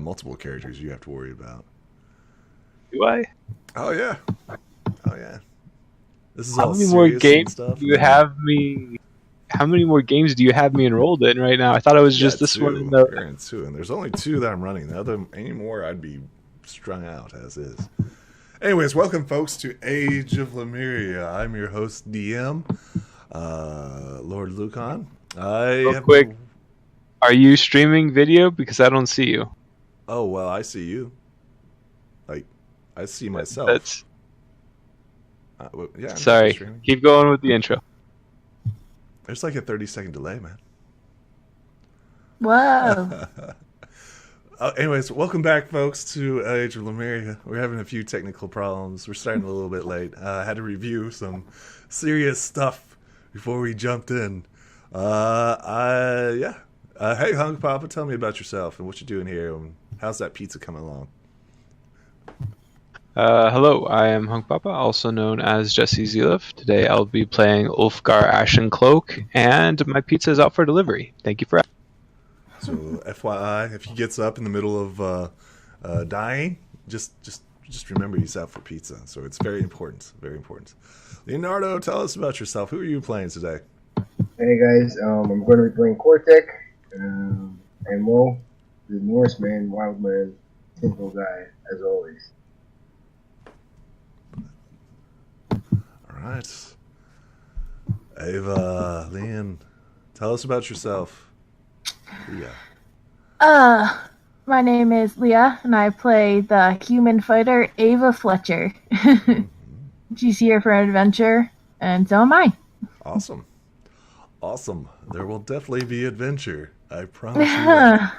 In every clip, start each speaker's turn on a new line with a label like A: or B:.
A: multiple characters you have to worry about.
B: Do I?
A: Oh yeah. Oh yeah. This is
B: How
A: all
B: many more
A: serious and
B: games
A: stuff.
B: do you have me? How many more games do you have me enrolled in right now? I thought it was
A: You
B: just
A: got
B: this one. In
A: two.
B: the...
A: You're in two, and there's only two that I'm running. The other, any more, I'd be strung out as is. Anyways, welcome folks to Age of Lemuria. I'm your host DM, Lord Lucan.
B: Real quick, are you streaming video? Because I don't see you.
A: Oh well, I see you. Like, I see myself.
B: That's...
A: yeah. I'm
B: Sorry.
A: streaming.
B: Keep going with the intro.
A: There's like a 30-second delay, man.
C: Whoa.
A: Anyways, welcome back, folks, to Age of Lemuria. We're having a few technical problems. We're starting a little bit late. I had to review some serious stuff before we jumped in. Hey, Hunk Papa, tell me about yourself and what you're doing here, and how's that pizza coming along?
B: Hello, I am Hunk Papa, also known as Jesse Zeliff. Today I'll be playing Ulfgar Ashen Cloak, and my pizza is out for delivery. Thank you for asking.
A: So, FYI, if he gets up in the middle of dying, just remember he's out for pizza. So it's very important, very important. Leonardo, tell us about yourself. Who are you playing today?
D: Hey guys, I'm going to be playing Cortec, and Mo, the Norseman, Wildman, simple guy, as always.
A: Alright. Ava, Leon, tell us about yourself. Yeah.
C: My name is Leah, and I play the human fighter Ava Fletcher. She's here for an adventure, and so am I.
A: Awesome. There will definitely be adventure. I promise you that.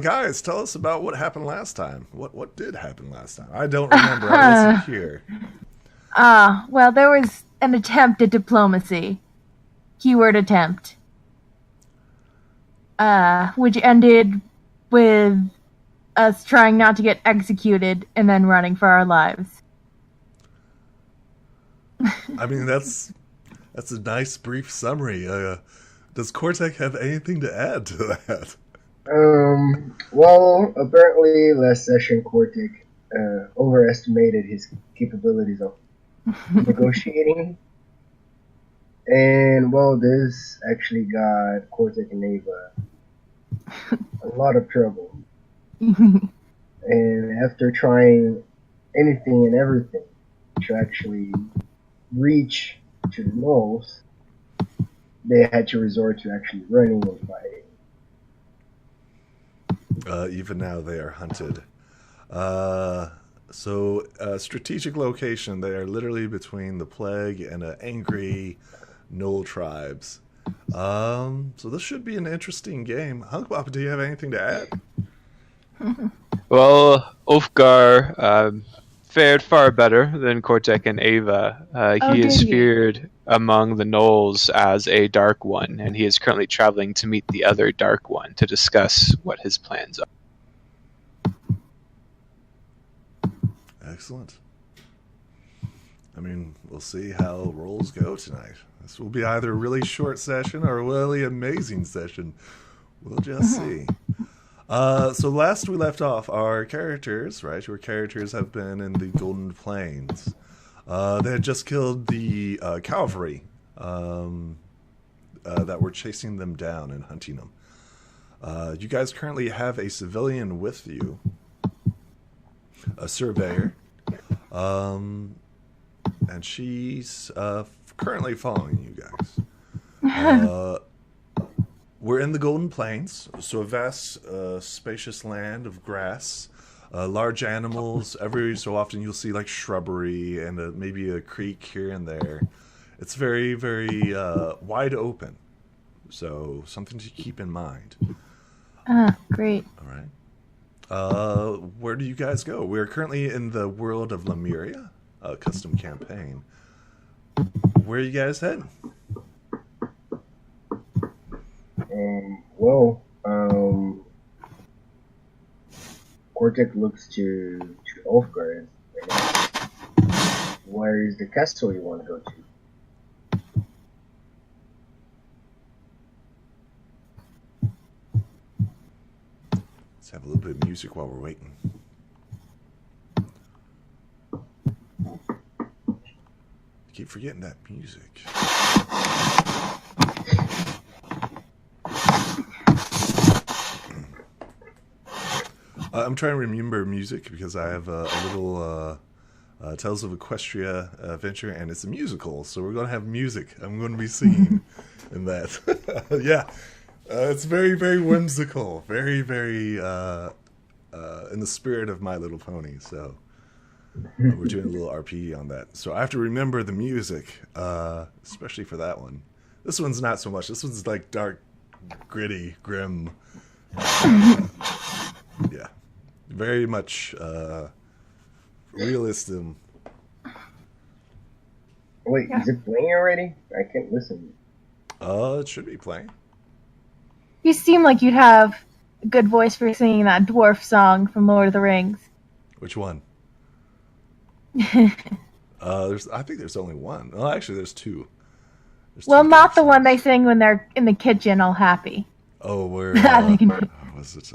A: Guys, tell us about what happened last time. What did happen last time? I don't remember. I wasn't here.
C: Well, there was an attempt at diplomacy. Keyword attempt. Which ended with us trying not to get executed and then running for our lives.
A: I mean, that's a nice brief summary. Does Cortec have anything to add to that?
D: Well, apparently last session Cortec overestimated his capabilities of negotiating. And, well, this actually got Cortec and Ava a lot of trouble. And after trying anything and everything to actually reach to the knolls, they had to resort to actually running and fighting.
A: Even now they are hunted. So, strategic location, they are literally between the plague and angry Knoll tribes. So this should be an interesting game. Hunk Papa, do you have anything to add?
B: Well, Ulfgar fared far better than Cortec and Ava. He is feared among the Knolls as a Dark One, and he is currently traveling to meet the other Dark One to discuss what his plans are.
A: Excellent. I mean, we'll see how rolls go tonight. This will be either a really short session or a really amazing session. We'll just see. So last we left off, our characters, right? Your characters have been in the Golden Plains. They had just killed the cavalry that were chasing them down and hunting them. You guys currently have a civilian with you, a surveyor, and she's currently following you guys. We're in the Golden Plains, so a vast, spacious land of grass, large animals. Every so often you'll see like shrubbery and maybe a creek here and there. It's very, very wide open, so something to keep in mind.
C: Great.
A: All right. Where do you guys go? We're currently in the world of Lemuria, a custom campaign. Where are you guys heading?
D: Cortec looks to Ulfgar. Where is the castle you want to go to?
A: Let's have have a little bit of music while we're waiting. I keep forgetting that music. I'm trying to remember music because I have a little Tales of Equestria adventure, and it's a musical, so we're going to have music. I'm going to be singing in that. Yeah, it's very, very whimsical. Very, very in the spirit of My Little Pony, so we're doing a little RP on that. So I have to remember the music, especially for that one. This one's not so much. This one's like dark, gritty, grim. Yeah. Very much realism.
D: Wait, is it playing already? I can't listen.
A: It should be playing.
C: You seem like you'd have a good voice for singing that dwarf song from Lord of the Rings.
A: Which one? I think there's only one. Well, actually, there's two.
C: Well, not the one they sing when they're in the kitchen all happy.
A: Oh, where was it?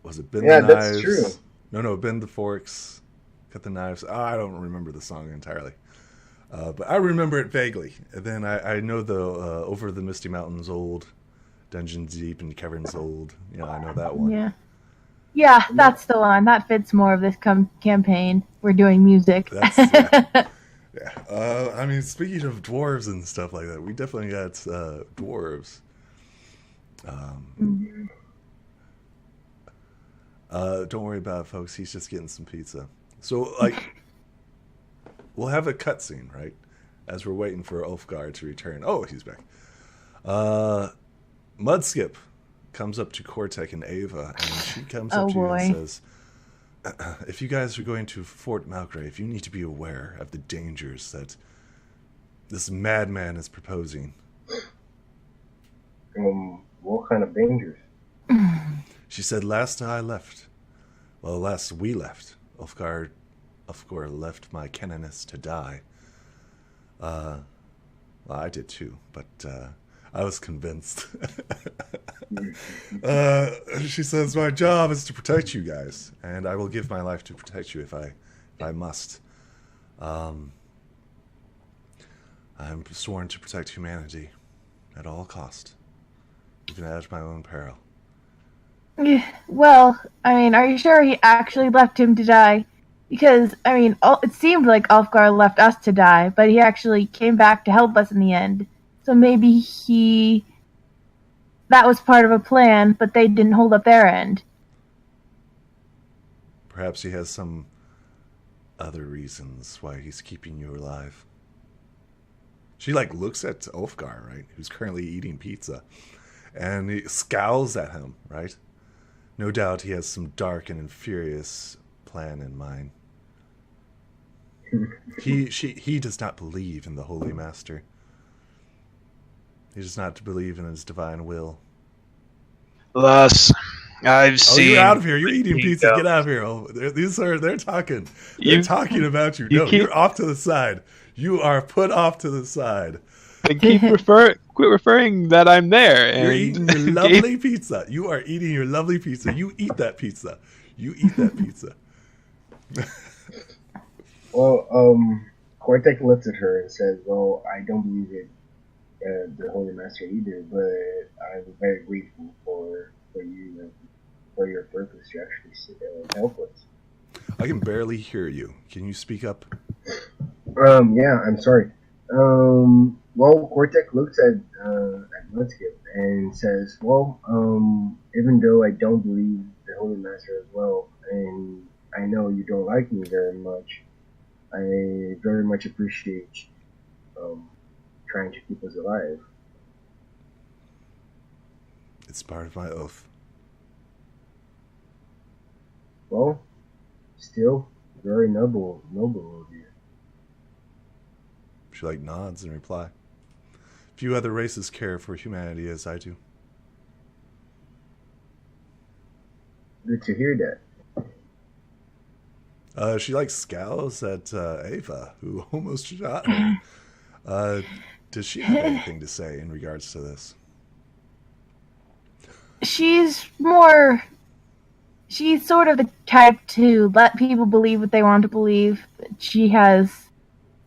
A: Was it bend the knives?
D: That's true.
A: No, bend the forks, cut the knives. I don't remember the song entirely, but I remember it vaguely. And then I know the Over the Misty Mountains old, Dungeons Deep and Caverns old. You know, I know that one.
C: Yeah, that's the one. That fits more of this campaign. We're doing music.
A: Yeah. I mean, speaking of dwarves and stuff like that, we definitely got dwarves. Don't worry about it, folks. He's just getting some pizza. So, like, we'll have a cutscene, right? As we're waiting for Ulfgar to return. Oh, he's back. Mudskip comes up to Cortec and Ava, and she comes up to you and says, if you guys are going to Fort Malgrave, you need to be aware of the dangers that this madman is proposing.
D: What kind of dangers?
A: She said, last we left, Ulfgar left my canoness to die. Well, I did too, but I was convinced. She says, my job is to protect you guys, and I will give my life to protect you if I must. I'm sworn to protect humanity at all cost, even at my own peril.
C: Well, I mean, are you sure he actually left him to die? Because, I mean, it seemed like Ulfgar left us to die, but he actually came back to help us in the end. So maybe that was part of a plan, but they didn't hold up their end.
A: Perhaps he has some other reasons why he's keeping you alive. She, looks at Ulfgar, right, who's currently eating pizza, and he scowls at him, right? No doubt he has some dark and nefarious plan in mind. He does not believe in the Holy Master. He does not believe in his divine will.
B: Thus, I've seen...
A: you're out of here. You're eating pizza. Get out of here. Oh, they're talking. They're talking about you. You're off to the side. You are put off to the side.
B: And quit referring that I'm there. And
A: you're eating your lovely pizza. You are eating your lovely pizza. You eat that pizza.
D: Well, Cortec looks at her and says, well, I don't believe it, the Holy Master either, but I'm very grateful for you and for your purpose to actually help us.
A: I can barely hear you. Can you speak up?
D: Yeah, I'm sorry. Well, Cortec looks at Mudskip and says, well, even though I don't believe the Holy Master as well, and I know you don't like me very much, I very much appreciate trying to keep us alive.
A: It's part of my oath.
D: Well, still very noble of you.
A: She nods in reply. Few other races care for humanity as I do.
D: Good to hear
A: that. She scowls at Ava, who almost shot her. Does she have anything to say in regards to this?
C: she's sort of the type to let people believe what they want to believe. She has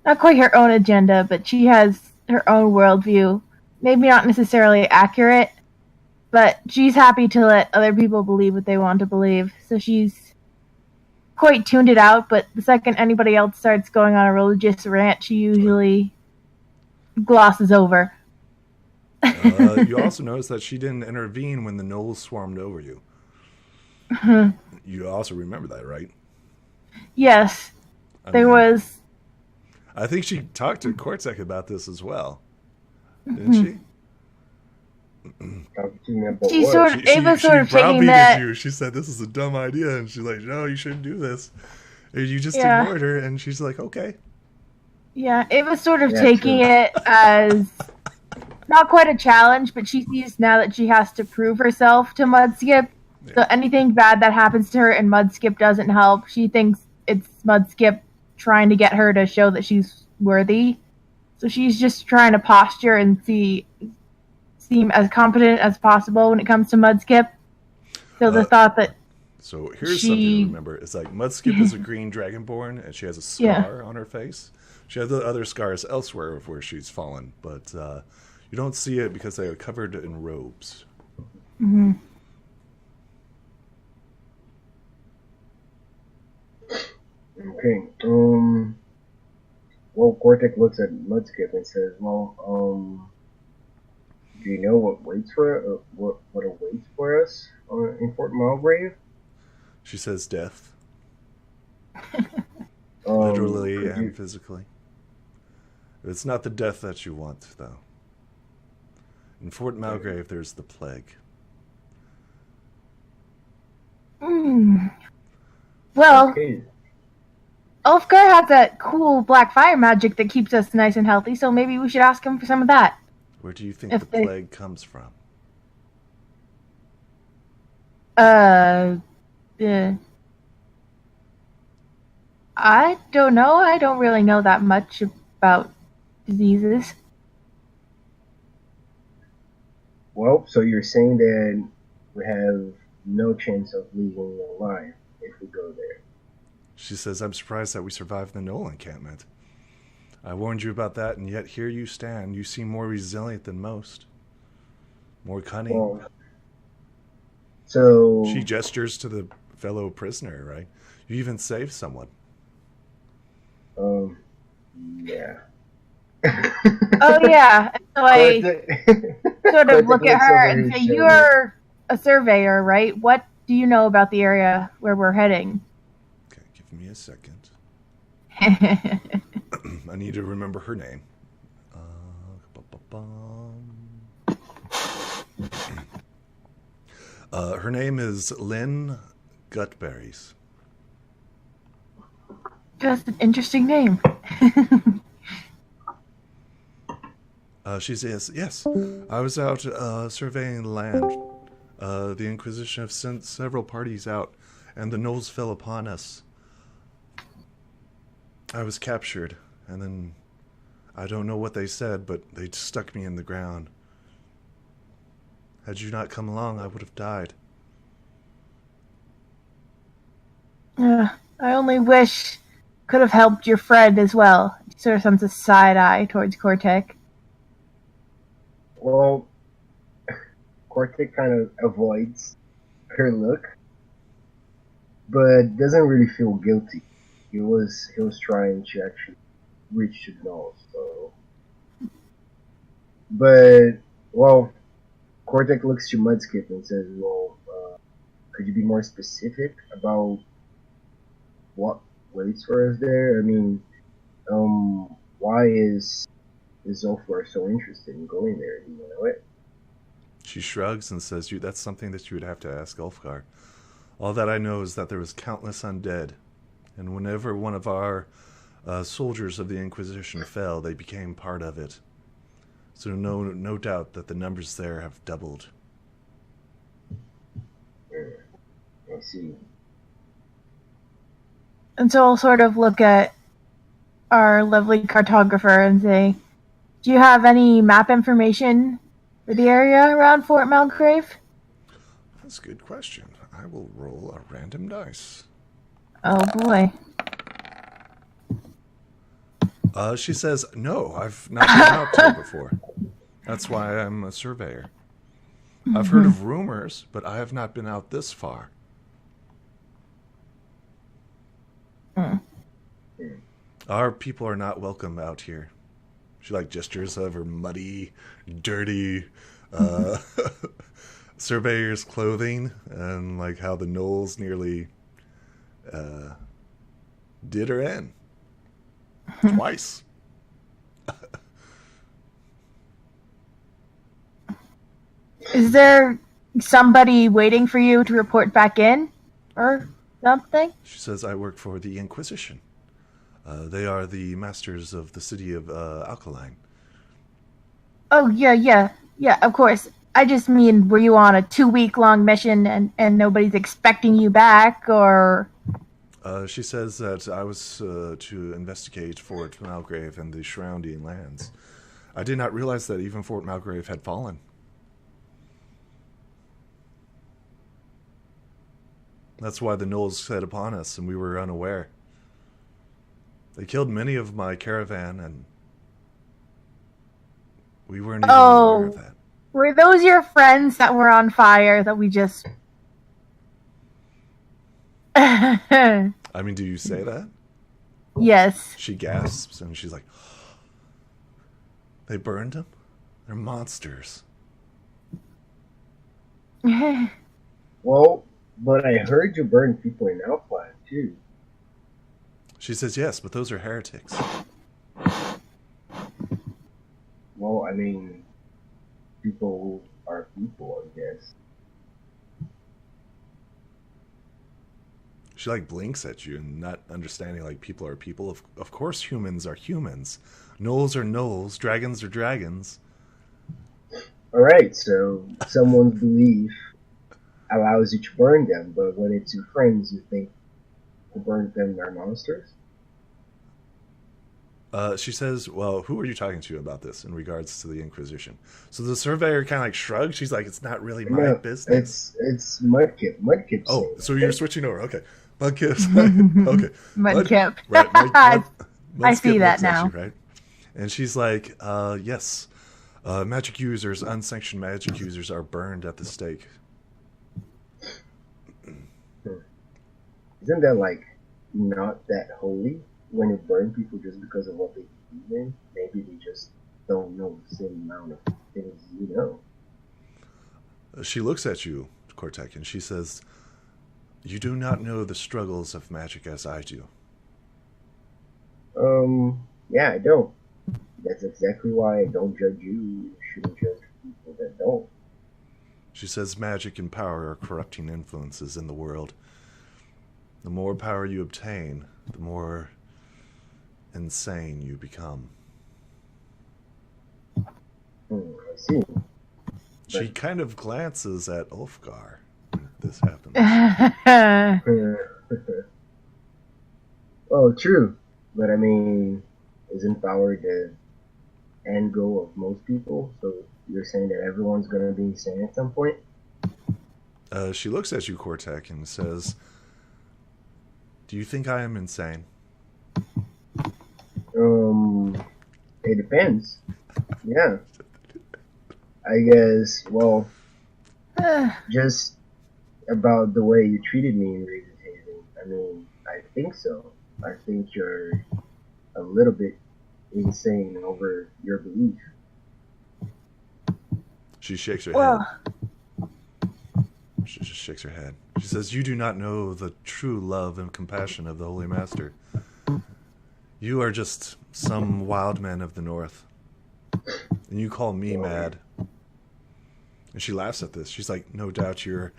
C: not quite her own agenda, but she has her own worldview. Maybe not necessarily accurate, but she's happy to let other people believe what they want to believe. So she's quite tuned it out, but the second anybody else starts going on a religious rant, she usually glosses over.
A: You also notice that she didn't intervene when the gnolls swarmed over you. You also remember that, right?
C: Yes.
A: I think she talked to Kortek about this as well. Didn't she?
C: Ava sort of taking that.
A: You. She said, this is a dumb idea. And she's like, no, you shouldn't do this. And you just ignored her. And she's like, okay.
C: Yeah, Ava's sort of taking it as not quite a challenge, but she sees now that she has to prove herself to Mudskip. Yeah. So anything bad that happens to her and Mudskip doesn't help. She thinks it's Mudskip trying to get her to show that she's worthy. So she's just trying to posture and seem as competent as possible when it comes to Mudskip. So the thought that...
A: So here's something to remember. It's like Mudskip is a green dragonborn, and she has a scar on her face. She has the other scars elsewhere of where she's fallen, but you don't see it because they are covered in robes.
C: Mm-hmm.
D: Okay. Well, Kortek looks at Mudskip and says, "Well, do you know what awaits for us in Fort Malgrave?"
A: She says, "Death." Literally and physically. It's not the death that you want, though. In Fort Malgrave, there's the plague.
C: Well, Ulfgar has that cool black fire magic that keeps us nice and healthy, so maybe we should ask him for some of that.
A: Where do you think the plague comes from?
C: I don't know. I don't really know that much about diseases.
D: Well, so you're saying that we have no chance of leaving alive if we go there.
A: She says, I'm surprised that we survived the Knoll encampment. I warned you about that, and yet here you stand. You seem more resilient than most. More cunning.
D: Well, so...
A: She gestures to the fellow prisoner, right? You even saved someone.
D: Yeah.
C: Oh, yeah. So I sort of look at her and say, you're a surveyor, right? What do you know about the area where we're heading?
A: Okay, give me a second. I need to remember her name. Her name is Lynn Gutberries.
C: Just an interesting name.
A: She says, yes, I was out surveying the land. The Inquisition have sent several parties out, and the gnolls fell upon us. I was captured, and then I don't know what they said, but they stuck me in the ground. Had you not come along, I would have died.
C: I only wish could have helped your friend as well. He sort of sends a side eye towards Kortek.
D: Well, Kortek kind of avoids her look, but doesn't really feel guilty. He was trying to actually reach the gnolls, so. But, well, Kortek looks to Mudskip and says, well, could you be more specific about what waits for us there? I mean, why is Zolfar so interested in going there? Do you know it?
A: She shrugs and says, that's something that you would have to ask Ulfgar. All that I know is that there was countless undead, and whenever one of our soldiers of the Inquisition fell, they became part of it. So no doubt that the numbers there have doubled.
D: I see.
C: And so I'll sort of look at our lovely cartographer and say, do you have any map information for the area around Fort Malgrave?
A: That's a good question. I will roll a random dice.
C: Oh boy.
A: She says, no, I've not been out there before. That's why I'm a surveyor. I've heard of rumors, but I have not been out this far. Our people are not welcome out here. She gestures of her muddy, dirty surveyor's clothing and how the knolls nearly did her in. Twice.
C: Is there somebody waiting for you to report back in? Or something?
A: She says, I work for the Inquisition. They are the masters of the city of Alkaline.
C: Oh, yeah, of course. I just mean, were you on a 2-week-long mission and nobody's expecting you back, or...
A: She says that I was to investigate Fort Malgrave and the surrounding lands. I did not realize that even Fort Malgrave had fallen. That's why the knolls set upon us, and we were unaware. They killed many of my caravan, and we weren't even aware of that.
C: Were those your friends that were on fire that we just...
A: I mean, do you say that?
C: Yes.
A: She gasps, and she's like, they burned them? They're monsters.
D: Well, but I heard you burn people in Alpine, too.
A: She says, yes, but those are heretics.
D: Well, I mean, people are people, I guess.
A: She blinks at you and not understanding people are people. Of course humans are humans. Knolls are knolls. Dragons are dragons.
D: Alright, so someone's belief allows you to burn them, but when it's your friends, you think to burn them are monsters?
A: She says, well, who are you talking to about this in regards to the Inquisition? So the surveyor kind of shrugs. She's like, it's not really my business.
D: It's Mudkip. Mudkip.
A: Oh, so you're switching over. Okay. Mudkip. Okay.
C: Mudkip.
A: Right.
C: I see that now.
A: You, right? And she's like, yes. Magic users, unsanctioned magic users are burned at the stake.
D: Isn't that not that holy when you burn people just because of what they believe in? Maybe they just don't know the same amount of things you know.
A: She looks at you, Cortec, and she says, you do not know the struggles of magic as I do.
D: Yeah, I don't. That's exactly why I don't judge you. You shouldn't judge people that don't.
A: She says magic and power are corrupting influences in the world. The more power you obtain, the more insane you become.
D: I see.
A: She kind of glances at Ulfgar when this happens.
D: Oh, true. But I mean, isn't power the end goal of most people? So you're saying that everyone's going to be insane at some point?
A: She looks at you, Cortec, and says, do you think I am insane?
D: It depends. Yeah. I guess, well, just about the way you treated me in Ravensheaven. I mean, I think so. I think you're a little bit insane over your belief.
A: She shakes her head. She just shakes her head. She says, you do not know the true love and compassion of the Holy Master. You are just some wild man of the north. And you call me mad. And she laughs at this. She's like, no doubt you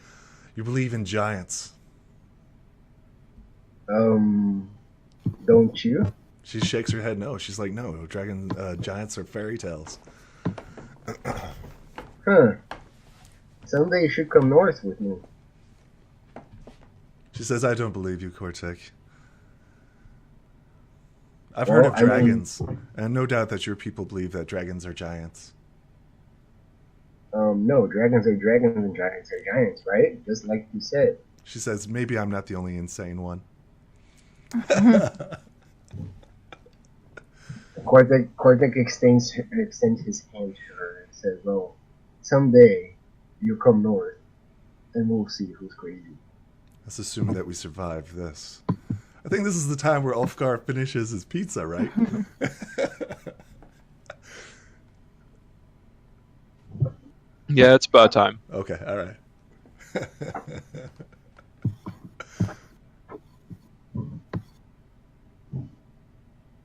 A: believe in giants.
D: Don't you?
A: She shakes her head no. She's like, no, giants are fairy tales.
D: Huh. Someday you should come north with me.
A: She says, I don't believe you, Cortec. I've heard of dragons, and no doubt that your people believe that dragons are giants.
D: No, dragons are dragons and giants are giants, right? Just like you said.
A: She says, maybe I'm not the only insane one.
D: Kortek extends his hand to her and says, well, someday you'll come north and we'll see who's crazy.
A: Let's assume that we survive this. I think this is the time where Ulfgar finishes his pizza, right?
B: Yeah, it's about time.
A: Okay, all right.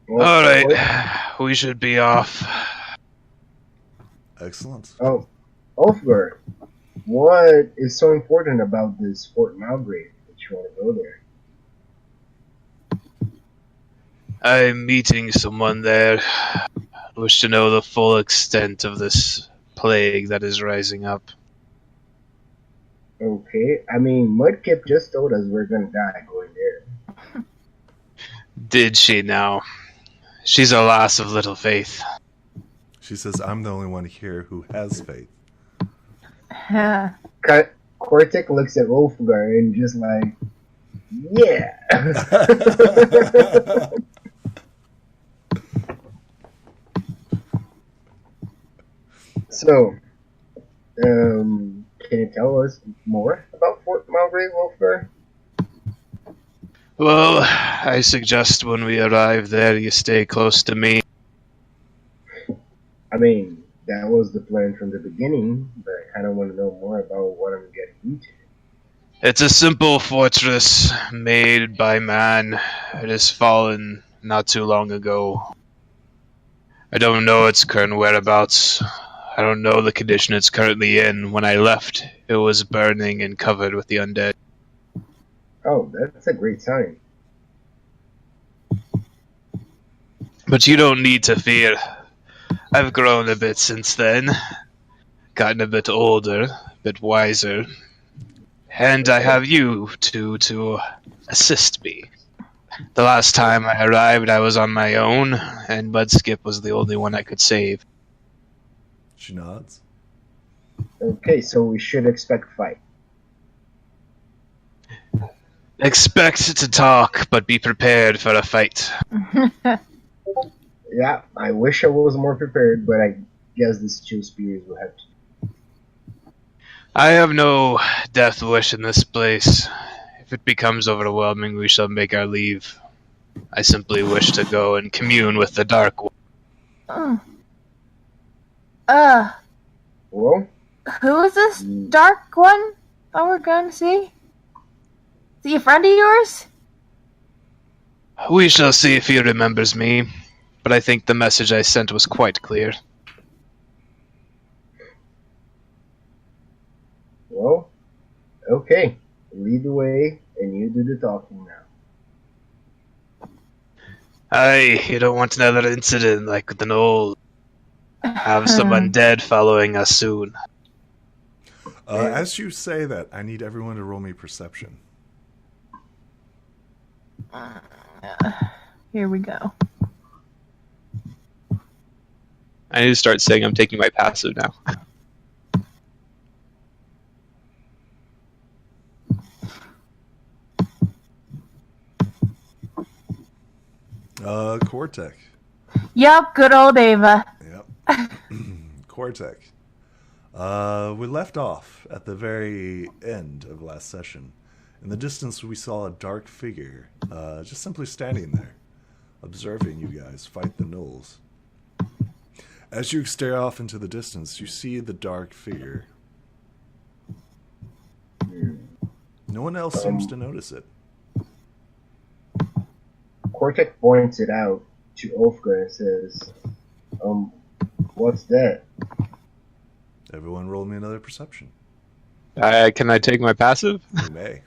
B: All right, we should be off.
A: Excellent.
D: Oh, Ulfgar, what is so important about this Fort Malgrave that you want to go there?
B: I'm meeting someone there. I wish to know the full extent of this plague that is rising up.
D: Okay, I mean, Mudkip just told us we're gonna die going there.
B: Did she now? She's a lass of little faith.
A: She says, I'm the only one here who has faith.
D: Kortek looks at Ulfgar and just like, yeah. So, can you tell us more about Fort Malgrave, Ulfgar?
B: Well, I suggest when we arrive there, you stay close to me.
D: I mean, that was the plan from the beginning, but I kind of want to know more about what I'm getting into.
B: It's a simple fortress made by man. It has fallen not too long ago. I don't know its current whereabouts. I don't know the condition it's currently in. When I left, it was burning and covered with the undead.
D: Oh, that's a great sign.
B: But you don't need to fear. I've grown a bit since then. Gotten a bit older, a bit wiser. And I have you two to assist me. The last time I arrived, I was on my own, and Mudskip was the only one I could save.
A: She nods.
D: Okay, so we should expect fight.
B: Expect to talk, but be prepared for a fight.
D: Yeah, I wish I was more prepared, but I guess these two spears will have to.
B: I have no death wish in this place. If it becomes overwhelming, we shall make our leave. I simply wish to go and commune with the Dark One.
D: Well?
C: Who is this dark one that we're going to see? Is he a friend of yours?
B: We shall see if he remembers me, but I think the message I sent was quite clear.
D: Well, okay. Lead the way, and you do the talking now.
B: Aye, you don't want another incident like the knolls. Have some undead following us soon.
A: As you say that, I need everyone to roll me perception.
C: Here we go.
B: I need to start saying I'm taking my passive now.
A: Kortek.
C: Yep, good old Ava.
A: Yep. Kortek. We left off at the very end of last session. In the distance, we saw a dark figure, just simply standing there, observing you guys fight the gnolls. As you stare off into the distance, you see the dark figure. No one else seems to notice it.
D: Kortek points it out to Ulfgar and says, what's that?
A: Everyone roll me another perception.
B: Can I take my passive?
A: You may.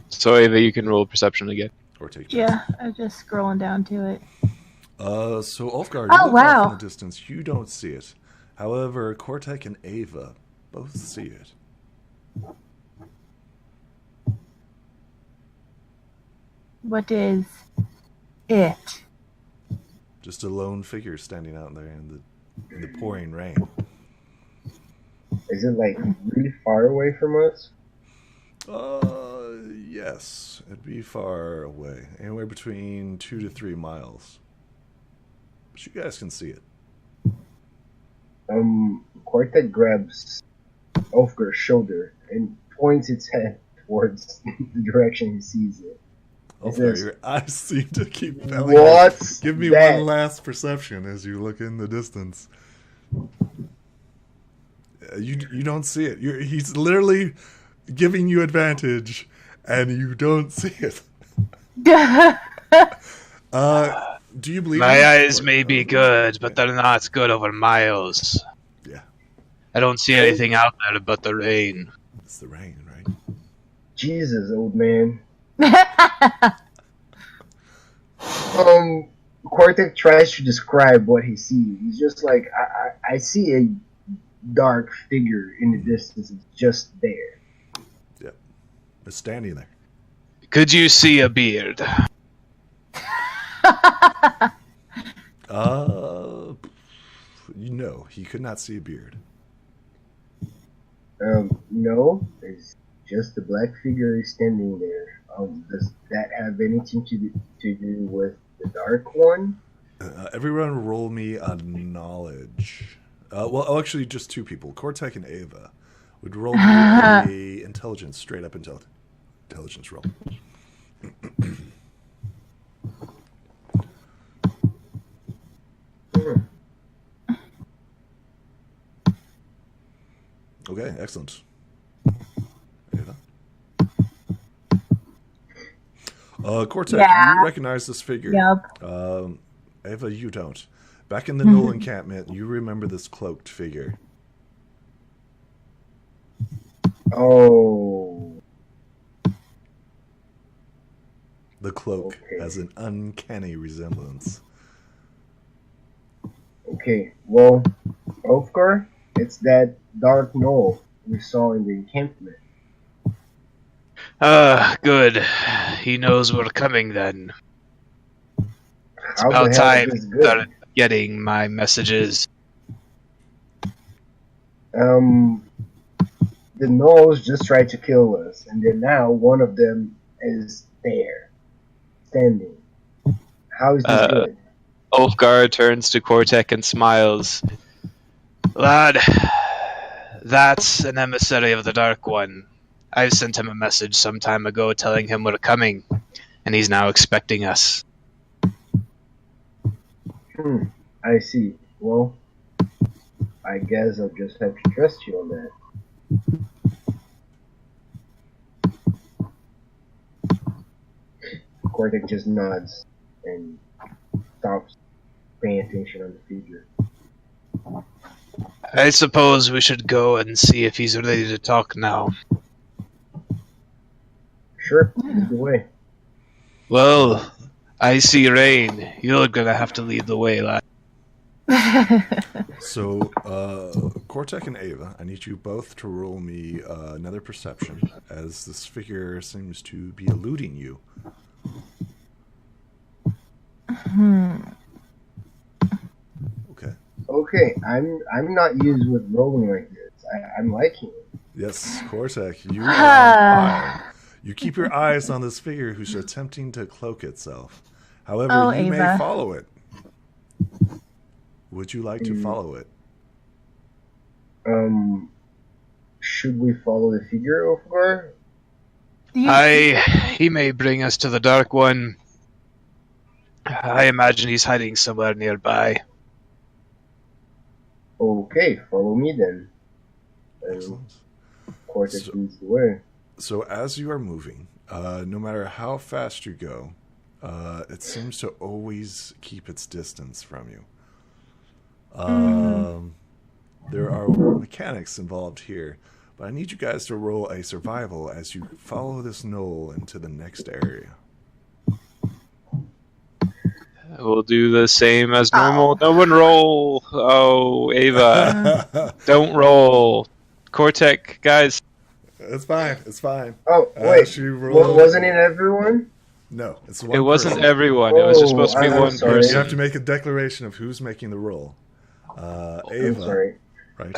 B: So Ava, you can roll perception again.
A: Or take
C: Yeah, I'm just scrolling down to it.
A: So Ulfgar,
C: Oh,
A: you look
C: wow.
A: off in the distance. You don't see it. However, Kortek and Ava both see it.
C: What is it?
A: Just a lone figure standing out there in the pouring rain.
D: Is it like really far away from us?
A: Yes. It'd be far away. Anywhere between 2 to 3 miles. But you guys can see it.
D: Quartet grabs Ulfgar's shoulder and points its head towards the direction he sees it.
A: Ulfgar, your eyes seem to keep failing.
D: What's
A: Give me
D: that?
A: one last perception as you look in the distance. You don't see it. He's literally giving you advantage, and you don't see it. Do you believe
B: my eyes may be good, but they're not good over miles.
A: Yeah.
B: I don't see anything out there but the rain.
A: It's the rain, right?
D: Jesus, old man. Quartek tries to describe what he sees. He's just like, I see a dark figure in the distance. It's just there.
A: Yep. It's standing there.
B: Could you see a beard?
A: No, he could not see a beard.
D: No, it's just a black figure standing there. Does that have anything to do with the dark one?
A: Everyone roll me a knowledge. Well, actually, just 2 people. Cortec and Ava would roll me a intelligence, straight up intelligence roll. Okay, excellent. Ava? Cortec, you recognize this figure.
C: Yep.
A: Ava, you don't. Back in the Knoll encampment, you remember this cloaked figure.
D: Oh.
A: The cloak has an uncanny resemblance.
D: Okay, well, Ulfgar, it's that dark knoll we saw in the encampment.
B: Good. He knows we're coming then. It's
D: How
B: about
D: the hell
B: time
D: is
B: he
D: this good?
B: started getting my messages.
D: The knolls just tried to kill us, and then now one of them is there, standing. How is this good?
B: Ulfgar turns to Cortec and smiles. Lad, that's an emissary of the Dark One. I sent him a message some time ago telling him we're coming, and he's now expecting us.
D: I see. Well, I guess I'll just have to trust you on that. Cortec just nods and stops paying attention on the figure.
B: I suppose we should go and see if he's ready to talk now.
D: Sure, lead the way.
B: Well, I see rain. You're gonna have to lead the way, lad.
A: So, Cortec and Ava, I need you both to roll me another perception, as this figure seems to be eluding you.
D: Okay, I'm not used with rolling like this. I'm liking it.
A: Yes, Cortec, you are on fire. You keep your eyes on this figure who's attempting to cloak itself. However, you may follow it. Would you like to follow it?
D: Should we follow the figure, Ulfgar?
B: He may bring us to the Dark One. I imagine he's hiding somewhere nearby.
D: Okay, follow me then.
A: Excellent.
D: Cortex leads the way.
A: So as you are moving, no matter how fast you go, it seems to always keep its distance from you. There are mechanics involved here, but I need you guys to roll a survival as you follow this knoll into the next area.
B: We'll do the same as normal. No one roll. Oh, Ava. Don't roll. Cortec, guys.
A: It's fine. It's fine.
D: Oh, wait.
A: She rolled.
D: Wasn't it everyone?
A: No, it's one
B: It wasn't
A: person.
B: everyone. It was just supposed to be one person.
A: No, it's one
B: Everyone.
A: person.
B: It was just supposed to be
D: I'm
B: one
D: sorry.
B: person.
A: You have to make a declaration of who's making the roll.
D: I'm
A: Ava,
D: sorry.
A: right?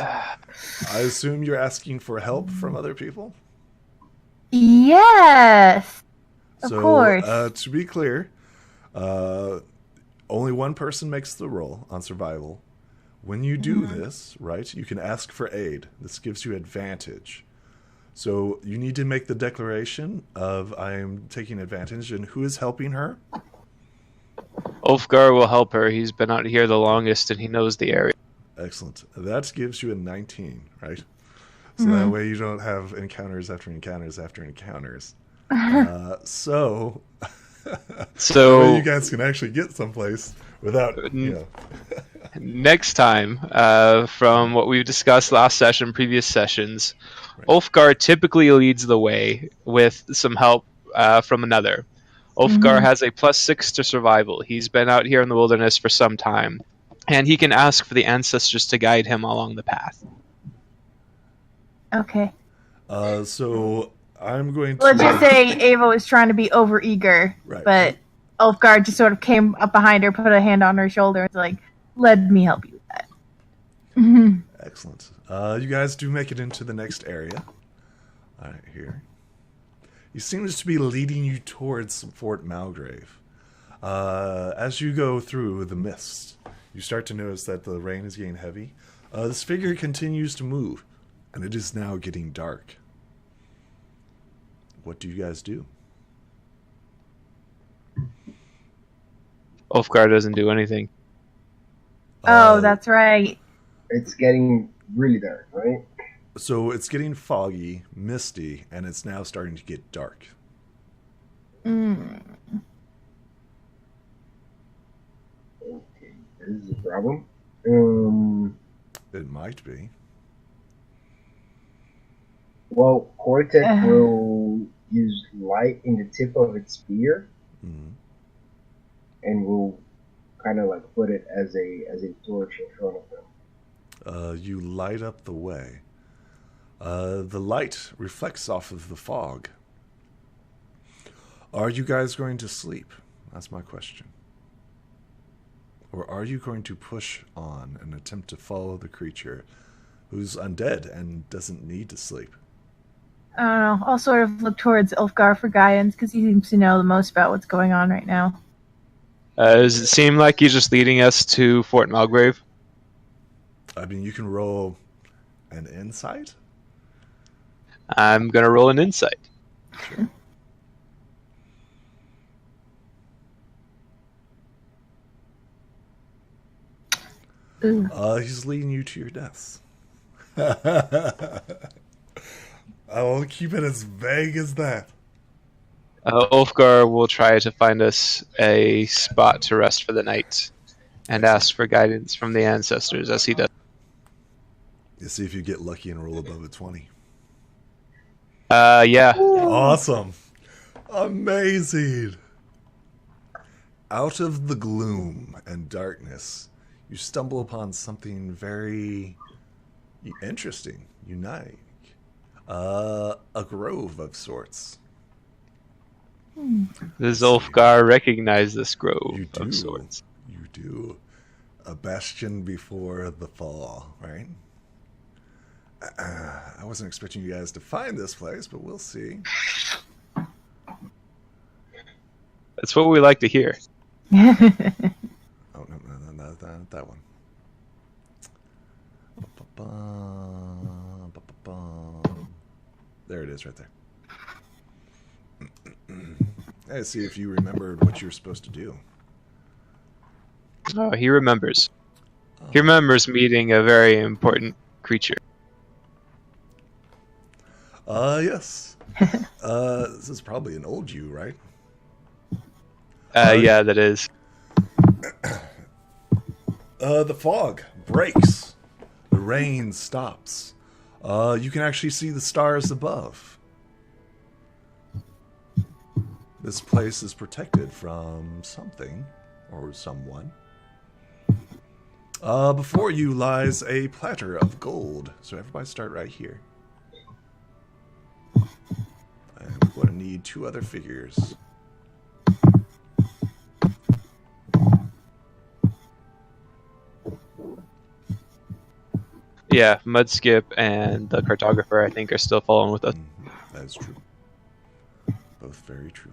A: I assume you're asking for help from other people?
C: Yes. Of course.
A: To be clear, only one person makes the roll on survival. When you do this, right, you can ask for aid. This gives you advantage. So you need to make the declaration of I am taking advantage, and who is helping her?
B: Ulfgar will help her. He's been out here the longest, and he knows the area.
A: Excellent. That gives you a 19, right? So that way you don't have encounters after encounters after encounters. So you guys can actually get someplace without,
B: Next time, from what we've discussed last session, previous sessions,
A: Right.
B: Ulfgar typically leads the way with some help from another. Ulfgar has a +6 to survival. He's been out here in the wilderness for some time, and he can ask for the ancestors to guide him along the path.
C: Okay.
A: So I'm going to...
C: Let's just say Ava was trying to be overeager,
A: Right.
C: but Ulfgar just sort of came up behind her, put a hand on her shoulder, and was like, "Let me help you with that."
A: Excellent. You guys do make it into the next area. All right, here. He seems to be leading you towards Fort Malgrave. As you go through the mist, you start to notice that the rain is getting heavy. This figure continues to move, and it is now getting dark. What do you guys do?
B: Ulfgar doesn't do anything.
C: Oh, that's right.
D: It's getting really dark, right?
A: So it's getting foggy, misty, and it's now starting to get dark.
C: Mm.
D: Okay, this is a problem.
A: It might be.
D: Well, Cortex will use light in the tip of its spear, and will kind of like put it as a torch in front of them.
A: You light up the way. The light reflects off of the fog. Are you guys going to sleep? That's my question. Or are you going to push on and attempt to follow the creature who's undead and doesn't need to sleep?
C: I don't know. I'll sort of look towards Ulfgar for guidance, because he seems to know the most about what's going on right now.
B: Does it seem like he's just leading us to Fort Malgrave?
A: I mean, you can roll an insight.
B: I'm going to roll an insight.
A: Sure. He's leading you to your deaths. I will keep it as vague as that.
B: Ulfgar will try to find us a spot to rest for the night and ask for guidance from the ancestors as he does.
A: You see if you get lucky and roll above a 20.
B: Yeah.
A: Awesome. Amazing. Out of the gloom and darkness, you stumble upon something very interesting, unique. A grove of sorts.
B: Does Ulfgar recognize this grove
A: You do.
B: of sorts?
A: You do. A bastion before the fall, right? I wasn't expecting you guys to find this place, but we'll see.
B: That's what we like to hear.
A: Oh, no, not that one. There it is right there. Hey, see if you remembered what you were supposed to do.
B: Oh, he remembers. He remembers meeting a very important creature.
A: Yes. This is probably an old you, right?
B: Yeah, that is.
A: The fog breaks. The rain stops. You can actually see the stars above. This place is protected from something or someone. Before you lies a platter of gold. So everybody start right here. I'm going to need 2 other figures.
B: Yeah, Mudskip and the cartographer, I think, are still following with us.
A: That is true. Both very true.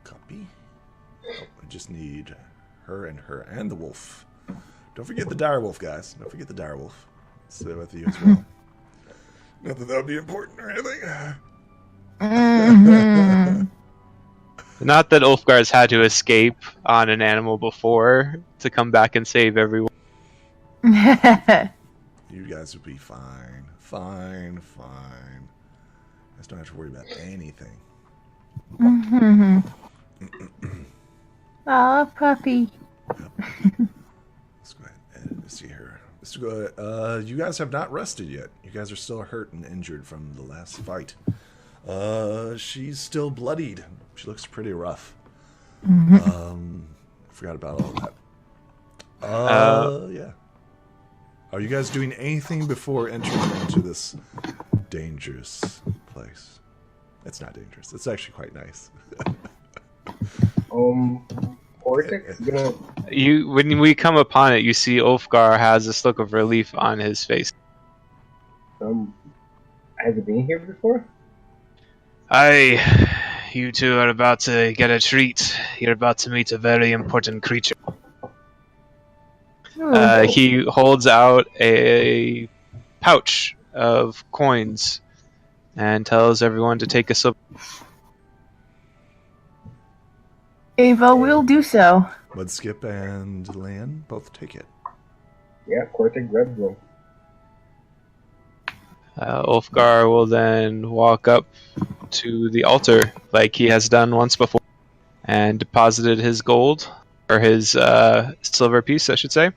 A: Copy. Oh, I just need her and the wolf. Don't forget the dire wolf, guys. Don't forget the dire wolf. Stay with you as well. Not that would be important or anything.
B: Not that Ulfgar's had to escape on an animal before to come back and save everyone.
A: You guys will be fine. Fine. You guys don't have to worry about anything.
C: Oh, puppy.
A: Let's go ahead and see her. You guys have not rested yet. You guys are still hurt and injured from the last fight. She's still bloodied. She looks pretty rough. Forgot about all that. Yeah. Are you guys doing anything before entering into this dangerous place? It's not dangerous. It's actually quite nice.
D: Cortex gonna.
B: When we come upon it, you see Ulfgar has this look of relief on his face.
D: Has it been here before?
B: Aye, you two are about to get a treat. You're about to meet a very important creature. He holds out a pouch of coins and tells everyone to take a silver.
C: Ava will do so.
A: Mudskip and Lan both take it.
D: Yeah, Cortex grabs one.
B: Ulfgar will then walk up to the altar like he has done once before and deposited his gold, or his silver piece, I should say.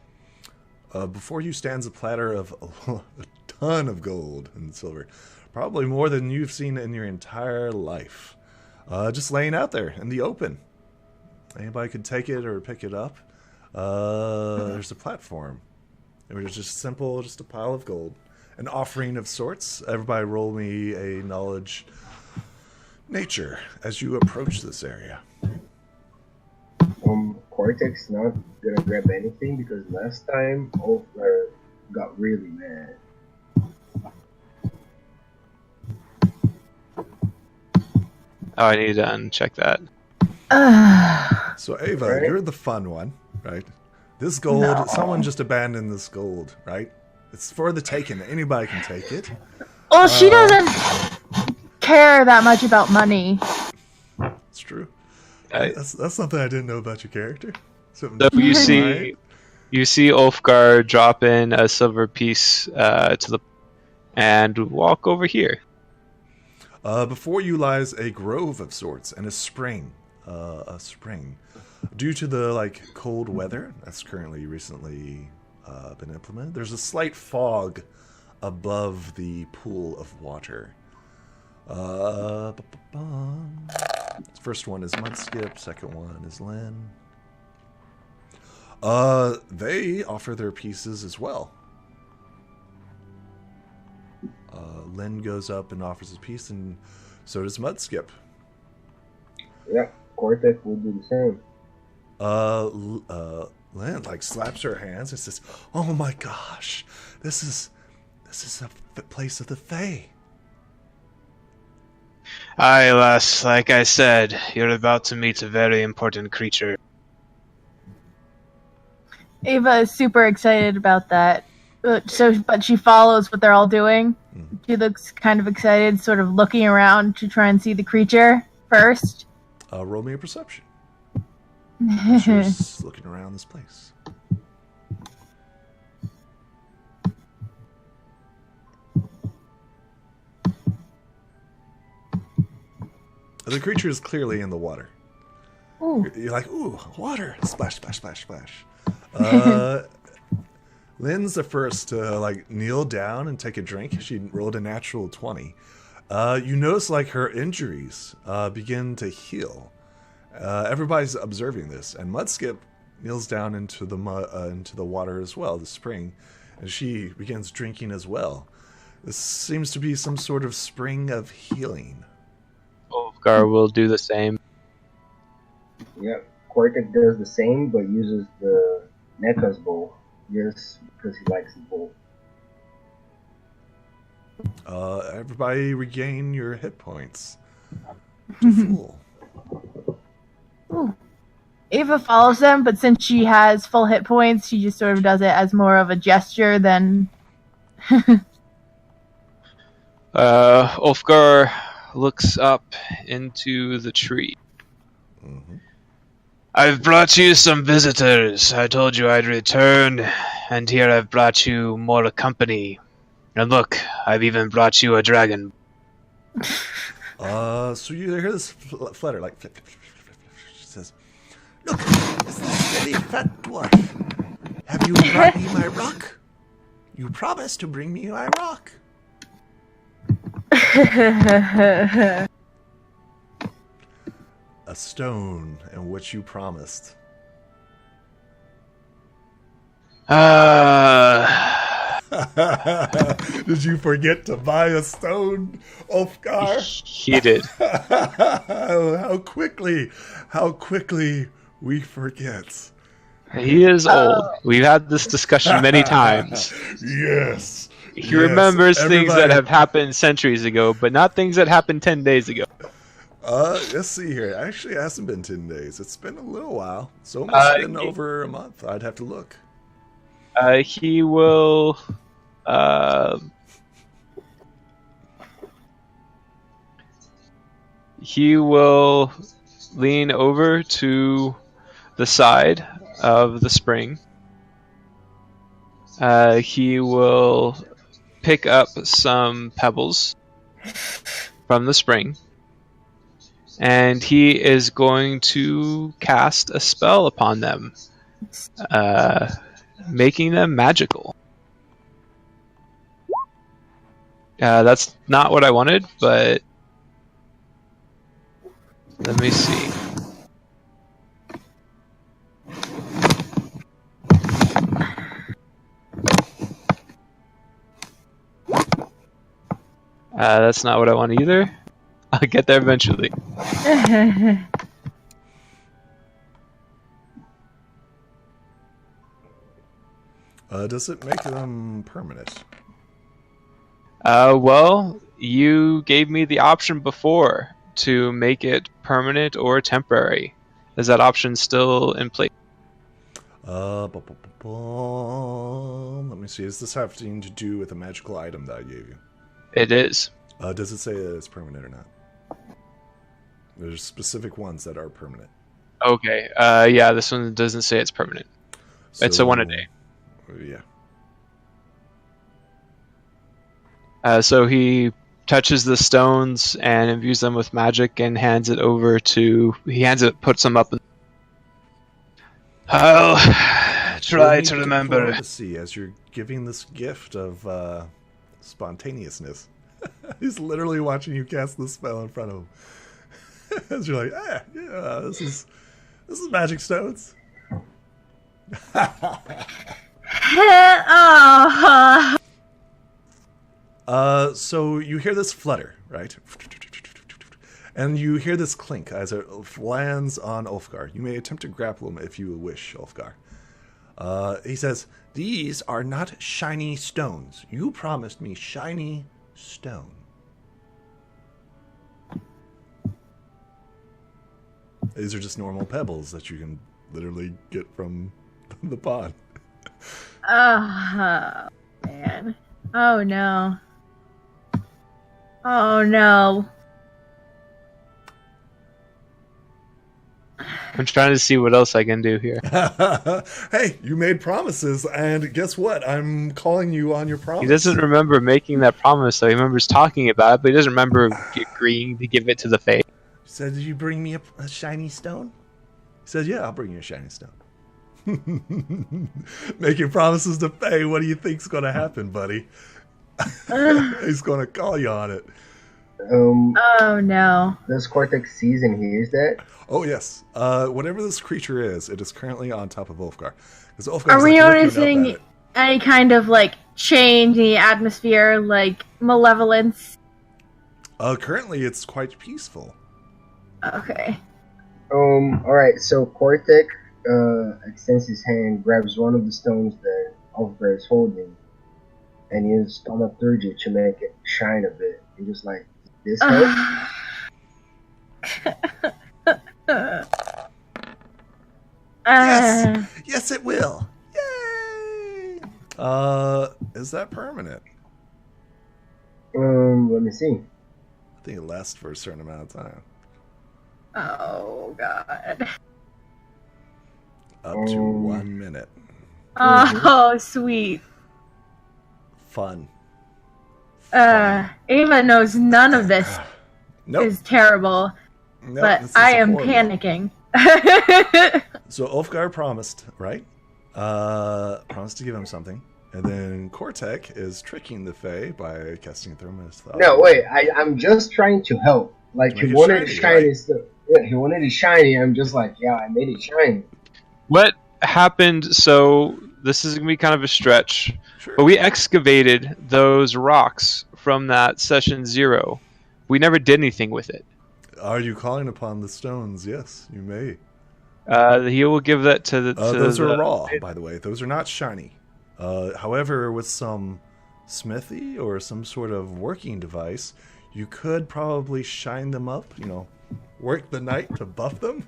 A: Before you stands a platter of a ton of gold and silver. Probably more than you've seen in your entire life. Just laying out there in the open. Anybody could take it or pick it up. There's a platform. It was just simple, just a pile of gold. An offering of sorts. Everybody roll me a knowledge nature as you approach this area.
D: Cortex not gonna grab anything because last time Ulfgar got really mad.
B: Oh, I need to uncheck that.
A: So Ava,
D: Right?
A: you're the fun one, right? This gold, someone just abandoned this gold, right? It's for the taking. Anybody can take it.
C: Well, she doesn't care that much about money.
A: It's true. That's something I didn't know about your character. Something
B: So you
A: right?
B: see Ulfgar drop in a silver piece and walk over here.
A: Before you lies a grove of sorts and a spring. Due to the cold weather that's recently been implemented, there's a slight fog above the pool of water. First one is Mudskip, second one is Lynn. They offer their pieces as well. Lynn goes up and offers a piece, and so does Mudskip.
D: Yeah, Cortex will do the same.
A: Lynn slaps her hands and says, "Oh my gosh, this is a place of the Fae."
B: Aye, lass, like I said, you're about to meet a very important creature.
C: Ava is super excited about that. But she follows what they're all doing. She looks kind of excited, sort of looking around to try and see the creature first.
A: Roll me a perception. She's looking around this place. The creature is clearly in the water.
C: Ooh.
A: You're like, ooh, water! Splash, splash, splash, splash. Lynn's the first to kneel down and take a drink. She rolled a natural 20. You notice her injuries begin to heal. Everybody's observing this, and Mudskip kneels down into the water as well, the spring, and she begins drinking as well. This seems to be some sort of spring of healing.
B: Ulfgar will do the same.
D: Yeah, Quartic does the same, but uses the Neka's bow just because he likes the bow.
A: Everybody regain your hit points to full.
C: Ooh. Ava follows them, but since she has full hit points, she just sort of does it as more of a gesture than...
B: Ulfgar looks up into the tree.
A: Mm-hmm.
B: I've brought you some visitors. I told you I'd return, and here I've brought you more company. And look, I've even brought you a dragon.
A: So you hear this flutter, like... She says, "Look, it's this silly fat dwarf. Have you brought me my rock? You promised to bring me my rock." A stone in which you promised. Did you forget to buy a stone, Ulfgar?
B: He did.
A: How quickly we forget.
B: He is old. We've had this discussion many times.
A: Yes.
B: He remembers things that have happened centuries ago, but not things that happened 10 days ago.
A: Let's see here. Actually, it hasn't been 10 days. It's been a little while. It's almost been over a month. I'd have to look.
B: He will... he will lean over to the side of the spring. He will pick up some pebbles from the spring. And he is going to cast a spell upon them, making them magical. That's not what I wanted, but let me see. That's not what I want either. I'll get there eventually.
A: Does it make them permanent?
B: Well, you gave me the option before to make it permanent or temporary. Is that option still in place?
A: Let me see. Is this having to do with a magical item that I gave you?
B: It is.
A: Does it say that it's permanent or not? There's specific ones that are permanent.
B: Okay. Yeah, this one doesn't say it's permanent. It's a one a day.
A: Yeah.
B: So he touches the stones and imbues them with magic and hands it over to... puts them up. I'll try to remember.
A: To see as you're giving this gift of spontaneousness. He's literally watching you cast the spell in front of him. As you're like, yeah, this is magic stones. So you hear this flutter, right? And you hear this clink as it lands on Ulfgar. You may attempt to grapple him if you wish, Ulfgar. He says, "These are not shiny stones. You promised me shiny stone." These are just normal pebbles that you can literally get from the pond.
C: Oh, man. Oh, no. Oh, no.
B: I'm trying to see what else I can do here.
A: Hey, you made promises, and guess what? I'm calling you on your promise.
B: He doesn't remember making that promise, though. He remembers talking about it, but he doesn't remember agreeing to give it to the Fae.
A: He said, "Did you bring me a shiny stone?" He said, "Yeah, I'll bring you a shiny stone." Making promises to Fae, what do you think's going to happen, buddy? He's going to call you on it.
C: Oh, no.
D: Does Cortex sees and hears that?
A: Oh, yes. Whatever this creature is, it is currently on top of Ulfgar.
C: Are we noticing any kind of, change in the atmosphere, malevolence?
A: Currently, it's quite peaceful.
C: Okay.
D: Alright, so Cortec extends his hand, grabs one of the stones that Ulfgar is holding, and uses thaumaturgy to make it shine a bit. And just like, this help?
A: Yes! Yes, it will! Yay! Is that permanent?
D: Let me see.
A: I think it lasts for a certain amount of time.
C: Oh, God.
A: Up to 1 minute.
C: Oh, sweet.
A: Fun.
C: Ava knows none of this
A: Nope.
C: is terrible,
A: Nope,
C: but
A: this is
C: I am
A: horrible.
C: panicking.
A: So Ulfgar promised, right? Promised to give him something. And then Cortec is tricking the Fae by casting Thermos.
D: No, wait, I'm just trying to help. Like, he wanted it shiny stuff. Yeah, he wanted it shiny. I'm just like, yeah, I made it shiny.
B: What happened? So this is gonna be kind of a stretch, but we excavated those rocks from that session 0. We never did anything with it.
A: Are you calling upon the stones? Yes, you may.
B: He will give that to the.
A: Those are raw, by the way. Those are not shiny. However, with some smithy or some sort of working device, you could probably shine them up. You know, work the night to buff them.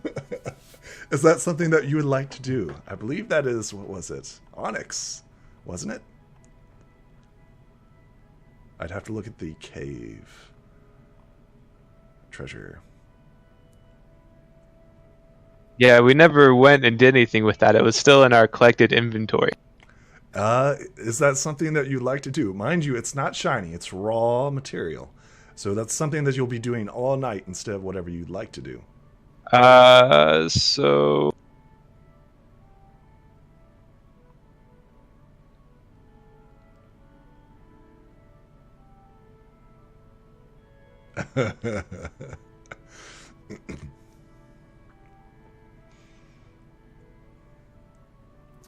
A: Is that something that you would like to do? I believe that is, what was it? Onyx, wasn't it? I'd have to look at the cave treasure.
B: Yeah, we never went and did anything with that. It was still in our collected inventory.
A: Is that something that you'd like to do? Mind you, it's not shiny. It's raw material. So that's something that you'll be doing all night instead of whatever you'd like to do.
B: So...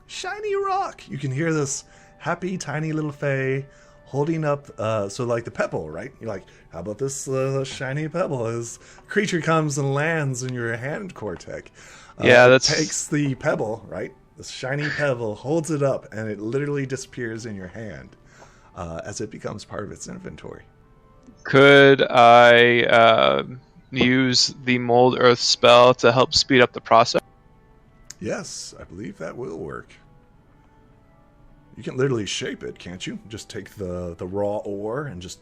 A: Shiny rock! You can hear this happy, tiny little Fae holding up, so like the pebble, right? You're like, how about this shiny pebble? As creature comes and lands in your hand, Cortec.
B: Yeah, that's...
A: Takes the pebble, right? This shiny pebble, holds it up, and it literally disappears in your hand as it becomes part of its inventory.
B: Could I use the Mold Earth spell to help speed up the process?
A: Yes, I believe that will work. You can literally shape it, can't you? Just take the raw ore and just...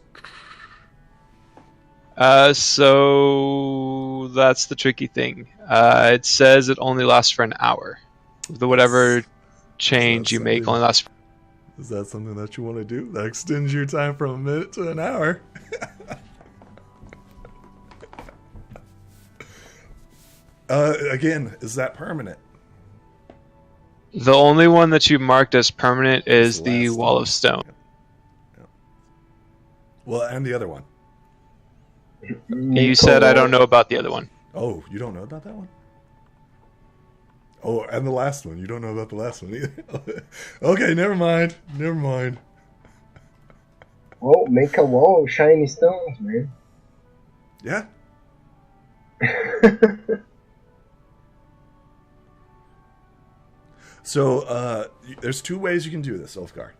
B: So that's the tricky thing. It says it only lasts for an hour. Whatever change you make only lasts for...
A: Is that something that you want to do? That extends your time from a minute to an hour. Again, is that permanent?
B: The only one that you marked as permanent is the Wall of Stone.
A: Yeah. Well, and the other one.
B: You said I don't know about the other one.
A: Oh, you don't know about that one? Oh, and the last one. You don't know about the last one either. Okay, never mind. Never mind.
D: Well, make a wall of shiny stones, man.
A: Yeah. So, there's two ways you can do this, Ulfgar.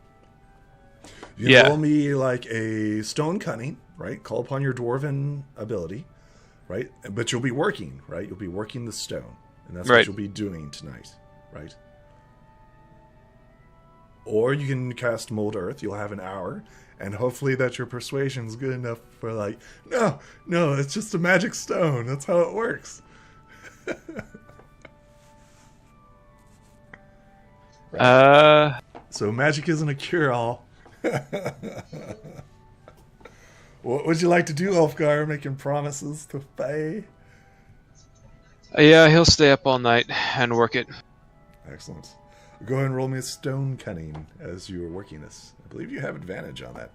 A: You can roll me like a stone cunning, right? Call upon your dwarven ability, right? But you'll be working, right? You'll be working the stone. And that's what you'll be doing tonight, right? Or you can cast Mold Earth. You'll have an hour. And hopefully that your persuasion's good enough for like, no, it's just a magic stone. That's how it works. Right. So magic isn't a cure-all. What would you like to do, Ulfgar? Making promises to Faye?
B: Yeah, he'll stay up all night and work it.
A: Excellent. Go ahead and roll me a stone cunning as you are working this. I believe you have advantage on that.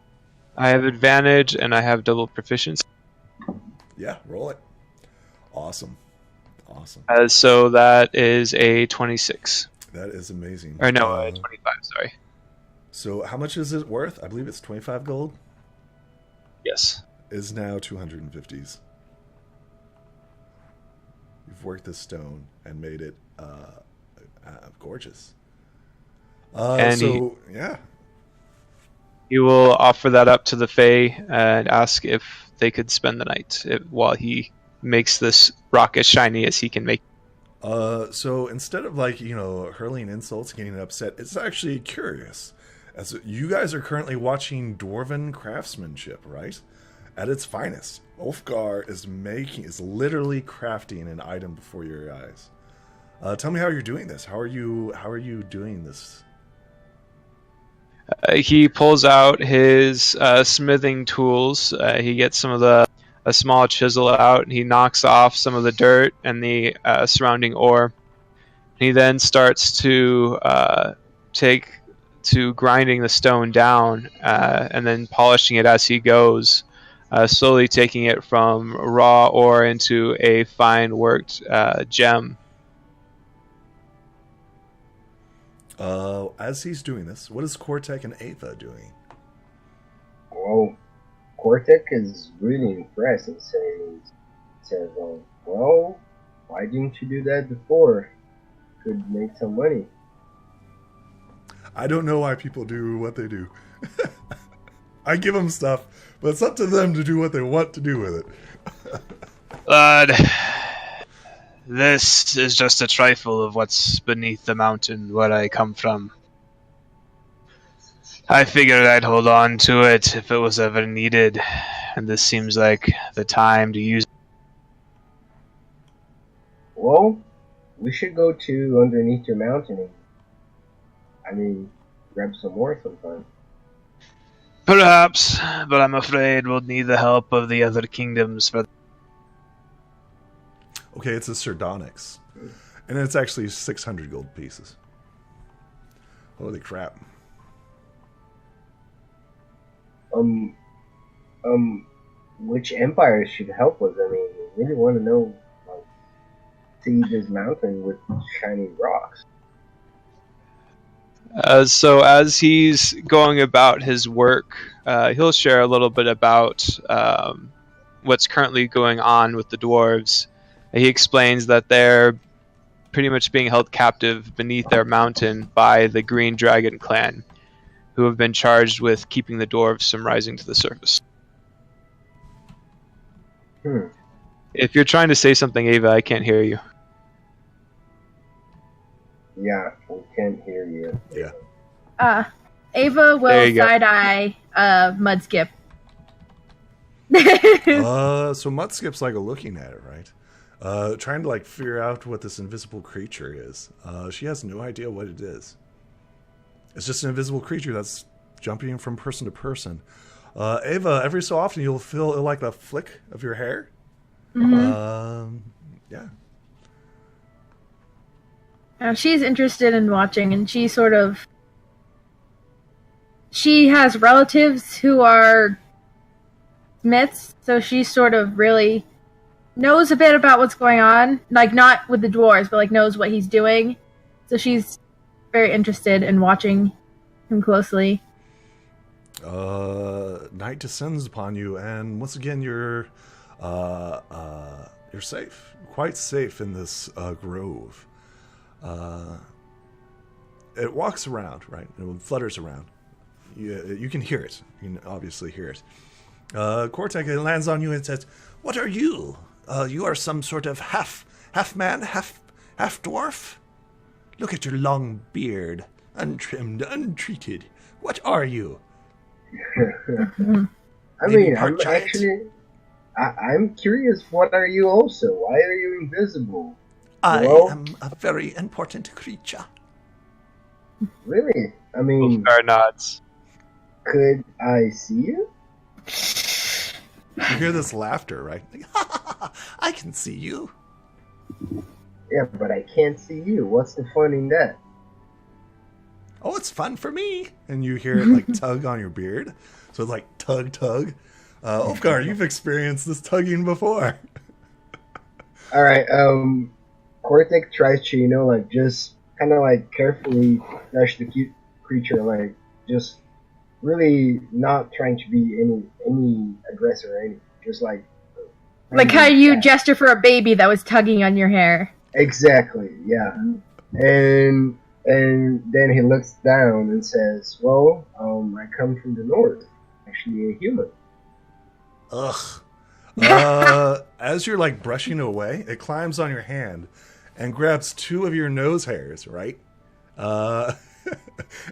B: I have advantage and I have double proficiency.
A: Yeah, roll it. Awesome.
B: So that is a 26.
A: That is amazing.
B: Or no, 25, sorry.
A: So how much is it worth? I believe it's 25 gold.
B: Yes.
A: Is now 250s. You've worked this stone and made it gorgeous.
B: And
A: yeah.
B: He will offer that up to the Fae and ask if they could spend the night while he makes this rock as shiny as he can make.
A: So instead of hurling insults, getting upset, it's actually curious. As you guys are currently watching dwarven craftsmanship, right? At its finest. Ulfgar is literally crafting an item before your eyes. Tell me how you're doing this. How are you doing this?
B: He pulls out his smithing tools. He gets a small chisel out, and he knocks off some of the dirt and the surrounding ore. He then starts to take to grinding the stone down and then polishing it as he goes, slowly taking it from raw ore into a fine worked gem.
A: As he's doing this, what is Kortek and Ava doing?
D: Well, Kortek is really impressed and says, well, why didn't you do that before? Could make some money.
A: I don't know why people do what they do. I give them stuff, but it's up to them to do what they want to do with it.
B: This is just a trifle of what's beneath the mountain where I come from. I figured I'd hold on to it if it was ever needed, and this seems like the time to use it.
D: Well, we should go to underneath your mountain and, grab some more sometime.
B: Perhaps, but I'm afraid we'll need the help of the other kingdoms for.
A: Okay, it's a sardonyx. And it's actually 600 gold pieces. Holy crap.
D: Which empires should help us? We really want to know, see this mountain with shiny rocks.
B: So as he's going about his work, he'll share a little bit about what's currently going on with the dwarves. He explains that they're pretty much being held captive beneath their mountain by the Green Dragon clan, who have been charged with keeping the dwarves from rising to the surface. If you're trying to say something, Ava, I can't hear you.
D: Yeah, we can't hear you.
A: Yeah.
C: Ava will side-eye Mudskip.
A: So Mudskip's looking at it, right? Trying to figure out what this invisible creature is. She has no idea what it is. It's just an invisible creature that's jumping from person to person. Ava, every so often you'll feel like a flick of your hair.
C: Mm-hmm.
A: Yeah.
C: She's interested in watching, and she has relatives who are smiths, so she really knows a bit about what's going on. Not with the dwarves, but knows what he's doing. So she's very interested in watching him closely.
A: Night descends upon you, and once again you're safe. Quite safe in this grove. It walks around, right? It flutters around. You can hear it. You can obviously hear it. Kortek lands on you and says, "What are you? You are some sort of half man, half dwarf? Look at your long beard, untrimmed, untreated. What are you?"
D: I'm curious, what are you also? Why are you invisible?
A: I am a very important creature.
D: Really?
B: Ulfgar nods.
D: Could I see you?
A: You hear this laughter, right? I can see you.
D: Yeah, but I can't see you. What's the fun in that?
A: Oh, it's fun for me. And you hear it tug on your beard. So it's tug, tug. Ulfgar, you've experienced this tugging before.
D: Alright, Kortek tries to, just kind of, carefully brush the cute creature, just really not trying to be any aggressor or anything. Just,
C: Like how you gesture for a baby that was tugging on your hair.
D: Exactly, yeah. And then he looks down and says, well, I come from the north. Actually a human.
A: Ugh. As you're like brushing away, it climbs on your hand and grabs 2 of your nose hairs, right?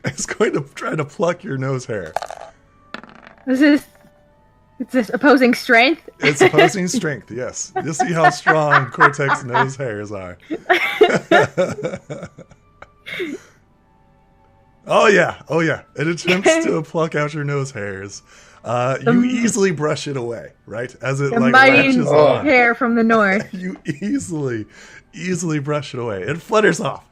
A: It's going to try to pluck your nose hair.
C: It's this opposing strength?
A: It's opposing strength, yes. You'll see how strong Cortex's nose hairs are. Oh yeah. It attempts to pluck out your nose hairs. You easily brush it away, right? As it
C: the
A: like
C: mighty
A: latches on.
C: hair from the north.
A: You easily brush it away. It flutters off.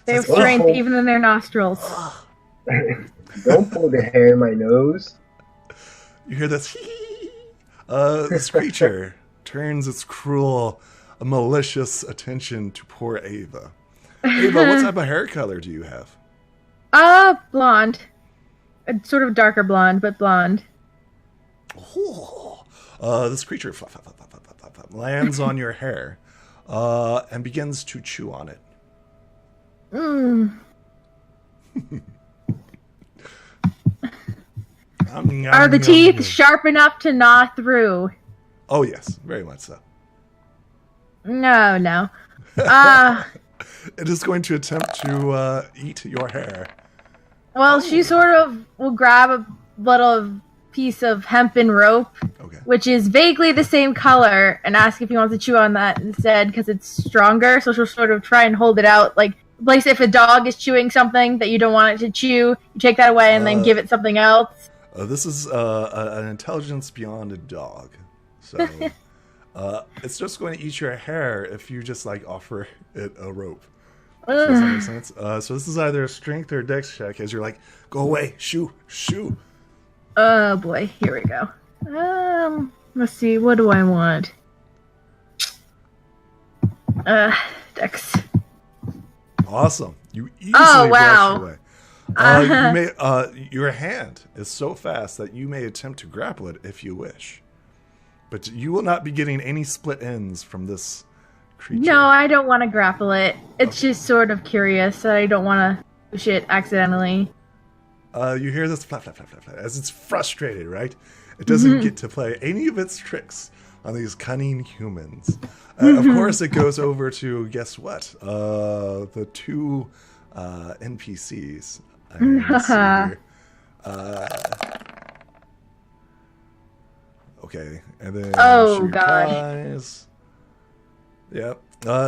C: They have strength even in their nostrils.
D: Don't pull the hair in my nose.
A: You hear this. This creature turns its cruel, malicious attention to poor Ava. Ava, what type of hair color do you have?
C: Blonde. A sort of darker blonde, but blonde.
A: Oh. This creature lands on your hair and begins to chew on it.
C: Are the teeth sharp enough to gnaw through?
A: Oh, yes. Very much so.
C: No.
A: It is going to attempt to eat your hair.
C: Well, she sort of will grab a little piece of hempen rope, which is vaguely the same color, and ask if he wants to chew on that instead because it's stronger. So she'll sort of try and hold it out. Like, if a dog is chewing something that you don't want it to chew, you take that away and then give it something else.
A: This is an intelligence beyond a dog. So it's just going to eat your hair if you just like offer it a rope. Does that make sense? So this is either a strength or a dex check as you're like, go away, shoo.
C: Oh boy, here we go. Let's see, what do I want? Dex.
A: Awesome. You easily brush away. Your hand is so fast that you may attempt to grapple it if you wish. But you will not be getting any split ends from this creature.
C: No, I don't want to grapple it. It's just sort of curious. I don't want to push it accidentally.
A: You hear this flap, flap, flap, flap, flap, as it's frustrated, right? It doesn't get to play any of its tricks on these cunning humans. Of course, it goes over to, guess what? The 2 NPCs. Let's see here. Okay, and then she replies. Yep.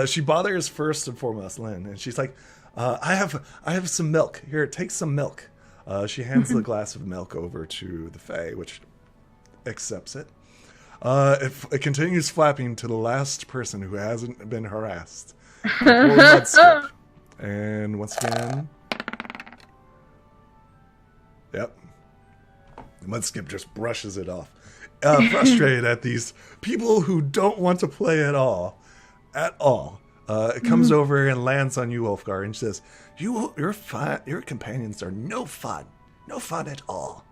A: She bothers first and foremost Lynn, and she's like, I have some milk. Here, take some milk. She hands the glass of milk over to the Fae, which accepts it. It continues flapping to the last person who hasn't been harassed. And once again... Yep. The Mudskip just brushes it off. Frustrated at these people who don't want to play at all. It comes over and lands on you, Ulfgar, and says, your companions are no fun at all.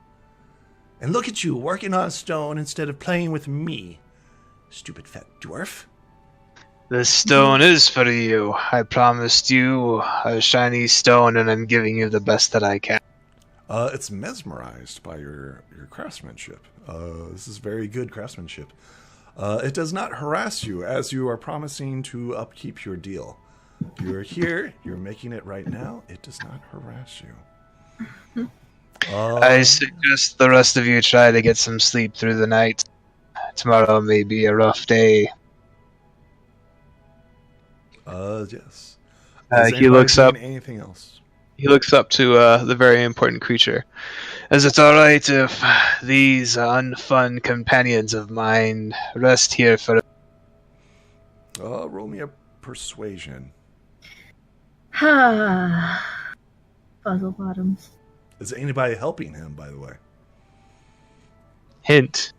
A: And look at you, working on a stone instead of playing with me, stupid fat dwarf.
B: The stone is for you. I promised you a shiny stone, and I'm giving you the best that I can.
A: It's mesmerized by your craftsmanship. This is very good craftsmanship. It does not harass you, as you are promising to upkeep your deal. You're here, you're making it right now. It does not harass you.
B: I suggest the rest of you try to get some sleep through the night. Tomorrow may be a rough day.
A: Yes.
B: He looks up.
A: Anything else?
B: He looks up to the very important creature. Is it all right if these unfun companions of mine rest here for?
A: Roll me a persuasion.
C: Puzzle bottoms.
A: Is anybody helping him, by the way?
B: Hint.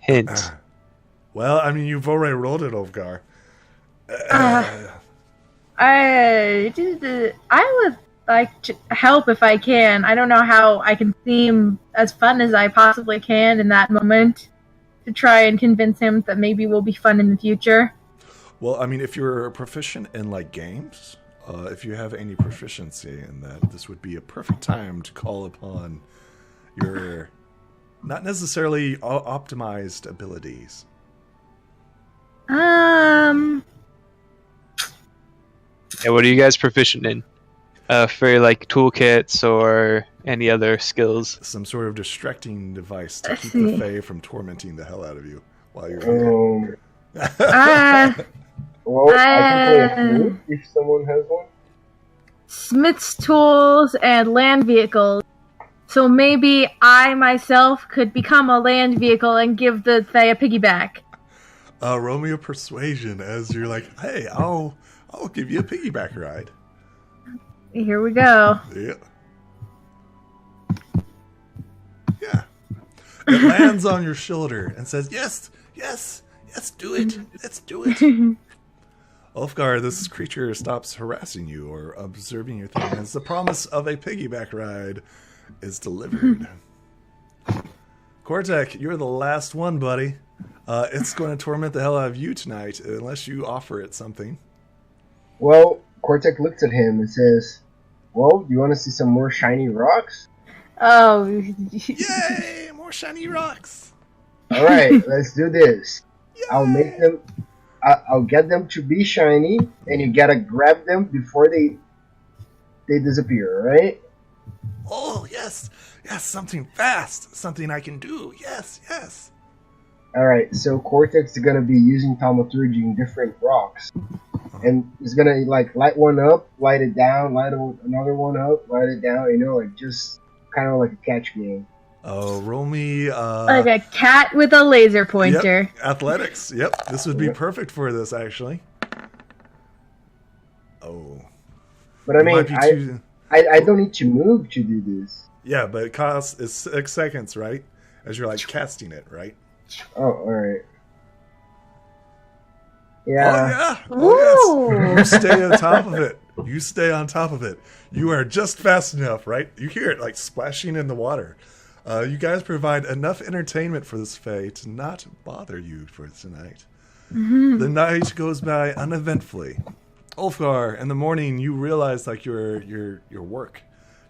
B: Hint.
A: Well, I mean, you've already rolled it, Ulfgar.
C: like to help if I can. I don't know how I can seem as fun as I possibly can in that moment to try and convince him that maybe we'll be fun in the future.
A: Well, I mean, if you're proficient in like games, if you have any proficiency in that, this would be a perfect time to call upon your not necessarily optimized abilities.
B: Yeah, what are you guys proficient in? For like toolkits or any other skills?
A: Some sort of distracting device to keep the Fae from tormenting the hell out of you while you're here.
D: Well, I can play a flute if someone has one.
C: Smith's tools and land vehicles. So maybe I myself could become a land vehicle and give the Fae a piggyback.
A: Roll me a persuasion as you're like, hey, I'll give you a piggyback ride.
C: Here we go.
A: Yeah. Yeah. It lands on your shoulder and says, yes, do it. Let's do it. Ulfgar, this creature stops harassing you or observing your thing as the promise of a piggyback ride is delivered. Kortek, you're the last one, buddy. It's going to torment the hell out of you tonight unless you offer it something.
D: Well, Kortek looks at him and says, well, you want to see some more shiny rocks?
C: Oh.
A: Yay! More shiny rocks!
D: Alright, let's do this.
A: Yay!
D: I'll get them to be shiny, and you gotta grab them before they disappear, right?
A: Oh, yes! Yes, something fast! Something I can do! Yes!
D: Alright, so Cortex is gonna be using thaumaturgy in different rocks. And it's gonna like light one up, light it down, light another one up, light it down, like just kind of like a catch game.
A: Oh, roll me
C: like a cat with a laser pointer.
A: Yep, athletics. Yep, this would be perfect for this actually. Oh.
D: But I mean, I don't need to move to do this.
A: Yeah, but it costs it's 6 seconds, right? As you're like casting it, right?
D: Oh, alright. Yeah.
A: Oh, yes. You stay on top of it. You stay on top of it. You are just fast enough, right? You hear it like splashing in the water. You guys provide enough entertainment for this Fae to not bother you for tonight. Mm-hmm. The night goes by uneventfully. Ulfgar, in the morning, you realize like your work.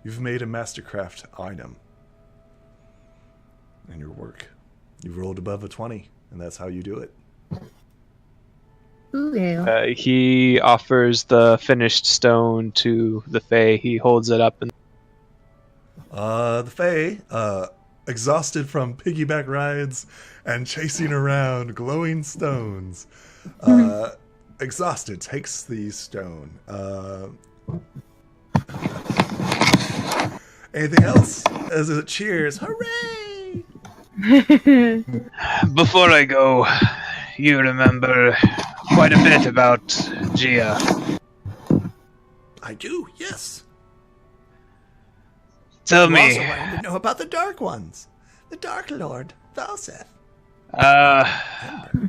A: You've made a mastercraft item. And your work. You've rolled above a 20, and that's how you do it.
B: He offers the finished stone to the Fae. He holds it up.
A: The Fae, exhausted from piggyback rides and chasing around glowing stones, exhausted, takes the stone. Anything else? As it cheers, hooray!
B: Before I go, you remember quite a bit about Gia.
A: I do, yes.
B: Tell
A: you
B: me.
A: Also wanted to know about the Dark Ones. The Dark Lord, Valseth.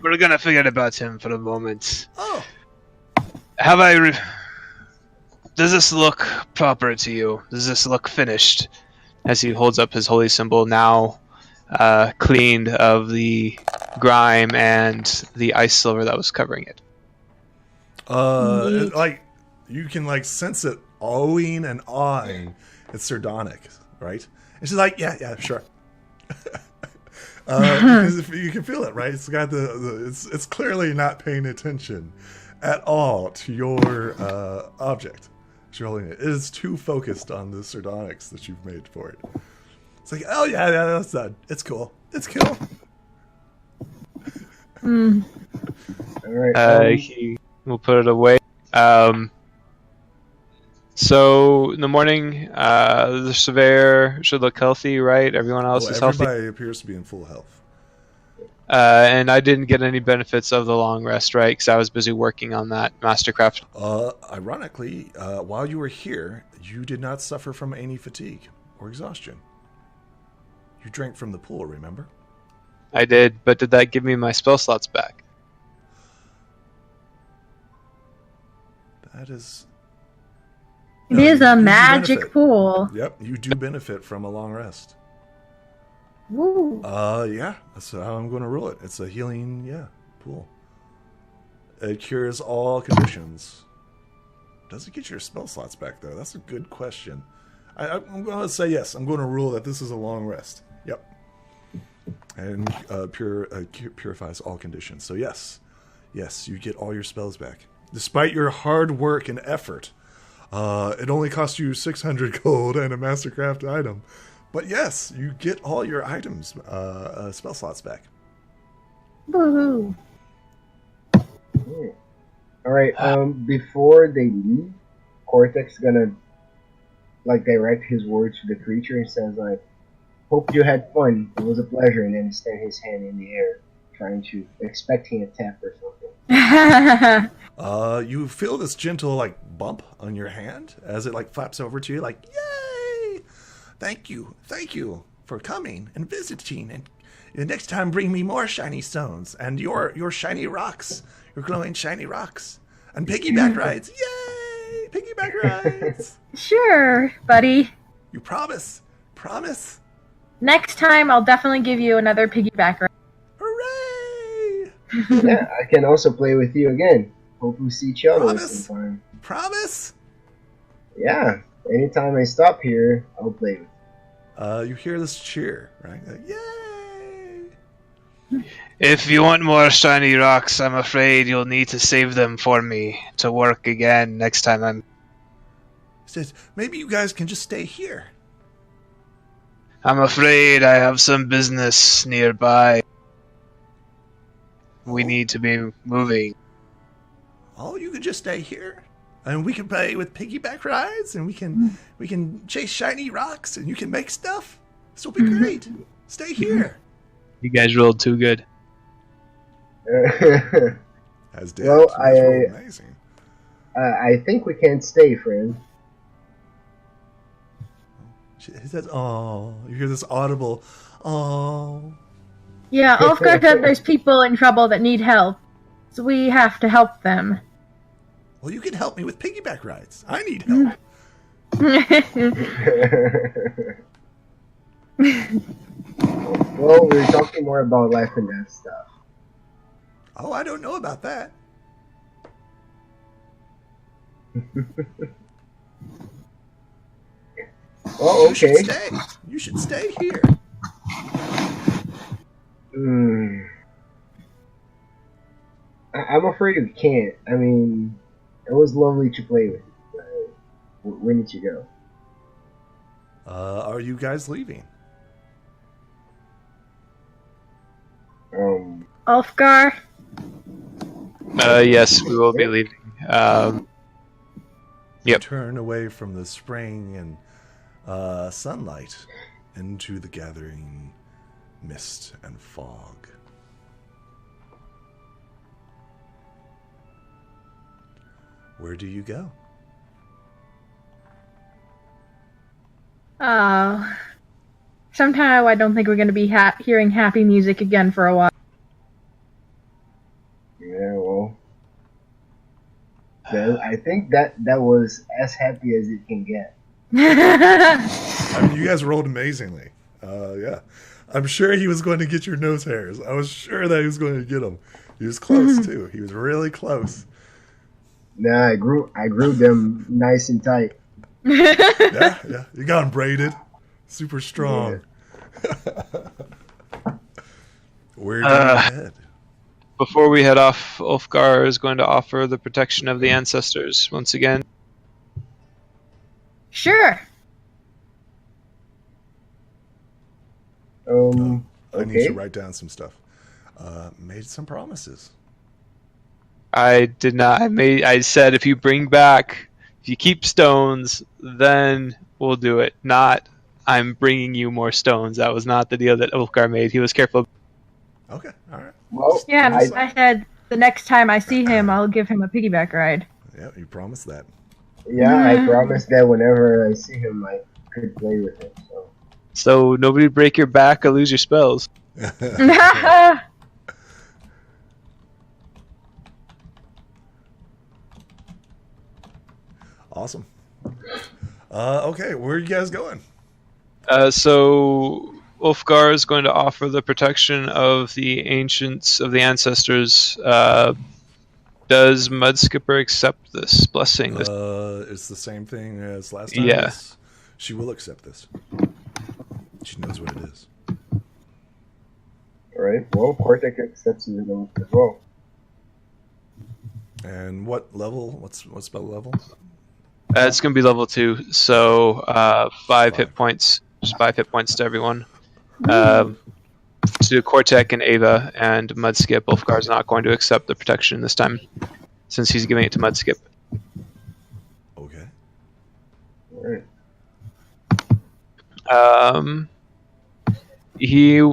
B: We're gonna forget about him for a moment.
A: Oh.
B: Does this look proper to you? Does this look finished? As he holds up his holy symbol, now cleaned of the grime and the ice silver that was covering it.
A: Like you can like sense it owing and awing. It's sardonic, right? And she's like, yeah, sure. Because if you can feel it, right? It's got it's clearly not paying attention at all to your object. You're holding it. It is too focused on the sardonics that you've made for it. It's like, oh yeah, that's done. It's cool. It's cool.
D: All right.
B: He will put it away. So in the morning, the surveyor should look healthy, right? Everyone else is healthy.
A: Everybody appears to be in full health.
B: And I didn't get any benefits of the long rest, right? Because I was busy working on that mastercraft.
A: Ironically, while you were here, you did not suffer from any fatigue or exhaustion. You drank from the pool, remember?
B: I did, but did that give me my spell slots back?
A: That is
C: It is a magic pool.
A: Yep, you do benefit from a long rest.
C: Woo.
A: Yeah, that's how I'm going to rule it. It's a healing, pool. It cures all conditions. Does it get your spell slots back, though? That's a good question. I'm going to say yes. I'm going to rule that this is a long rest. Yep. And purifies all conditions. So yes, you get all your spells back. Despite your hard work and effort, it only cost you 600 gold and a mastercraft item. But yes, you get all your items, spell slots back.
C: Woohoo.
D: All right. Before they leave, Cortex gonna direct his words to the creature and says "Hope you had fun. It was a pleasure." And then stand his hand in the air, expecting a tap or something.
A: You feel this gentle bump on your hand as it flaps over to you, yay! Thank you for coming and visiting. And next time, bring me more shiny stones and your shiny rocks, your glowing shiny rocks, and piggyback rides. Yay! Piggyback rides.
C: Sure, buddy.
A: You promise? Promise?
C: Next time, I'll definitely give you another piggyback ride.
A: Hooray!
D: Yeah, I can also play with you again. Hope we see each other sometime.
A: Promise?
D: Yeah. Anytime I stop here, I'll play with you.
A: You hear this cheer, right? Yay!
B: If you want more shiny rocks, I'm afraid you'll need to save them for me to work again next time I'm...
A: He says, maybe you guys can just stay here.
B: I'm afraid I have some business nearby. We need to be moving.
A: Oh, you could just stay here. And we can play with piggyback rides, and we can chase shiny rocks, and you can make stuff. This will be great. Stay here.
B: You guys rolled too good.
A: As did.
D: Well,
A: amazing.
D: I think we can stay, friend.
A: He says, "Oh." You hear this audible, "Oh."
C: Yeah, Ulfgar said there's people in trouble that need help, so we have to help them.
A: Well, you can help me with piggyback rides. I need help.
D: Well, we're talking more about life and death stuff.
A: Oh, I don't know about that.
D: Oh, okay.
A: You should stay here.
D: I'm afraid we can't. I mean, it was lovely to play with. Where did you go?
A: Are you guys leaving?
C: Ulfgar?
B: Yes, we will be leaving.
A: You turn away from the spring and sunlight into the gathering mist and fog. Where do you go?
C: Oh. Somehow I don't think we're going to be hearing happy music again for a while.
D: Yeah, well. I think that was as happy as it can get.
A: I mean, you guys rolled amazingly. Yeah. I'm sure he was going to get your nose hairs. I was sure that he was going to get them. He was close, too. He was really close.
D: Nah, I grew them nice and tight.
A: Yeah. You got them braided. Super strong. Yeah. Where do you head?
B: Before we head off, Ulfgar is going to offer the protection of the ancestors once again.
C: Sure.
A: I
D: Okay.
A: need to write down some stuff. Made some promises.
B: I did not. I said if you keep stones, then we'll do it. Not, I'm bringing you more stones. That was not the deal that Ulfgar made. He was careful.
A: Okay, all right.
D: Well,
C: Yeah, I said the next time I see him, I'll give him a piggyback ride.
A: Yeah, you promised that.
D: Yeah, I promised that whenever I see him, I could play with him.
B: So nobody break your back or lose your spells.
A: Awesome. Okay, where are you guys going?
B: So Ulfgar is going to offer the protection of the ancients, of the ancestors. Does Mudskipper accept this blessing?
A: It's the same thing as last time.
B: Yeah.
A: Yes, she will accept this. She knows what it is.
D: All right. Well, Cortex accepts it as well.
A: And what level? What's spell level?
B: It's going to be level 2, so 5 hit points. Just 5 hit points to everyone. To Cortec and Ava and Mudskip, Ulfgar's not going to accept the protection this time, since he's giving it to Mudskip.
A: Okay.
D: All right.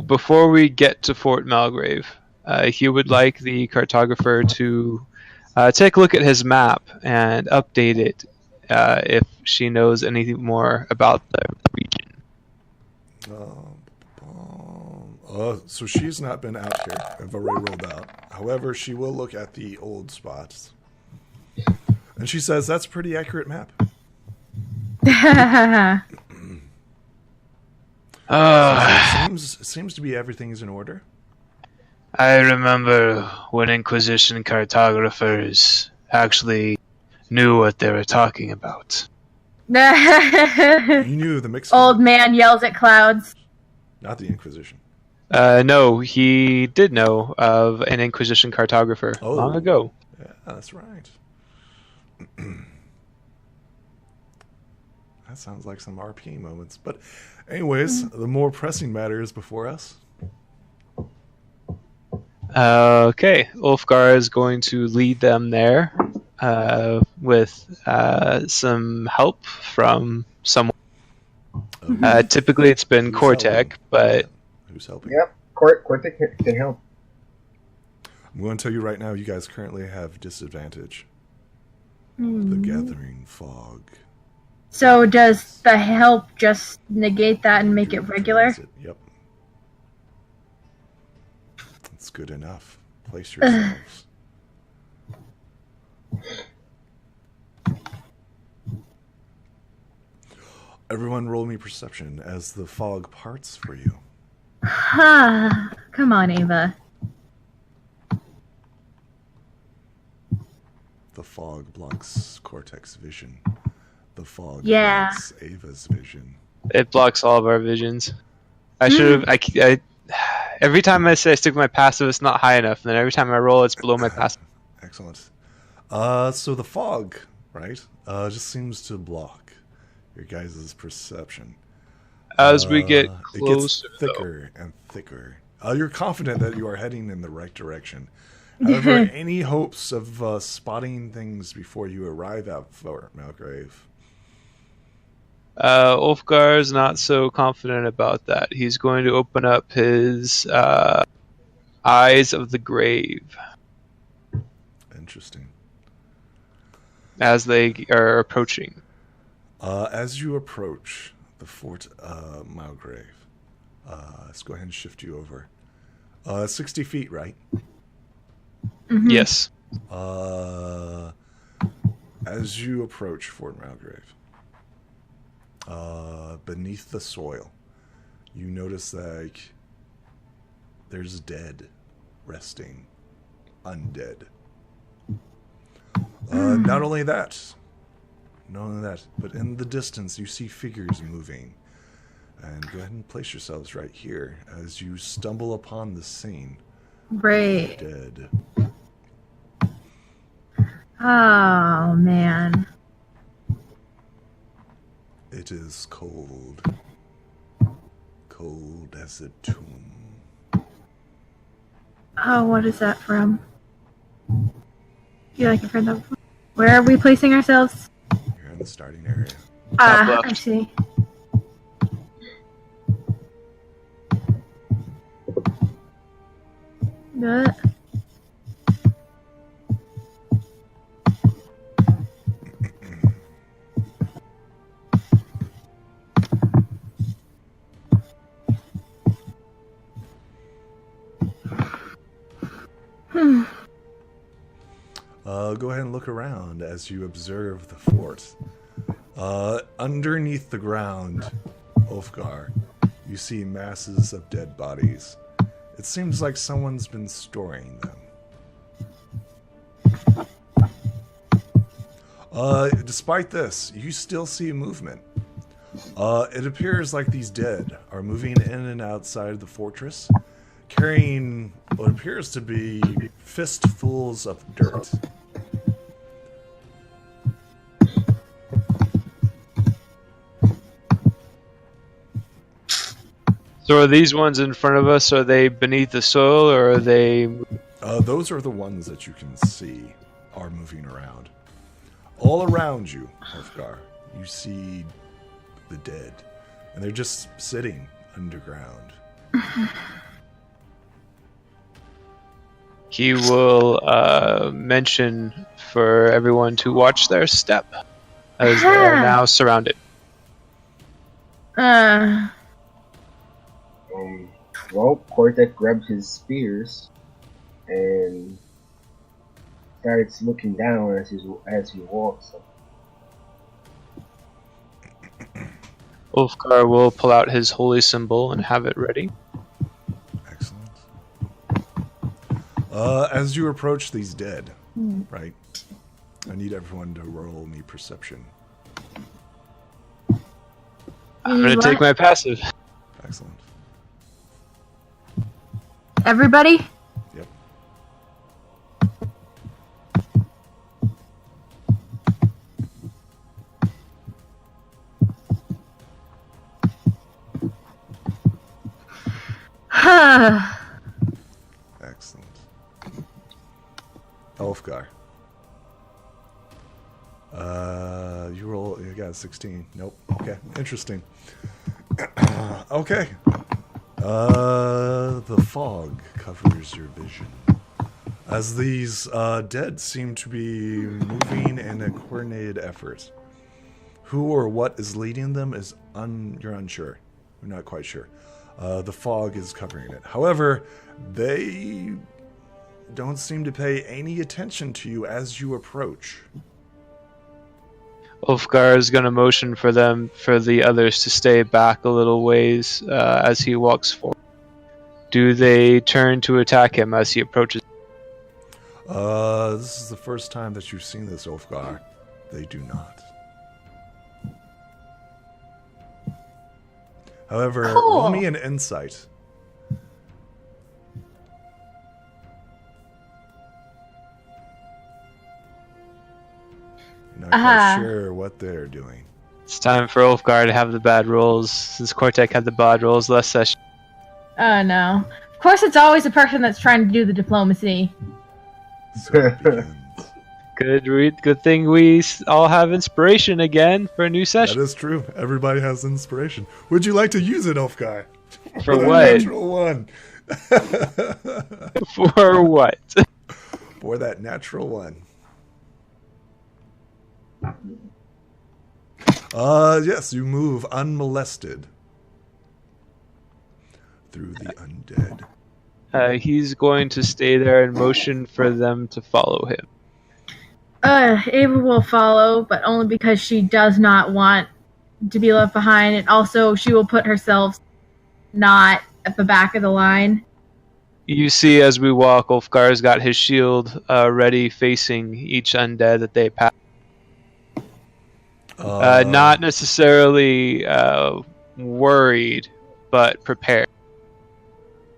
B: Before we get to Fort Malgrave, he would like the cartographer to take a look at his map and update it if she knows anything more about the region.
A: So she's not been out here. I've already rolled out. However, she will look at the old spots. And she says, that's a pretty accurate map. Seems to be everything's in order.
B: I remember when Inquisition cartographers actually knew what they were talking about.
A: You knew the mix.
C: Old man yells at clouds.
A: Not the Inquisition.
B: No, he did know of an Inquisition cartographer long ago.
A: Yeah, that's right. That sounds like some RP moments. But anyways, the more pressing matter is before us.
B: Okay, Ulfgar is going to lead them there with some help from someone. Typically it's been Cortec, but...
A: Who's helping?
D: Yep, Cortec can help.
A: I'm going to tell you right now, you guys currently have disadvantage. The gathering fog.
C: So does the help just negate that and make it regular?
A: Yep. That's good enough. Place yourselves. Everyone roll me perception as the fog parts for you.
C: Come on, Ava.
A: The fog blocks Cortex vision. The fog
C: Yeah.
A: blocks Ava's vision.
B: It blocks all of our visions. I should have... I every time I say I stick with my passive, it's not high enough. And then every time I roll, it's below my passive.
A: Excellent. So the fog, right, just seems to block your guys' perception.
B: As we get closer,
A: it gets thicker and thicker. You're confident that you are heading in the right direction. However, any hopes of spotting things before you arrive at Fort Malgrave?
B: Ulfgar is not so confident about that. He's going to open up his eyes of the grave.
A: Interesting.
B: As they are approaching.
A: As you approach the Fort Malgrave, let's go ahead and shift you over. 60 feet, right?
C: Mm-hmm.
B: Yes.
A: As you approach Fort Malgrave, beneath the soil, you notice like there's dead resting, undead. Not only that, but in the distance you see figures moving. And go ahead and place yourselves right here as you stumble upon the scene.
C: Great.
A: Dead.
C: Oh, man.
A: It is cold. Cold as a tomb.
C: Oh, what is that from? You like it from the... Where are we placing ourselves?
A: You're in the starting area.
C: I see. Good.
A: Go ahead and look around as you observe the fort. Underneath the ground, Ulfgar, you see masses of dead bodies. It seems like someone's been storing them. Despite this, you still see movement. It appears like these dead are moving in and outside the fortress, carrying what appears to be fistfuls of dirt.
B: So are these ones in front of us, are they beneath the soil, or are they...
A: Those are the ones that you can see are moving around. All around you, Ulfgar, you see the dead, and they're just sitting underground.
B: He will mention for everyone to watch their step, as they are now surrounded.
D: Well, Kortek grabs his spears and starts looking down as he walks.
B: Ulfgar will pull out his holy symbol and have it ready.
A: Excellent. As you approach these dead, right? I need everyone to roll me perception.
B: I'm going to take my passive.
A: Excellent.
C: Everybody?
A: Yep. Excellent. Ulfgar. You got a 16. Nope. Okay. Interesting. Okay. The fog covers your vision. As these dead seem to be moving in a coordinated effort. Who or what is leading them is you're unsure. You're not quite sure. The fog is covering it. However, they don't seem to pay any attention to you as you approach.
B: Ulfgar is going to motion for the others to stay back a little ways as he walks forward. Do they turn to attack him as he approaches?
A: This is the first time that you've seen this, Ulfgar. They do not. However, roll me an insight. Not quite sure what they're doing.
B: It's time for Ulfgar to have the bad rolls, since Kortek had the bad rolls last session.
C: Oh no. Of course it's always the person that's trying to do the diplomacy.
A: So it begins.
B: Good thing we all have inspiration again for a new session.
A: That is true. Everybody has inspiration. Would you like to use it, Ulfgar?
B: For what?
A: Natural one.
B: For what?
A: For that natural one. Yes, you move unmolested through the undead.
B: He's going to stay there and motion for them to follow him.
C: Ava will follow, but only because she does not want to be left behind, and also she will put herself not at the back of the line.
B: You see, as we walk, Ulfgar's got his shield ready, facing each undead that they pass. Not necessarily worried, but prepared.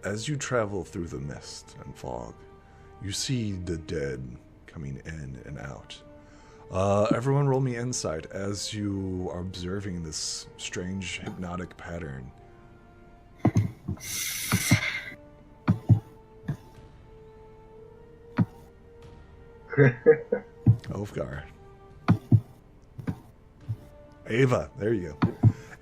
A: As you travel through the mist and fog, you see the dead coming in and out. Everyone roll me insight as you are observing this strange hypnotic pattern. Ulfgar. Ava, there you go.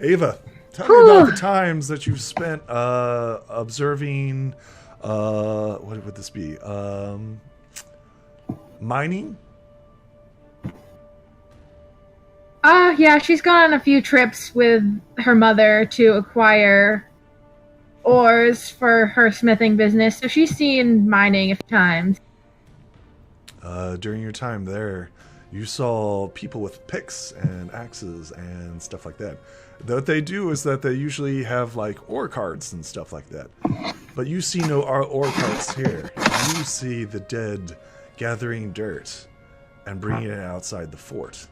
A: Ava, tell me about the times that you've spent observing, what would this be? Mining?
C: Yeah, she's gone on a few trips with her mother to acquire ores for her smithing business, so she's seen mining a few times.
A: During your time there, You saw people with picks and axes and stuff like that. What they do is that they usually have like ore carts and stuff like that. But you see no ore carts here. You see the dead gathering dirt and bringing it outside the fort.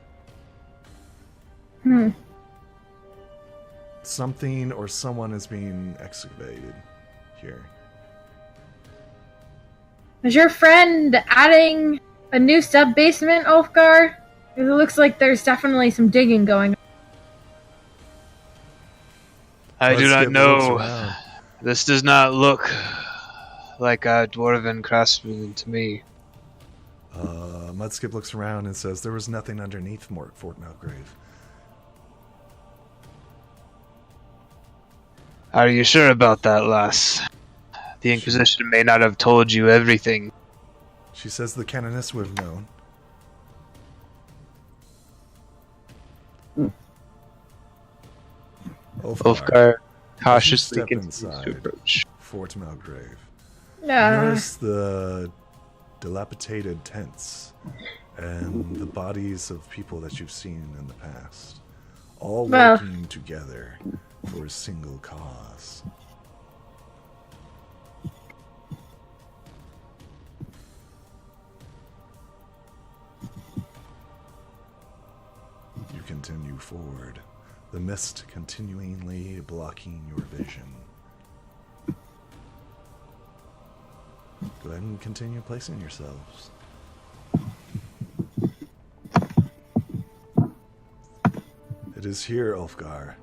A: Something or someone is being excavated here.
C: Is your friend adding a new sub-basement, Ulfgar? It looks like there's definitely some digging going on.
B: I do not know. This does not look like a dwarven craftsman to me.
A: Mudskip looks around and says, there was nothing underneath Fort Malgrave.
B: Are you sure about that, lass? The Inquisition may not have told you everything.
A: She says the canoness would have known.
B: Ulfgar cautiously continues to approach
A: Fort Malgrave.
C: Yeah.
A: Notice the dilapidated tents and the bodies of people that you've seen in the past, all working together for a single cause. You continue forward, the mist continually blocking your vision. Go ahead and continue placing yourselves. It is here, Ulfgar,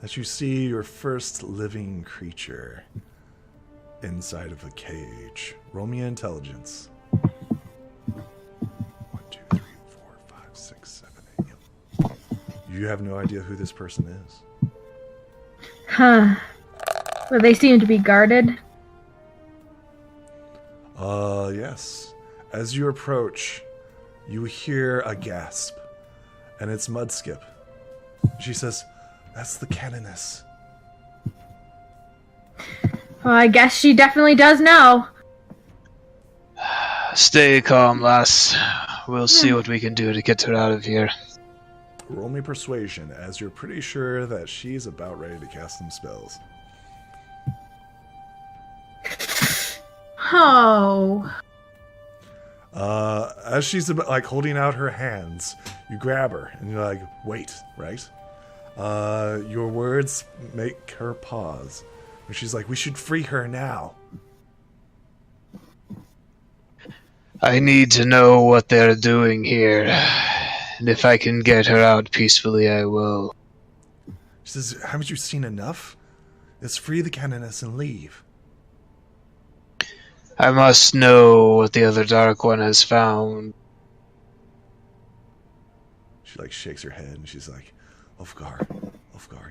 A: that you see your first living creature inside of a cage. Roll me intelligence. 1, 2, 3, 4, 5, 6, 7, 8. Yep. You have no idea who this person is.
C: Huh. Well, they seem to be guarded.
A: Yes. As you approach, you hear a gasp, and it's Mudskip. She says, that's the canoness.
C: Well, I guess she definitely does know.
B: Stay calm, lass. We'll see what we can do to get her out of here.
A: Roll me persuasion, as you're pretty sure that she's about ready to cast some spells.
C: Oh.
A: As she's like holding out her hands, you grab her and you're like, wait, right? Your words make her pause. And she's like, we should free her now.
B: I need to know what they're doing here. And if I can get her out peacefully, I will.
A: She says, haven't you seen enough? Let's free the canoness and leave.
B: I must know what the other Dark One has found.
A: She like shakes her head and she's like, Ulfgar,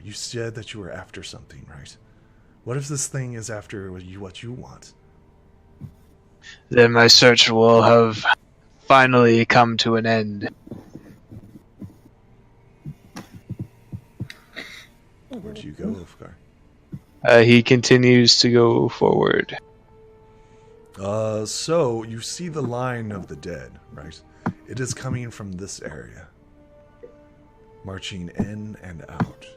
A: you said that you were after something, right? What if this thing is after what you want?
B: Then my search will have finally come to an end.
A: Where do you go, Ulfgar?
B: He continues to go forward.
A: So you see the line of the dead, right? It is coming from this area, marching in and out.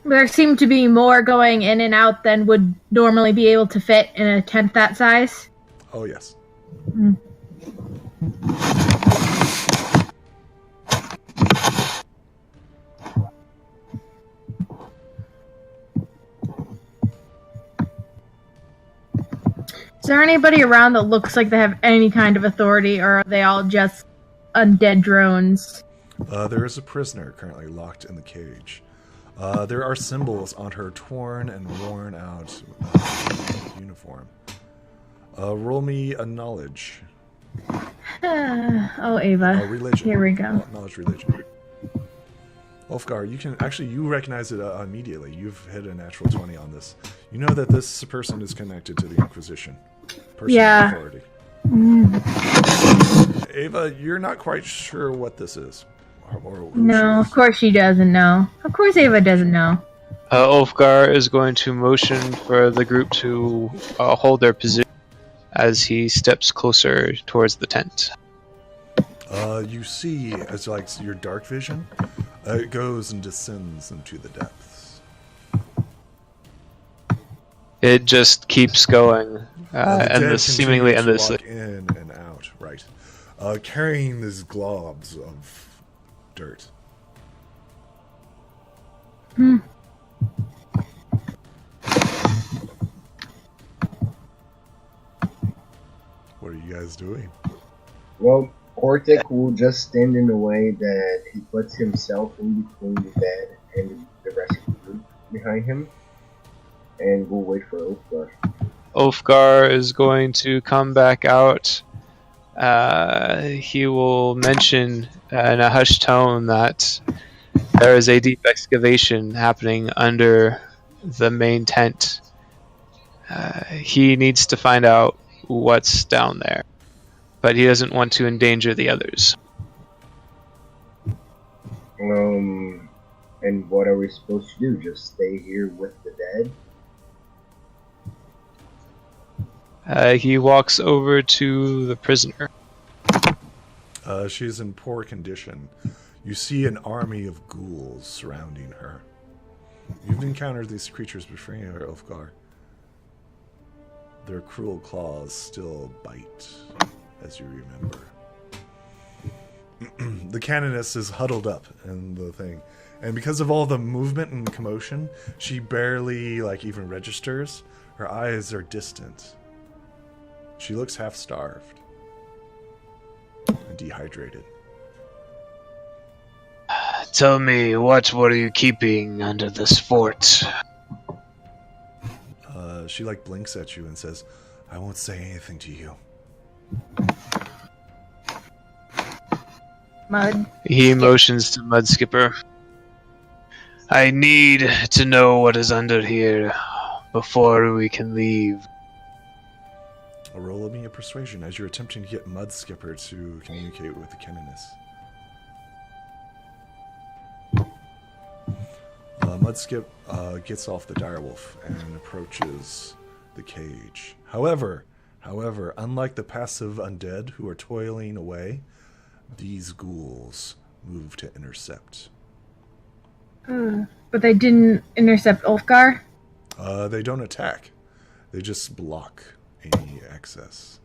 C: There seem to be more going in and out than would normally be able to fit in a tent that size.
A: Oh, yes.
C: Is there anybody around that looks like they have any kind of authority, or are they all just undead drones?
A: There is a prisoner currently locked in the cage. There are symbols on her torn and worn out uniform. Roll me a knowledge.
C: Oh, Ava.
A: Religion.
C: Here we go.
A: Knowledge, religion. Ulfgar, you recognize it immediately. You've hit a natural 20 on this. You know that this person is connected to the Inquisition. Person of authority. Ava, you're not quite sure what this is.
C: No, of course she doesn't know. Of course Ava doesn't know.
B: Ulfgar is going to motion for the group to hold their position as he steps closer towards the tent.
A: You see, as like your dark vision, it goes and descends into the depths.
B: It just keeps going, seemingly endlessly.
A: Walk in and out, right? Carrying these globs of dirt. What are you guys doing?
D: Well, Cortic will just stand in a way that he puts himself in between the bed and the rest of the group behind him, and we'll wait for Ulfgar.
B: Ulfgar is going to come back out. He will mention in a hushed tone that there is a deep excavation happening under the main tent. He needs to find out what's down there, but he doesn't want to endanger the others.
D: And what are we supposed to do? Just stay here with the dead?
B: He walks over to the prisoner.
A: She's in poor condition. You see an army of ghouls surrounding her. You've encountered these creatures before, Ulfgar. Their cruel claws still bite, as you remember. The canoness is huddled up in the thing. And because of all the movement and commotion, she barely, even registers. Her eyes are distant. She looks half-starved and dehydrated.
B: Tell me, what were you keeping under this fort?
A: She blinks at you and says, I won't say anything to you.
C: Mud.
B: He motions to Mudskipper. I need to know what is under here before we can leave.
A: Roll me a persuasion as you're attempting to get Mudskipper to communicate with the canoness. Mudskip gets off the direwolf and approaches the cage. However, unlike the passive undead who are toiling away, these ghouls move to intercept.
C: But they didn't intercept Ulfgar?
A: They don't attack. They just block any access.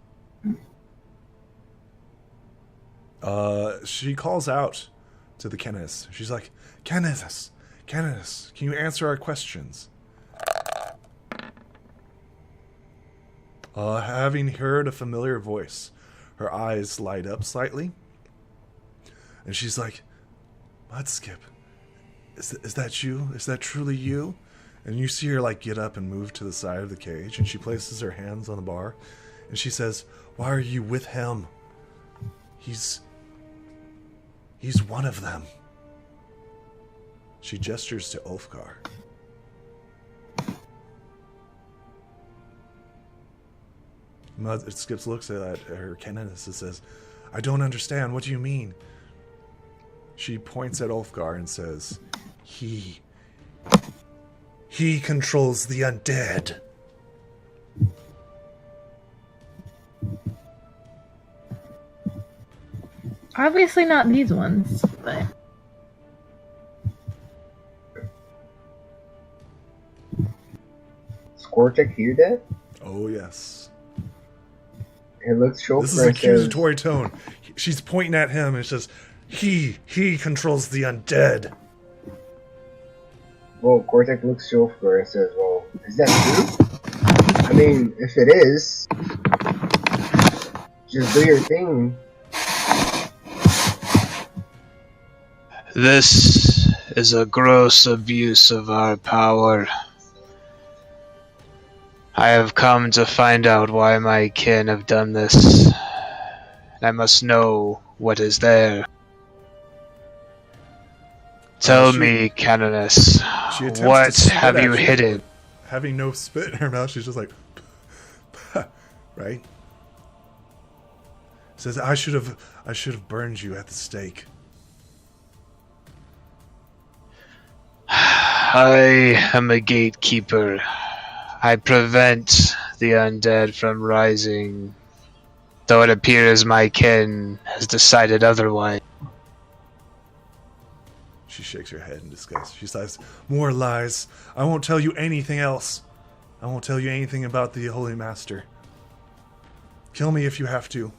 A: She calls out to the canoness. She's like, Canoness, can you answer our questions? Having heard a familiar voice, her eyes light up slightly. And she's like, Mudskip, is that you? Is that truly you? And you see her get up and move to the side of the cage, and she places her hands on the bar, and she says, why are you with him? He's one of them. She gestures to Ulfgar. Skips looks at her canoness and says, I don't understand. What do you mean? She points at Ulfgar and says, He controls the undead.
C: Obviously not these ones, but...
D: Scortic hear that?
A: Oh, yes.
D: It looks short.
A: This is an accusatory tone. She's pointing at him and says, He controls the undead.
D: Well, Cortex looks to Ulfgar and says, well, is that true? I mean, if it is, just do your thing.
B: This is a gross abuse of our power. I have come to find out why my kin have done this. I must know what is there. Tell me, Canoness, what have you hidden?
A: Having no spit in her mouth, she's just like, right? Says, I should have burned you at the stake.
B: I am a gatekeeper. I prevent the undead from rising. though it appears my kin has decided otherwise.
A: She shakes her head in disgust. She says, "More lies. I won't tell you anything else. I won't tell you anything about the Holy Master. Kill me if you have to.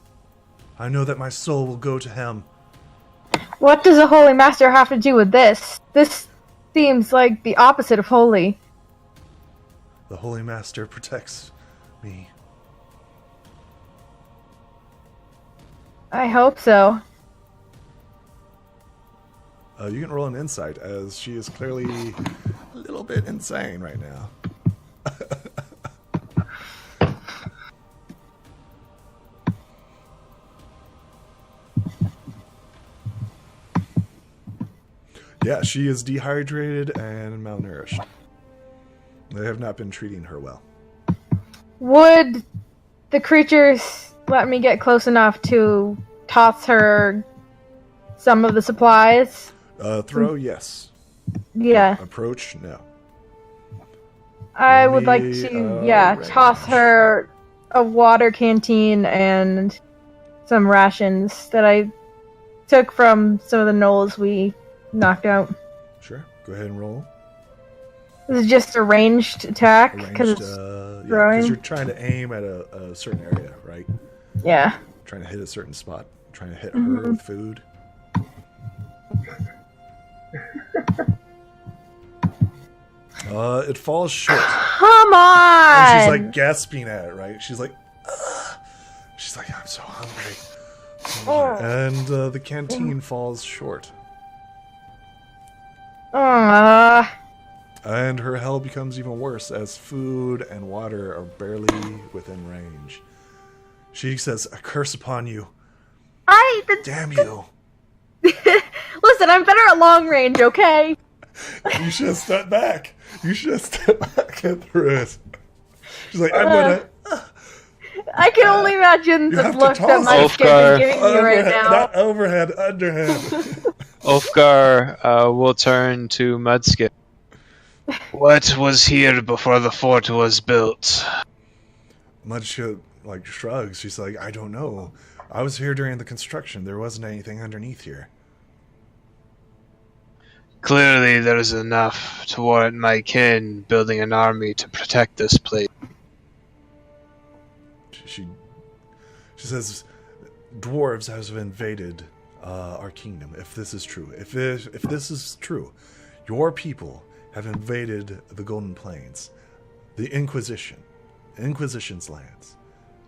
A: I know that my soul will go to him."
C: What does the Holy Master have to do with this? This seems like the opposite of holy.
A: The Holy Master protects me.
C: I hope so.
A: You can roll an insight, as she is clearly a little bit insane right now. Yeah, she is dehydrated and malnourished. They have not been treating her well.
C: Would the creatures let me get close enough to toss her some of the supplies?
A: Throw, yes.
C: Yeah.
A: Approach, no.
C: I would like to,
A: range.
C: toss her a water canteen and some rations that I took from some of the knolls we knocked out.
A: Sure, go ahead and roll.
C: This is just a ranged attack because
A: Ranged,
C: it's
A: because you're trying to aim at a certain area, right?
C: Yeah.
A: Trying to hit a certain spot. Trying to hit her with food. It falls short.
C: Come on!
A: And she's like gasping at it, right? She's like, ugh. She's like, I'm so hungry. And the canteen falls short. And her hell becomes even worse as food and water are barely within range. She says, "A curse upon you. Damn you."
C: Listen, I'm better at long range, okay?
A: You should have stepped back. You should have stepped back and threw it. She's like, I'm gonna...
C: I can only imagine the look that my skin is giving me right now.
A: Not overhead, underhand.
B: Ulfgar will turn to Mudskip. What was here before the fort was built?
A: Mudskip, shrugs. She's like, I don't know. I was here during the construction. There wasn't anything underneath here.
B: Clearly there is enough to warrant my kin building an army to protect this place.
A: She says, dwarves have invaded our kingdom, if this is true. If this is true, your people have invaded the Golden Plains, the Inquisition's lands.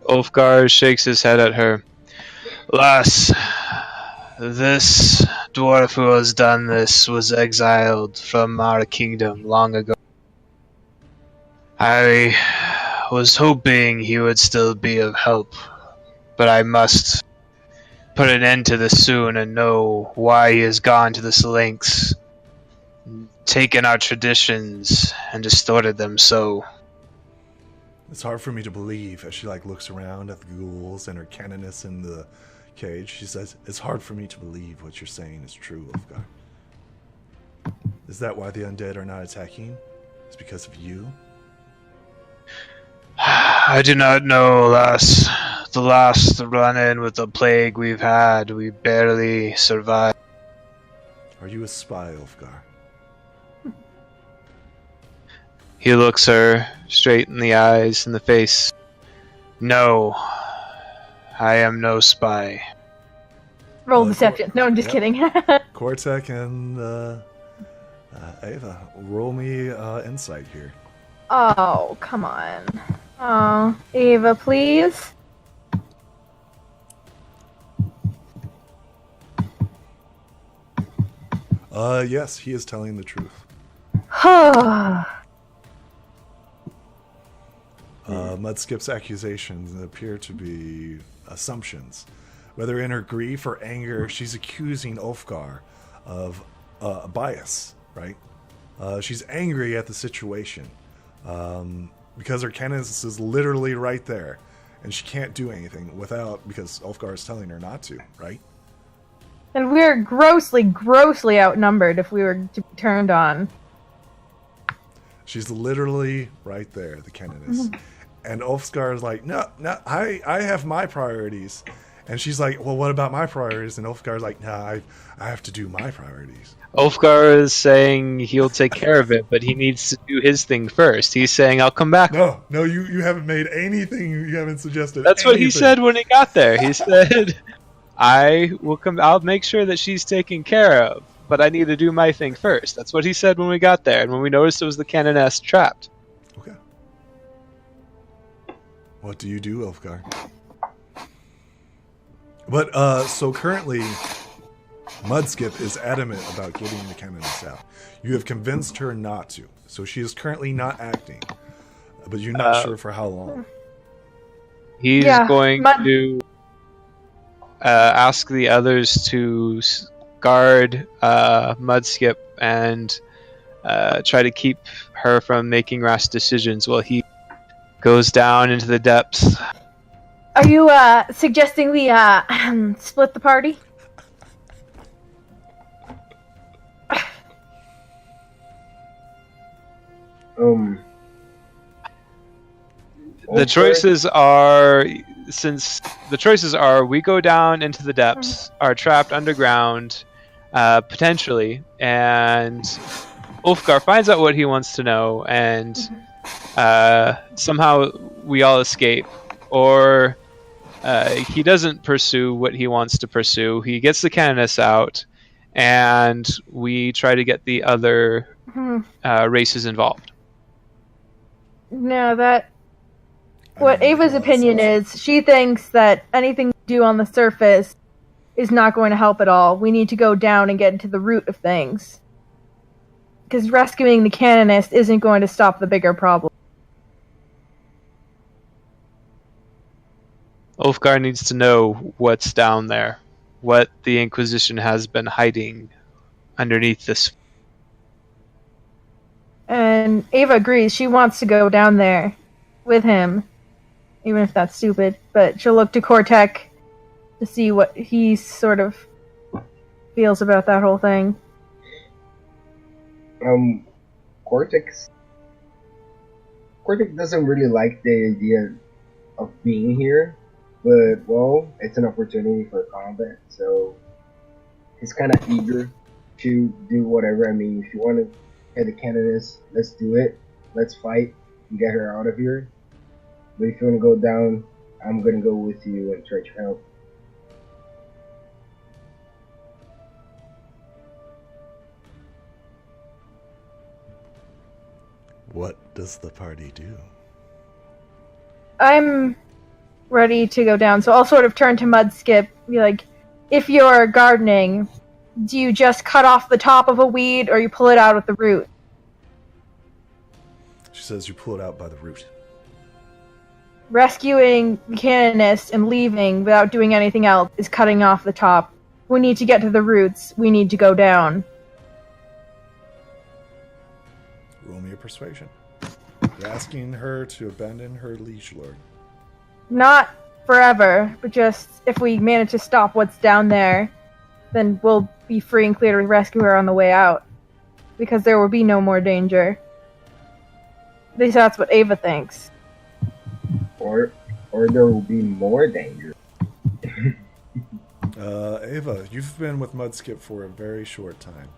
B: Ulfgar shakes his head at her. Lass, this dwarf who has done this was exiled from our kingdom long ago. I was hoping he would still be of help, but I must put an end to this soon and know why he has gone to this lengths, taken our traditions and distorted them so.
A: It's hard for me to believe as she looks around at the ghouls and her canoness in the cage. She says, it's hard for me to believe what you're saying is true, Ulfgar. Is that why the undead are not attacking? It's because of you?
B: I do not know, lass. The last run-in with the plague we've had, we barely survived.
A: Are you a spy, Ulfgar?
B: He looks her straight in the eyes and the face. No, I am no spy.
C: Roll deception. No, I'm just kidding.
A: Kortek and Ava, roll me insight here.
C: Oh, come on. Oh, Ava, please.
A: Yes, he is telling the truth. Mudskip's accusations appear to be assumptions. Whether in her grief or anger, she's accusing Ulfgar of bias, right? She's angry at the situation because her canoness is literally right there, and she can't do anything because Ulfgar is telling her not to, right?
C: And we're grossly, grossly outnumbered if we were to be turned on.
A: She's literally right there, the canoness. And Ulfscar is like, no, I have my priorities. And she's like, well, what about my priorities? And Ulfgar's like, I have to do my priorities.
B: Ulfgar is saying he'll take care of it, but he needs to do his thing first. He's saying, I'll come back.
A: No, you haven't made anything. You haven't suggested
B: That's
A: anything.
B: what he said when he got there. He said, I'll make sure that she's taken care of, but I need to do my thing first. That's what he said when we got there, and when we noticed it was the Canoness trapped.
A: Okay. What do you do, Ulfgar? But, so currently, Mudskip is adamant about getting the Canoness out. You have convinced her not to. So she is currently not acting. But you're not sure for how long.
B: He's going to ask the others to guard Mudskip and try to keep her from making rash decisions while he goes down into the depths.
C: Are you suggesting we split the party?
B: The choices are, we go down into the depths, are trapped underground, potentially, and Ulfgar finds out what he wants to know, and somehow we all escape, or he doesn't pursue what he wants to pursue. He gets the Canoness out, and we try to get the other races involved.
C: No, what Ava's opinion is, she thinks that anything we do on the surface is not going to help at all. We need to go down and get into the root of things. Because rescuing the Canoness isn't going to stop the bigger problem.
B: Ulfgar needs to know what's down there, what the Inquisition has been hiding underneath this.
C: And Ava agrees. She wants to go down there with him, even if that's stupid. But she'll look to Cortec to see what he sort of feels about that whole thing.
D: Cortec doesn't really like the idea of being here, but, well, it's an opportunity for combat, so he's kind of eager to do whatever. I mean, if you want to get the Canoness, let's do it. Let's fight and get her out of here. But if you want to go down, I'm going to go with you and try to help.
A: What does the party do?
C: I'm ready to go down, so I'll sort of turn to Mudskip, be like, if you're gardening, do you just cut off the top of a weed, or you pull it out at the root?
A: She says you pull it out by the root.
C: Rescuing the Canoness and leaving without doing anything else is cutting off the top. We need to get to the roots. We need to go down.
A: Roll me a persuasion. You're asking her to abandon her liege lord.
C: Not forever, but just if we manage to stop what's down there, then we'll be free and clear to rescue her on the way out. Because there will be no more danger. At least that's what Ava thinks.
D: Or there will be more danger.
A: Ava, you've been with Mudskip for a very short time.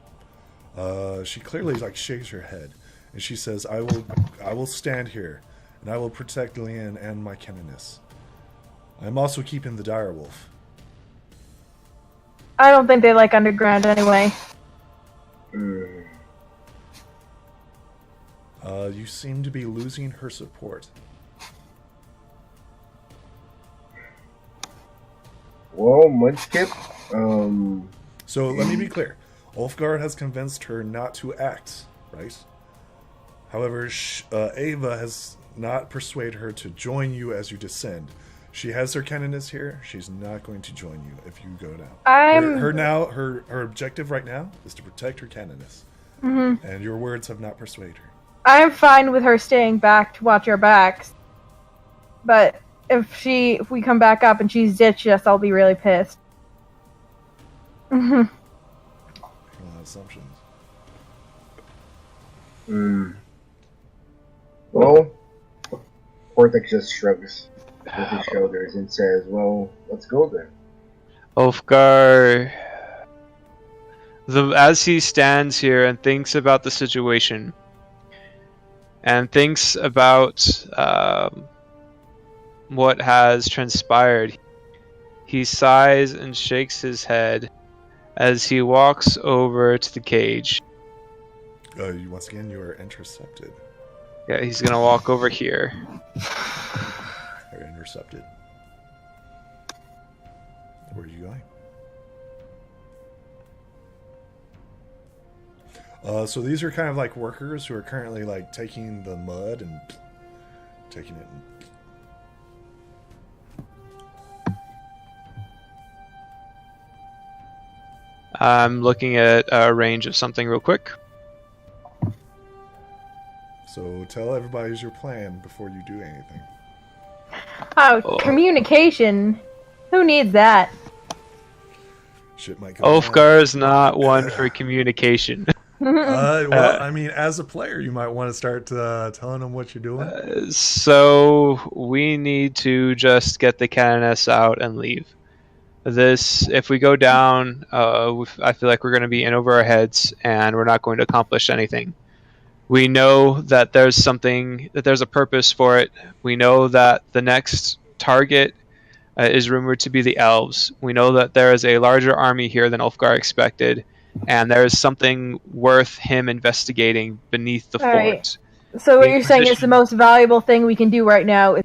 A: She clearly shakes her head, and she says, "I will stand here, and I will protect Leanne and my Canoness. I'm also keeping the direwolf."
C: I don't think they like underground anyway.
A: You seem to be losing her support.
D: Well, Mudskip,
A: So let me be clear. Ulfgar has convinced her not to act, right? However, Ava has not persuaded her to join you as you descend. She has her Canoness here. She's not going to join you if you go down. Her objective right now is to protect her Canoness. Mm-hmm. And your words have not persuaded her.
C: I'm fine with her staying back to watch our backs. But if we come back up and she's ditched us, I'll be really pissed. Mm-hmm.
A: Assumptions.
D: Well, Cortex just shrugs with his shoulders and says, "Well, let's go then."
B: Ulfgar, as he stands here and thinks about the situation, and thinks about what has transpired, he sighs and shakes his head as he walks over to the cage.
A: Once again, you are intercepted.
B: Yeah, he's gonna walk over here.
A: You're intercepted. Where are you going? So these are kind of like workers who are currently like taking the mud and taking it.
B: I'm looking at a range of something real quick.
A: So tell everybody your plan before you do anything.
C: Communication. Who needs that?
A: Shit might go
B: Ulfgar is not one for communication.
A: Well, I mean, as a player, you might want to start telling them what you're doing.
B: So we need to just get the canoness out and leave. If we go down, I feel like we're going to be in over our heads, and we're not going to accomplish anything. We know that there's a purpose for it. We know that the next target is rumored to be the elves. We know that there is a larger army here than Ulfgar expected, and there is something worth him investigating beneath the fort.
C: Right. So what you're saying is the most valuable thing we can do right now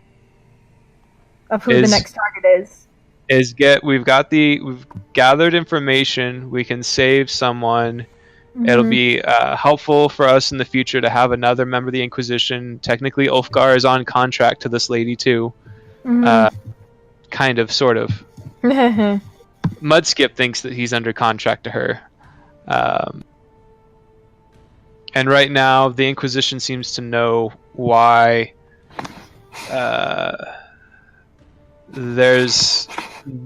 C: of who the next target is.
B: We've gathered information. We can save someone. Mm-hmm. It'll be helpful for us in the future to have another member of the Inquisition. Technically, Ulfgar is on contract to this lady too. Mm-hmm. Kind of, sort of. Mudskip thinks that he's under contract to her. And right now, the Inquisition seems to know why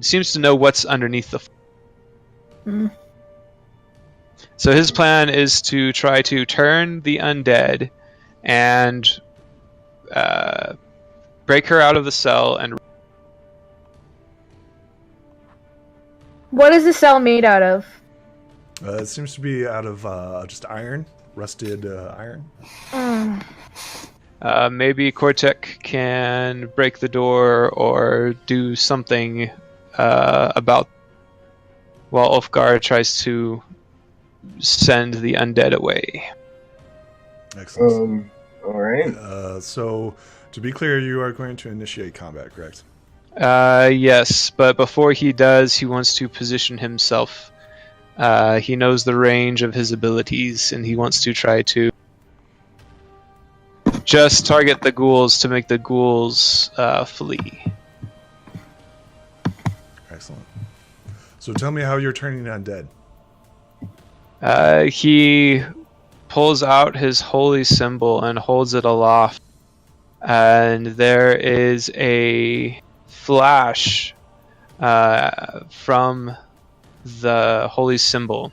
B: seems to know what's underneath the... Mm. So his plan is to try to turn the undead and break her out of the cell and...
C: What is the cell made out of?
A: It seems to be out of just iron, rusted iron.
B: Maybe Cortec can break the door or do something about while Ulfgar tries to send the undead away.
A: Excellent.
D: Alright.
A: So, to be clear, you are going to initiate combat, correct?
B: Yes, but before he does, he wants to position himself. He knows the range of his abilities, and he wants to try to just target the ghouls to make the ghouls flee.
A: Excellent. So tell me how you're turning undead.
B: He pulls out his holy symbol and holds it aloft, and there is a flash from the holy symbol.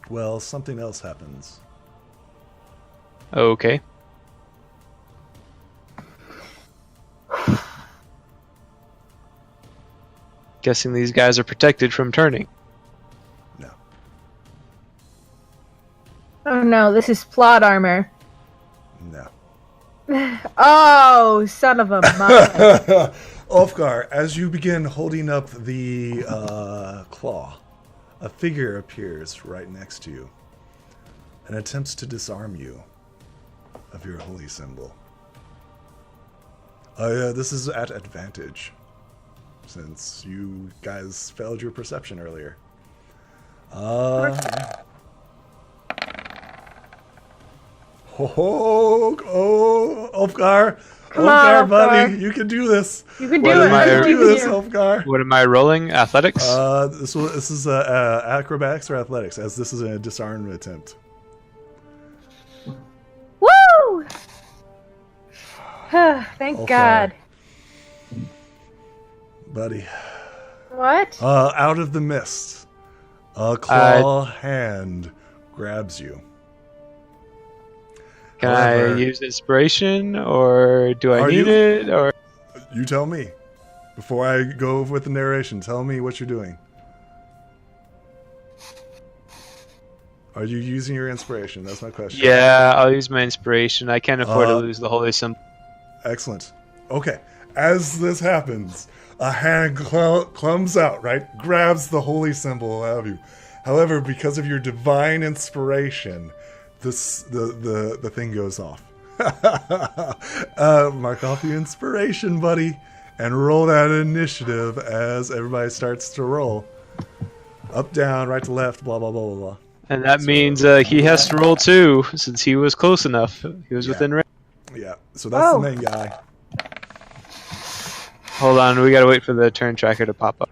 A: Well, something else happens.
B: Okay. Guessing these guys are protected from turning.
A: No.
C: Oh no, this is plot armor.
A: No.
C: Oh, son of a mother.
A: Ulfgar, as you begin holding up the claw, a figure appears right next to you and attempts to disarm you of your holy symbol. This is at advantage, since you guys failed your perception earlier. Ulfgar, buddy, you can do this.
C: You can do it.
A: Ulfgar.
B: What am I rolling? Athletics?
A: This is acrobatics or athletics, as this is a disarm attempt.
C: Woo! Thank God.
A: Buddy.
C: What?
A: Out of the mist, a claw hand grabs you.
B: Can I use inspiration, or do I need it? Or
A: you tell me. Before I go with the narration, tell me what you're doing. Are you using your inspiration? That's my question.
B: Yeah, I'll use my inspiration. I can't afford to lose the holy symbol.
A: Excellent. Okay. As this happens, a hand comes out, right? Grabs the holy symbol out of you. However, because of your divine inspiration, the thing goes off. Mark off the inspiration, buddy, and roll that initiative as everybody starts to roll. Up, down, right to left, blah, blah, blah, blah, blah.
B: And that means he has to roll 2, since he was close enough. He was within range.
A: Yeah, so that's the main guy.
B: Hold on, we gotta wait for the turn tracker to pop up.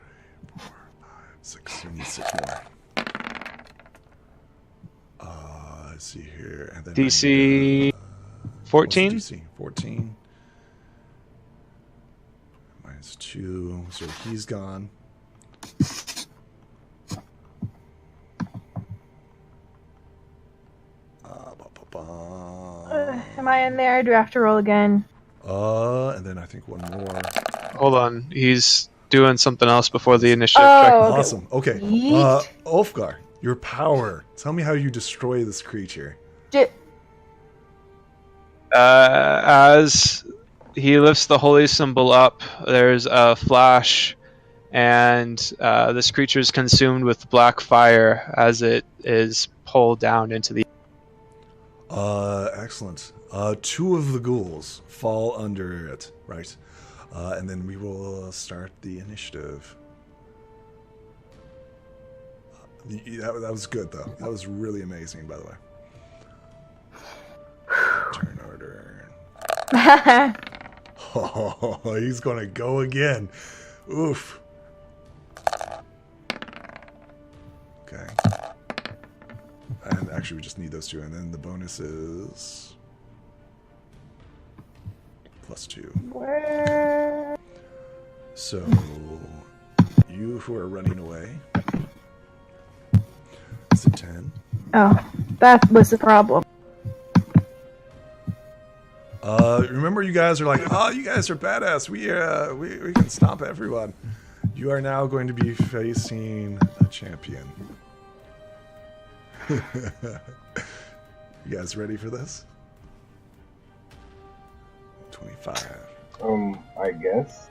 A: 4, 5, 6, you need 6 more. Let's see here. And then
B: DC 14?
A: DC 14. Minus 2, so he's gone.
C: Am I in there? Do I have to roll again?
A: And then I think one more.
B: Hold on, he's doing something else before the initiative check.
A: Awesome. Okay. Ulfgar, your power. Tell me how you destroy this creature.
B: As he lifts the holy symbol up, there's a flash, and this creature is consumed with black fire as it is pulled down into the...
A: Excellent. 2 of the ghouls fall under it, right? And then we will start the initiative. That was good, though. That was really amazing, by the way. Turn order. Oh, he's gonna go again. Oof. Okay. And actually, we just need those 2, and then the bonus is +2.
C: Where?
A: So, you who are running away, it's a 10.
C: Oh, that was the problem.
A: Remember, you guys are like, oh, you guys are badass. We can stomp everyone. You are now going to be facing a champion. You guys ready for this? 25.
D: I guess.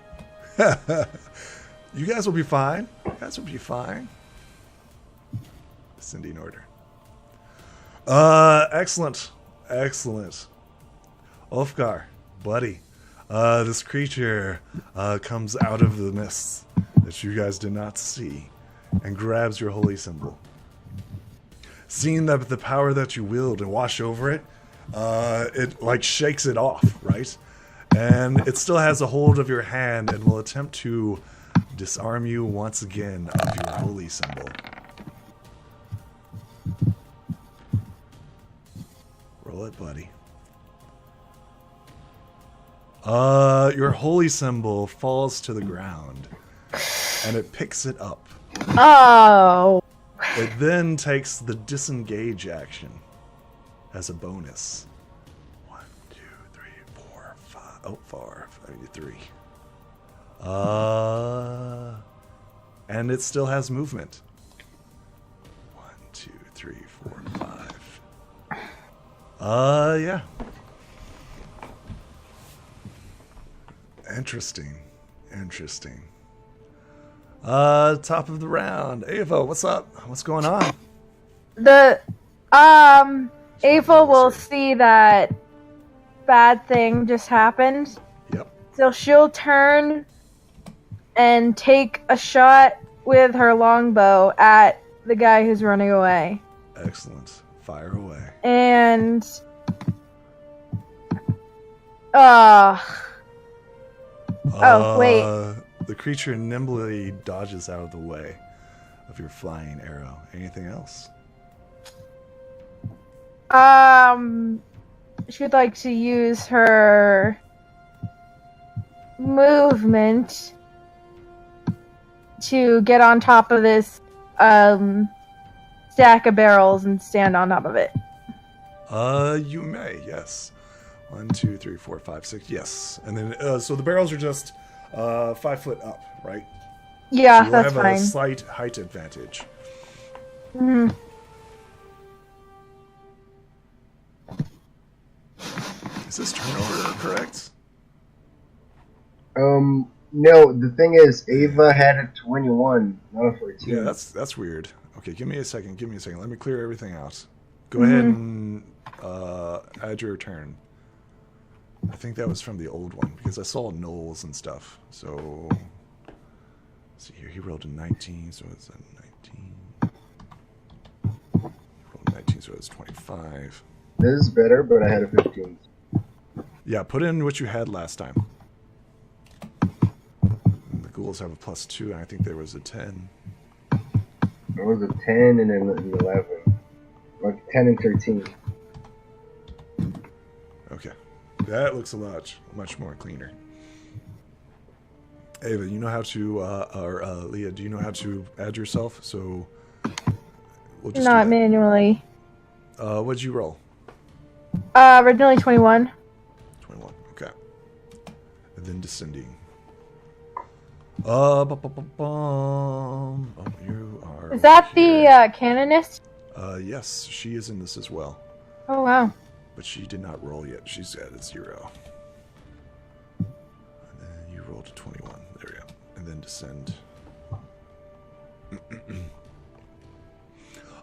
A: You guys will be fine. You guys will be fine. Ascending order. Excellent. Excellent. Ulfgar, buddy. This creature comes out of the mists that you guys did not see and grabs your holy symbol. Seeing that the power that you wield and wash over it, it like shakes it off, right? And it still has a hold of your hand and will attempt to disarm you once again of your holy symbol. Roll it, buddy. Your holy symbol falls to the ground, and it picks it up.
C: Oh.
A: It then takes the disengage action as a bonus. 1, 2, 3, 4, 5. Oh, 4. I need 3. And it still has movement. 1, 2, 3, 4, 5. Yeah. Interesting. Top of the round. Ava, what's up? What's going on?
C: Ava will see that bad thing just happened.
A: Yep.
C: So she'll turn and take a shot with her longbow at the guy who's running away.
A: Excellent. Fire away.
C: And wait.
A: The creature nimbly dodges out of the way of your flying arrow. Anything else?
C: She would like to use her movement to get on top of this stack of barrels and stand on top of it.
A: You may, yes. 1, 2, 3, 4, 5, 6. Yes, and then so the barrels are just 5 foot up, right?
C: Yeah,
A: so you'll
C: that's
A: have
C: fine.
A: a slight height advantage.
C: Mm-hmm.
A: Is this turnover correct?
D: No. The thing is, Ava had a 21, not a 14.
A: Yeah, that's weird. Okay, give me a second. Let me clear everything out. Go ahead and add your turn. I think that was from the old one because I saw knolls and stuff. So, let's see here. He rolled a 19, so it's a 19. He rolled a 19, so it's 25.
D: This is better, but I had a 15.
A: Yeah, put in what you had last time. And the ghouls have a +2, and I think there was a 10.
D: There was a 10 and then an 11. Like 10 and 13.
A: Okay. That looks much more cleaner. Ava, you know how to, or Leah, do you know how to add yourself? So we'll just
C: Not manually.
A: What'd you roll?
C: Originally 21.
A: 21. Okay. And then descending. Oh, you are.
C: Is that the canonist?
A: Yes, she is in this as well.
C: Oh wow.
A: But she did not roll yet. She's at a 0. And then you rolled a 21. There we go. And then descend.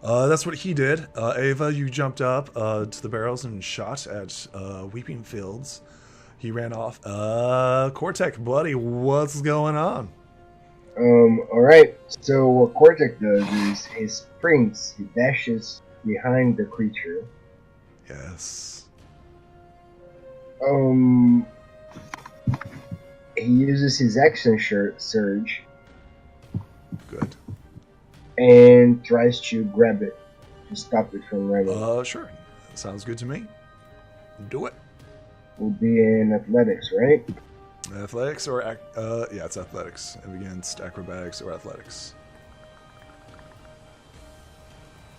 A: That's what he did. Ava, you jumped up to the barrels and shot at Weeping Fields. He ran off. Cortec, buddy, what's going on?
D: Alright. So what Cortec does is he springs, he dashes behind the creature.
A: Yes.
D: He uses his action surge.
A: Good.
D: And tries to grab it to stop it from running.
A: Sure. Sounds good to me. Do it.
D: Will be in athletics, right?
A: Athletics or yeah, it's athletics. Against acrobatics or athletics.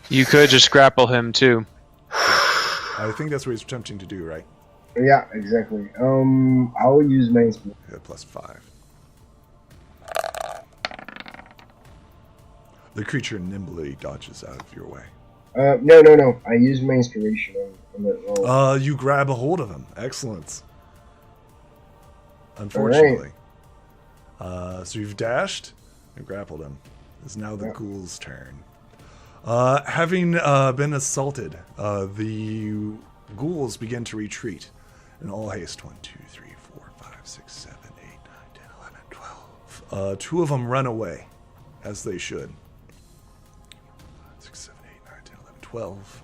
B: You could just grapple him too.
A: I think that's what he's attempting to do, right?
D: Yeah, exactly. I'll use my inspiration.
A: Yeah, +5. The creature nimbly dodges out of your way.
D: No. I use my inspiration on that roll.
A: You grab a hold of him. Excellent. Unfortunately. Right. So you've dashed and grappled him. It's now the ghoul's turn. Having been assaulted, the ghouls begin to retreat in all haste. 1, 2, 3, 4, 5, 6, 7, 8, 9, 10, 11, 12. 2 of them run away, as they should. 6, 7, 8, 9, 10, 11, 12.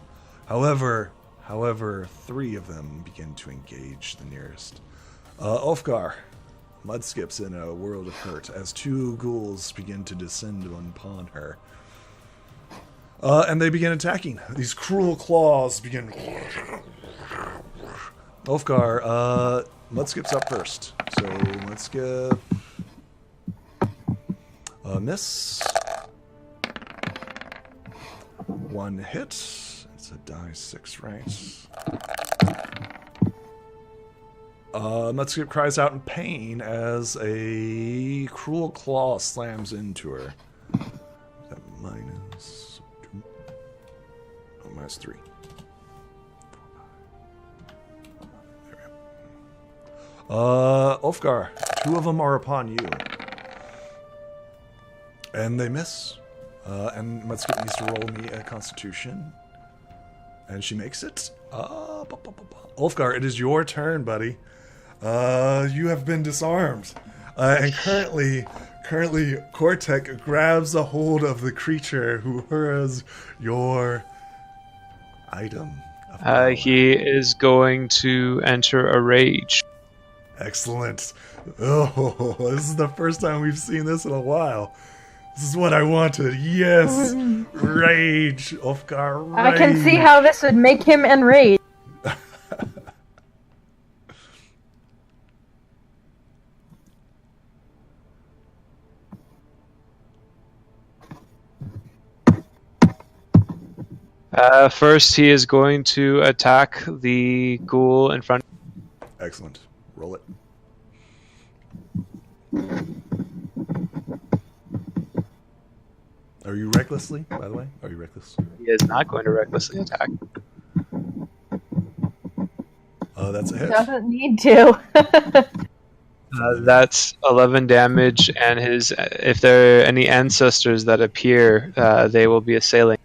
A: However, 3 of them begin to engage the nearest. Ulfgar mudskips in a world of hurt as 2 ghouls begin to descend upon her. And they begin attacking. These cruel claws begin. Ulfgar, Mudskip's up first. So, Mudskip. Miss. 1 hit. It's a die 6, right? Mudskip cries out in pain as a cruel claw slams into her. Is that minus 2? Oh, minus 3. 4, 5. There we go. Ulfgar, 2 of them are upon you. And they miss. And Mudskip needs to roll me a constitution. And she makes it. Ulfgar, it is your turn, buddy. You have been disarmed. And currently, Cortec grabs a hold of the creature who has your item.
B: He is going to enter a rage.
A: Excellent. Oh, this is the first time we've seen this in a while. This is what I wanted. Yes. Rage. Ulfgar, rage.
C: I can see how this would make him enraged.
B: First, he is going to attack the ghoul in front.
A: Excellent. Roll it. Are you recklessly, by the way? Are you reckless?
B: He is not going to recklessly attack.
A: That's a hit.
C: Doesn't need to.
B: That's 11 damage, and if there are any ancestors that appear, they will be assailing.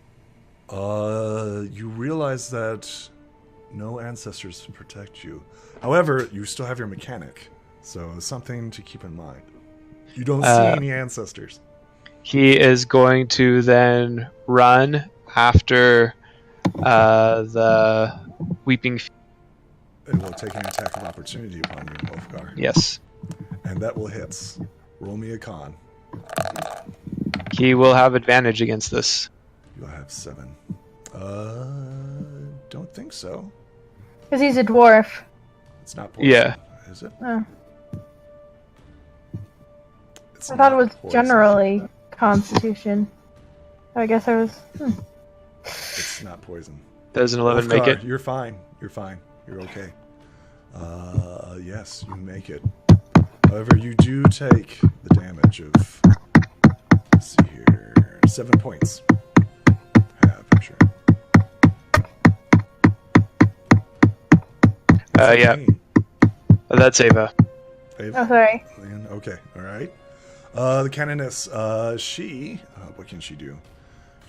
A: You realize that no ancestors protect you. However, you still have your mechanic, so something to keep in mind. You don't see any ancestors.
B: He is going to then run after the Weeping.
A: It will take an attack of opportunity upon you, Ulfgar.
B: Yes.
A: And that will hit. Roll me a con.
B: He will have advantage against this.
A: You'll have 7. Don't think so.
C: Because he's a dwarf.
A: It's not poison.
B: Yeah.
A: Is it?
C: Oh.
A: It's
C: I thought it
A: not
C: was
A: poison.
C: generally Constitution. I guess I was...
A: It's not poison.
B: Does an 11 make
A: Ulfgar,
B: it?
A: You're fine. You're fine. You're okay. Yes, you make it. However, you do take the damage of... Let's see here. 7 points. Have, I'm sure.
B: Yeah. That's Ava.
A: Ava?
C: Oh, sorry.
A: Okay, alright. The canoness, she... what can she do?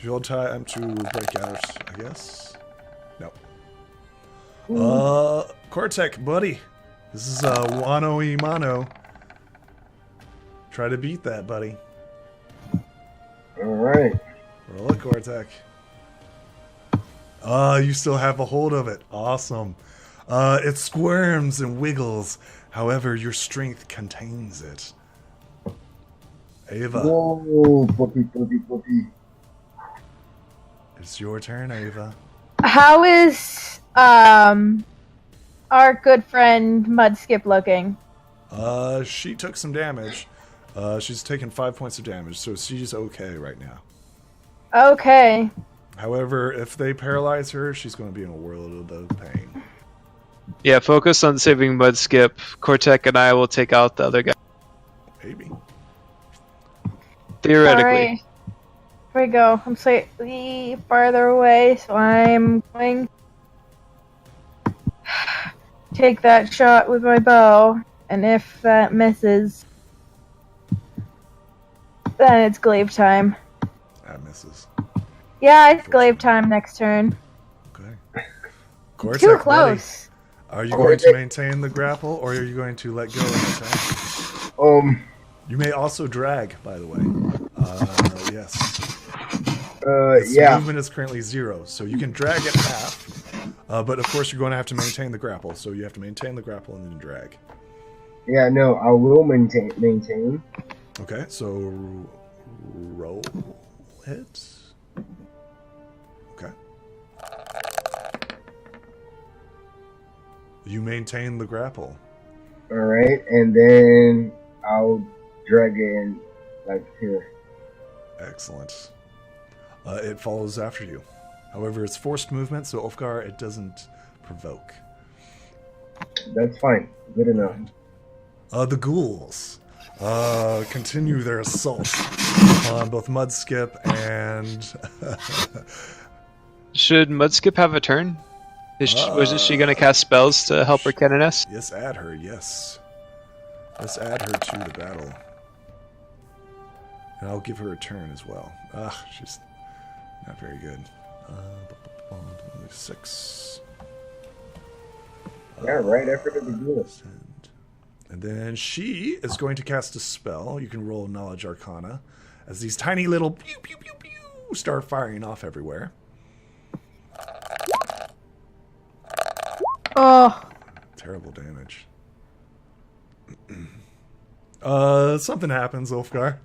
A: She'll time to break out, I guess. No. Cortec, buddy. This is Wano y Mano. Try to beat that, buddy.
D: Alright.
A: Roll it, Cortec. You still have a hold of it. Awesome. It squirms and wiggles. However, your strength contains it. Ava.
D: Whoa, puppy.
A: It's your turn, Ava.
C: How is our good friend Mudskip looking?
A: She took some damage. She's taken 5 points of damage, so she's okay right now.
C: Okay.
A: However, if they paralyze her, she's going to be in a world of pain.
B: Yeah, focus on saving Mudskip. Cortec and I will take out the other guy.
A: Maybe.
B: Theoretically.
C: Alright. Here we go. I'm slightly farther away, so I'm going to take that shot with my bow. And if that misses, then it's glaive time.
A: That misses.
C: Yeah, it's glaive time next turn.
A: Okay. Cortec,
C: Too
A: buddy.
C: close.
A: Are you going to maintain the grapple, or are you going to let go and attack? You may also drag, by the way. Yes. Its
D: Yeah.
A: movement is currently 0, so you can drag it half. But of course, you're going to have to maintain the grapple, so you have to maintain the grapple and then drag.
D: Yeah, no, I will maintain.
A: Okay, so roll it. Okay. You maintain the grapple.
D: Alright, and then I'll drag it in, like, here.
A: Excellent. It follows after you. However, it's forced movement, so Ulfgar, it doesn't provoke.
D: That's fine. Good enough.
A: The ghouls continue their assault on both Mudskip and...
B: Should Mudskip have a turn? Was she going to cast spells to help her canoness?
A: Yes, add her, yes. Let's add her to the battle. And I'll give her a turn as well. She's not very good. 6.
D: Yeah, right after the beginning.
A: And then she is going to cast a spell. You can roll Knowledge Arcana as these tiny little pew pew pew pew start firing off everywhere.
C: Oh.
A: Terrible damage. Something happens, Ulfgar.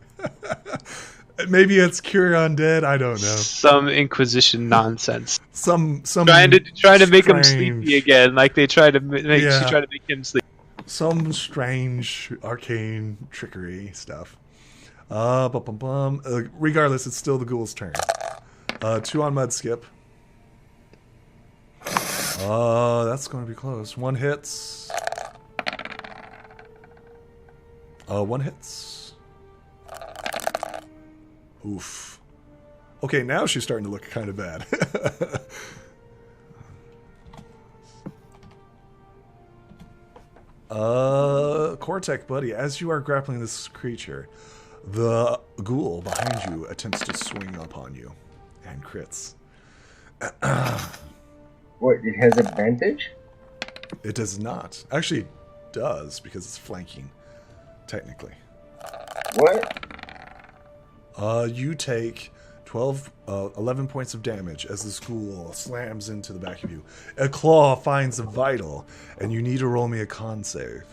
A: Maybe it's cure undead. I don't know.
B: Some Inquisition nonsense.
A: Some
B: trying to make him
A: strange-
B: sleepy again, like they tried to make.
A: Yeah.
B: She tried to make him sleep.
A: Some strange arcane trickery stuff. Regardless, it's still the ghoul's turn. 2 on Mudskip. That's going to be close. One hits. One hits. Oof. Okay, now she's starting to look kind of bad. Cortec, buddy, as you are grappling this creature, the ghoul behind you attempts to swing upon you and crits.
D: What, it has advantage?
A: It does not. Actually, it does, because it's flanking, technically.
D: What?
A: You take 11 points of damage as this ghoul slams into the back of you. A claw finds a vital, and you need to roll me a con save.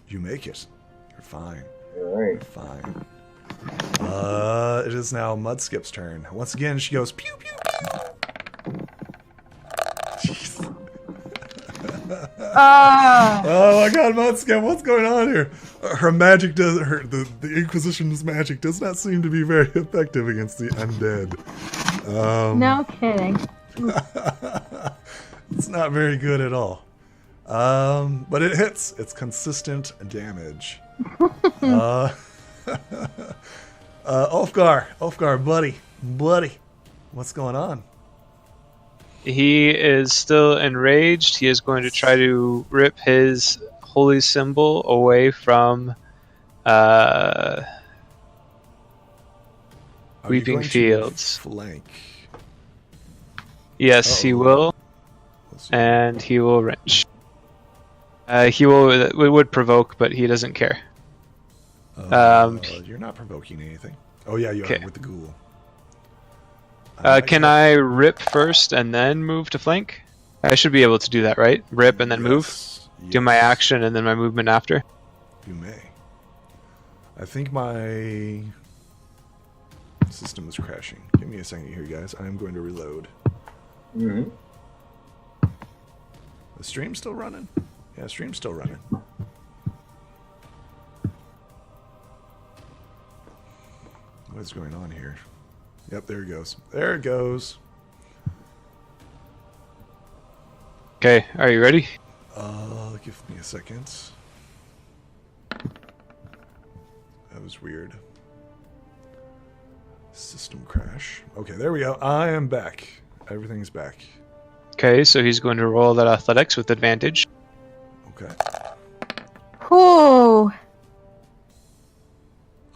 A: You make it. You're fine.
D: Alright.
A: You're fine. It is now Mudskip's turn. Once again, she goes pew pew pew. Jeez. Oh my God, Mudskip, what's going on here? Her magic does the Inquisition's magic does not seem to be very effective against the undead.
C: No kidding.
A: It's not very good at all. But it hits. It's consistent damage. Ulfgar, buddy, what's going on?
B: He is still enraged. He is going to try to rip his holy symbol away from Weeping Fields.
A: Flank.
B: Yes, he will, and he will wrench. He would provoke, but he doesn't care.
A: You're not provoking anything. Oh yeah, you are with the ghoul.
B: Can I rip first and then move to flank? I should be able to do that, right? Rip and then move?
A: Yes.
B: Do my action and then my movement after?
A: You may. I think my system is crashing. Give me a second here, guys. I'm going to reload.
D: Mm-hmm.
A: The stream's still running? Yeah, stream's still running. What is going on here? Yep, there it goes. There it goes.
B: Okay, are you ready?
A: Give me a second. That was weird. System crash. Okay, there we go. I am back. Everything's back.
B: Okay, so he's going to roll that athletics with advantage.
A: Okay.
C: Whew.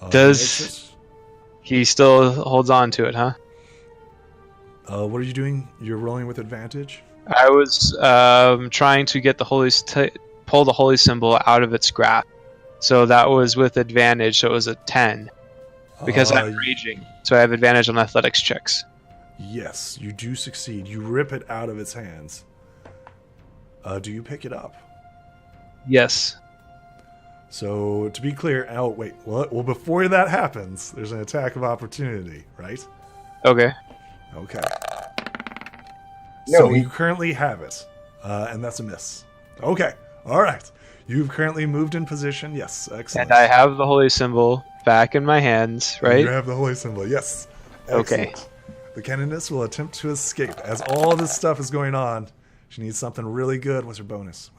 B: Does he still holds on to it, huh?
A: What are you doing? You're rolling with advantage?
B: I was trying to get the pull the holy symbol out of its grasp. So that was with advantage, so it was a 10. Because I'm raging, so I have advantage on athletics checks.
A: Yes, you do succeed. You rip it out of its hands. Do you pick it up?
B: Yes.
A: So, to be clear, oh, wait, what? Well, before that happens, there's an attack of opportunity, right?
B: Okay.
A: Okay.
D: No,
A: So you currently have it, and that's a miss. Okay, all right. You've currently moved in position. Yes, excellent.
B: And I have the holy symbol back in my hands, right?
A: You have the holy symbol, yes. Excellent.
B: Okay.
A: The canoness will attempt to escape. As all this stuff is going on, she needs something really good. What's her bonus?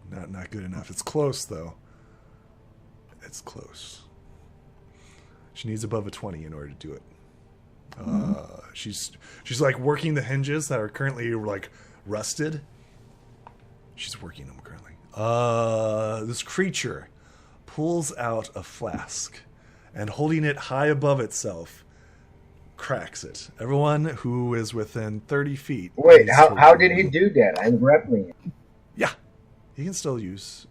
A: No, not good enough. It's close, though. It's close. She needs above a 20 in order to do it. She's like working the hinges that are currently like rusted. She's working them currently. This creature pulls out a flask and, holding it high above itself, cracks it. Everyone who is within 30 feet.
D: Wait, how did he do that? I'm grappling him.
A: Yeah, he can still use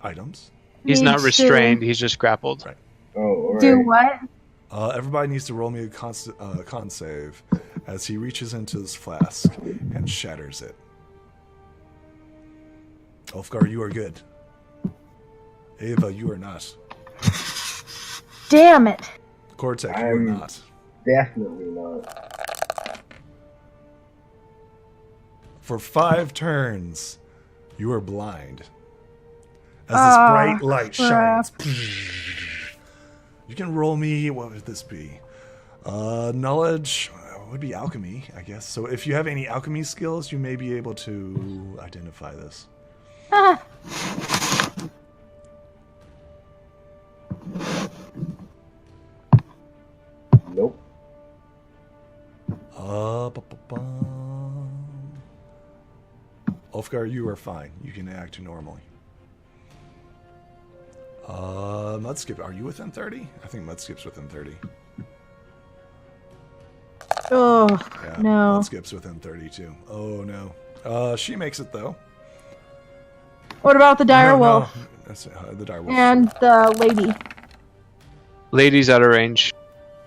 A: items.
B: He's not restrained, he's just grappled.
A: Right.
D: Oh, all right.
C: Do what?
A: Everybody needs to roll me a con save as he reaches into this flask and shatters it. Ulfgar, you are good. Ava, you are not.
C: Damn it.
A: Cortec, you are not.
D: Definitely not.
A: For 5 turns, you are blind. as this bright light
C: crap.
A: shines. You can roll me. What would this be? Knowledge would be alchemy, I guess. So if you have any alchemy skills, you may be able to identify this.
D: Nope.
A: Ulfgar, you are fine. You can act normally. Mudskip, are you within 30? I think Mudskip's within 30.
C: Oh,
A: Yeah,
C: no.
A: Mudskip's within 30 too. Oh no. She makes it though.
C: What about the dire wolf?
A: No. That's, the dire wolf.
C: And the lady?
B: Lady's out of range.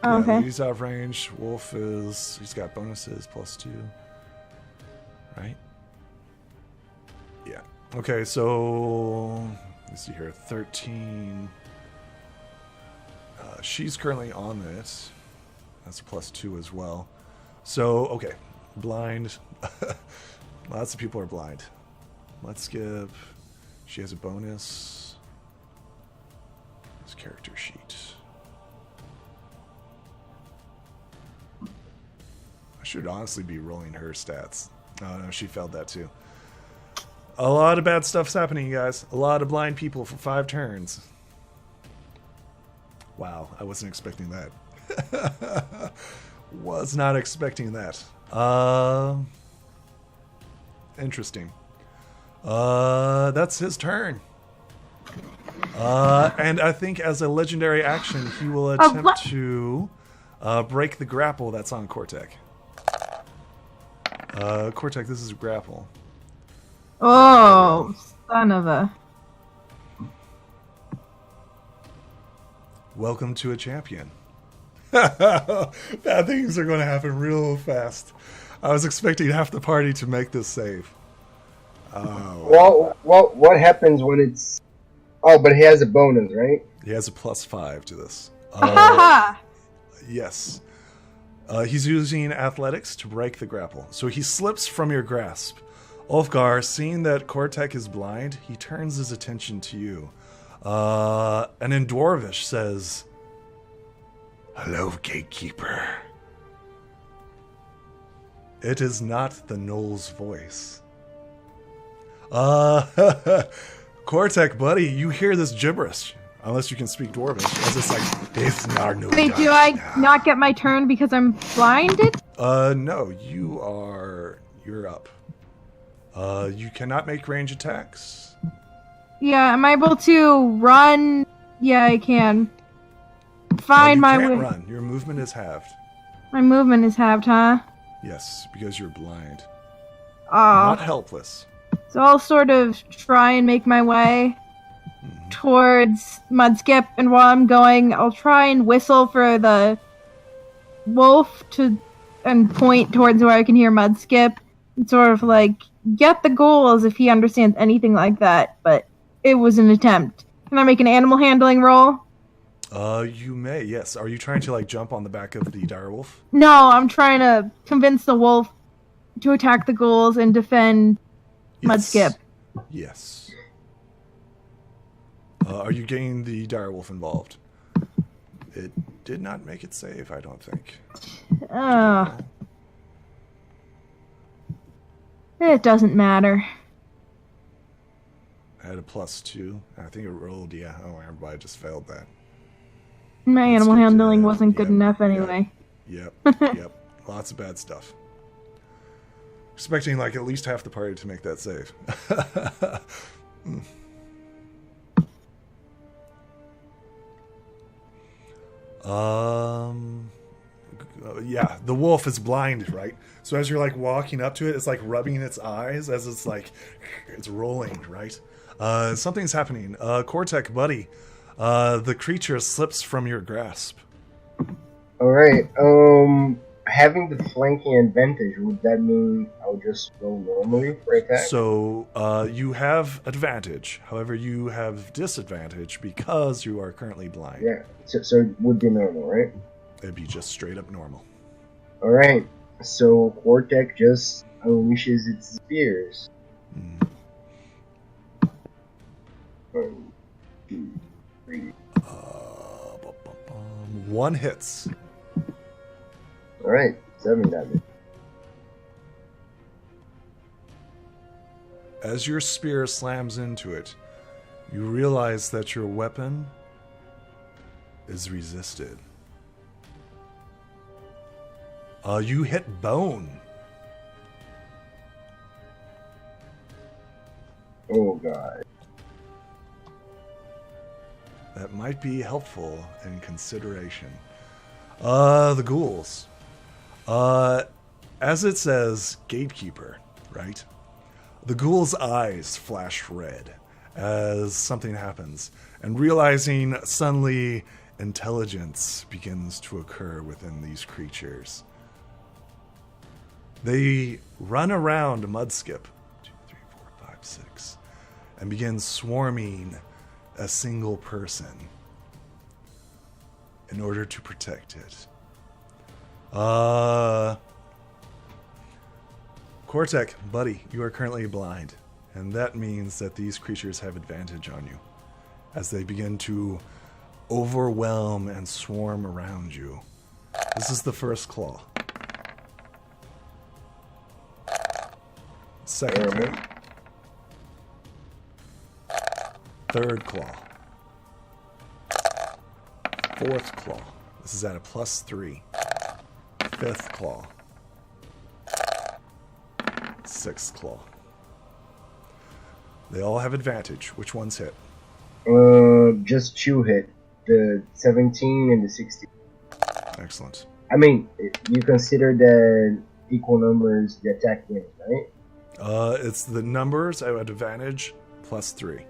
C: Oh, okay.
A: He's out of range. Wolf he's got bonuses +2. Right? Yeah. Okay, so let's see here. 13. She's currently on this. That's a +2 as well. So, okay. Blind. Lots of people are blind. Let's skip. She has a bonus. This character sheet. I should honestly be rolling her stats. Oh no, she failed that too. A lot of bad stuff's happening, you guys. A lot of blind people for 5 turns. Wow, I wasn't expecting that. Was not expecting that. Interesting. That's his turn. And I think as a legendary action, he will attempt to break the grapple that's on Kortek. Kortek, this is a grapple.
C: Oh, son of a...
A: Welcome to a champion. Bad things are going to happen real fast. I was expecting half the party to make this save.
D: Well, what happens when it's... Oh, but he has a bonus, right?
A: He has a +5 to this.
C: Haha!
A: Yes. He's using athletics to break the grapple. So he slips from your grasp. Ulfgar, seeing that Kortek is blind, he turns his attention to you. And in Dwarvish says, "Hello, gatekeeper." It is not the Knoll's voice. Kortek, buddy, you hear this gibberish. Unless you can speak Dwarvish. As it's like, "It's not no
C: Wait, do I not get my turn because I'm blinded?
A: No, you're up. You cannot make range attacks.
C: Yeah, am I able to run? Yeah, I can. Find my
A: You
C: way.
A: can't run. Your movement is halved.
C: My movement is halved, huh?
A: Yes, because you're blind.
C: Oh.
A: Not helpless.
C: So I'll sort of try and make my way towards Mudskip, and while I'm going, I'll try and whistle for the wolf and point towards where I can hear Mudskip, and sort of like get the goals if he understands anything like that. But it was an attempt. Can I make an animal handling roll?
A: You may, yes. Are you trying to like jump on the back of the direwolf?
C: No, I'm trying to convince the wolf to attack the ghouls and defend Mudskip.
A: Yes. Are you getting the direwolf involved? It did not make it save, I don't think.
C: It doesn't matter.
A: I had a +2. I think it rolled, yeah. Oh, everybody just failed that.
C: My
A: Let's
C: animal
A: get to
C: handling
A: that.
C: wasn't good
A: Yep,
C: enough anyway.
A: Yep. Lots of bad stuff. Expecting like at least half the party to make that save. Yeah, the wolf is blind, right? So as you're like walking up to it, it's like rubbing its eyes as it's like it's rolling, right? Something's happening. Kortek, buddy, the creature slips from your grasp.
D: All right. Having the flanking advantage, would that mean I'll just roll normally for attack?
A: So you have advantage. However, you have disadvantage because you are currently blind.
D: Yeah. So it would be normal, right?
A: It'd be just straight up normal.
D: All right. So Kortek just unleashes its spears. 1, 2, 3.
A: 1 hits.
D: Alright, 7 damage.
A: As your spear slams into it, you realize that your weapon is resisted. You hit bone.
D: Oh god.
A: That might be helpful in consideration. The ghouls. As it says, gatekeeper, right? The ghoul's eyes flash red as something happens, and realizing suddenly intelligence begins to occur within these creatures. They run around Mudskip, 2, 3, 4, 5, 6, and begin swarming a single person in order to protect it. Kortek, buddy, you are currently blind, and that means that these creatures have advantage on you as they begin to overwhelm and swarm around you. This is the first claw. Second claw. Third claw. Fourth claw. This is at a +3. Fifth claw. Sixth claw. They all have advantage. Which ones hit?
D: Just 2 hit. The 17 and the 16.
A: Excellent.
D: I mean, you consider that equal numbers the attack wins, right?
A: It's the numbers at advantage +3.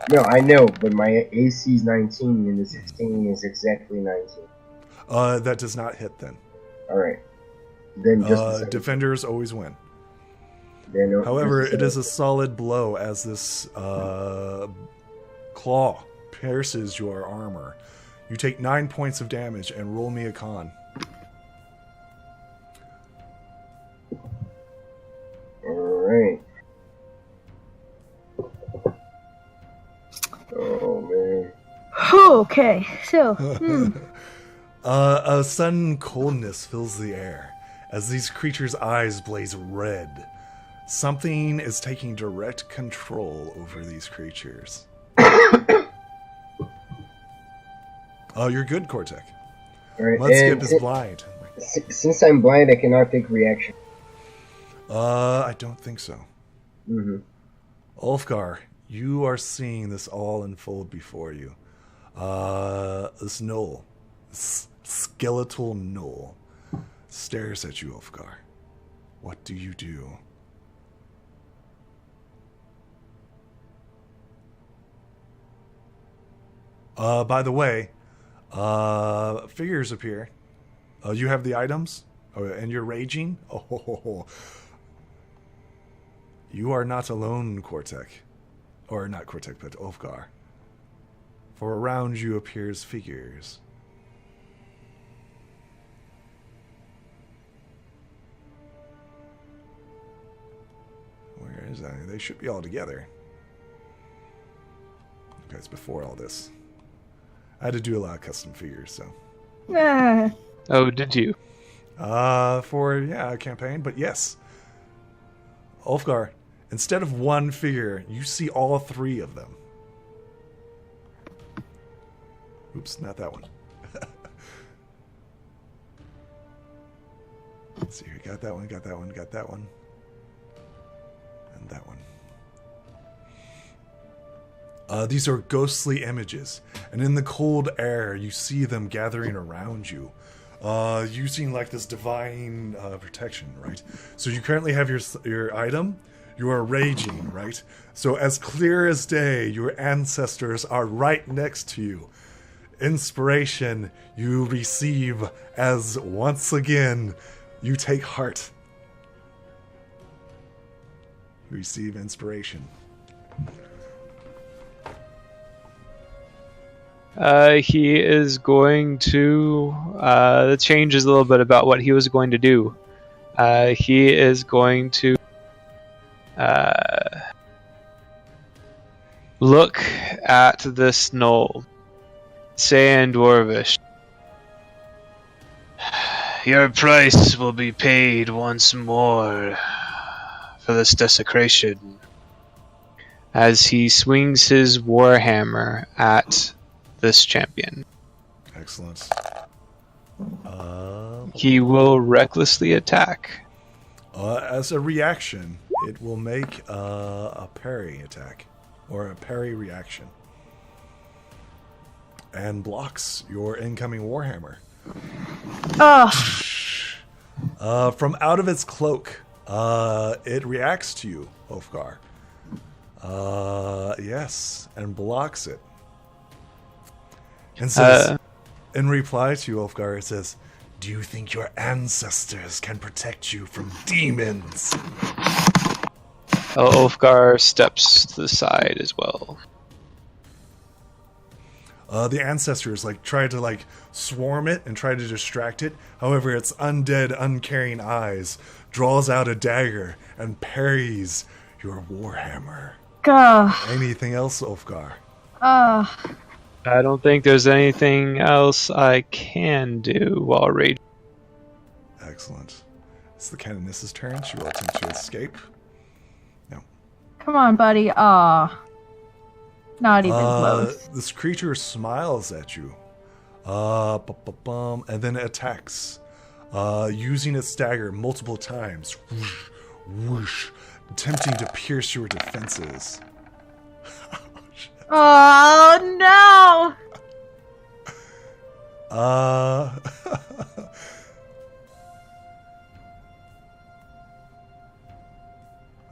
D: No, I know, but my AC is 19 and the 16 is exactly 19.
A: That does not hit then.
D: Alright. Then just
A: defenders always win.
D: Then,
A: However, it is a solid blow as this claw pierces your armor. You take 9 points of damage and roll me a con.
D: Alright. Oh, man.
E: Okay, so...
A: A sudden coldness fills the air as these creatures' eyes blaze red. Something is taking direct control over these creatures. Oh, you're good, Kortek.
D: Alright,
A: Mudskip is blind.
D: Since I'm blind, I cannot take reaction.
A: I don't think so.
D: Mm-hmm.
A: Ulfgar, you are seeing this all unfold before you. This gnoll, this skeletal gnoll, stares at you, Ulfgar. What do you do? By the way, figures appear. You have the items? Oh, and you're raging? Oh, you are not alone, Kortek. Or not Kortek, but Ulfgar. For around you appears figures. Where is that? They should be all together. Okay, it's before all this. I had to do a lot of custom figures, so.
B: Oh, did you?
A: For a campaign, but yes. Ulfgar, instead of one figure, you see all 3 of them. Oops, not that one. Let's see here. Got that one, got that one, got that one. And that one. These are ghostly images, and in the cold air, you see them gathering around you, using like this divine protection, right? So you currently have your item. You are raging, right? So as clear as day, your ancestors are right next to you. Inspiration you receive as once again you take heart. You receive inspiration.
B: He is going to changes a little bit about what he was going to do. He is going to look at this knoll. Say in Dwarvish, your price will be paid once more for this desecration. As he swings his warhammer at this champion.
A: Excellent.
B: He will recklessly attack.
A: As a reaction, it will make a parry attack, or a parry reaction, and blocks your incoming warhammer. From out of its cloak, it reacts to you, Ulfgar. Yes, and blocks it. And says, in reply to Ulfgar, it says, "Do you think your ancestors can protect you from demons?"
B: Ulfgar steps to the side as well.
A: The ancestors try to swarm it and try to distract it. However, its undead, uncaring eyes draws out a dagger and parries your warhammer. Anything else, Ulfgar?
B: I don't think there's anything else I can do while raging.
A: Excellent. It's the Canoniss's turn. She will attempt to escape. No.
C: Come on, buddy. Not even close.
A: This creature smiles at you. And then attacks. Using its dagger multiple times. Whoosh, whoosh, attempting to pierce your defenses.
C: Oh, no!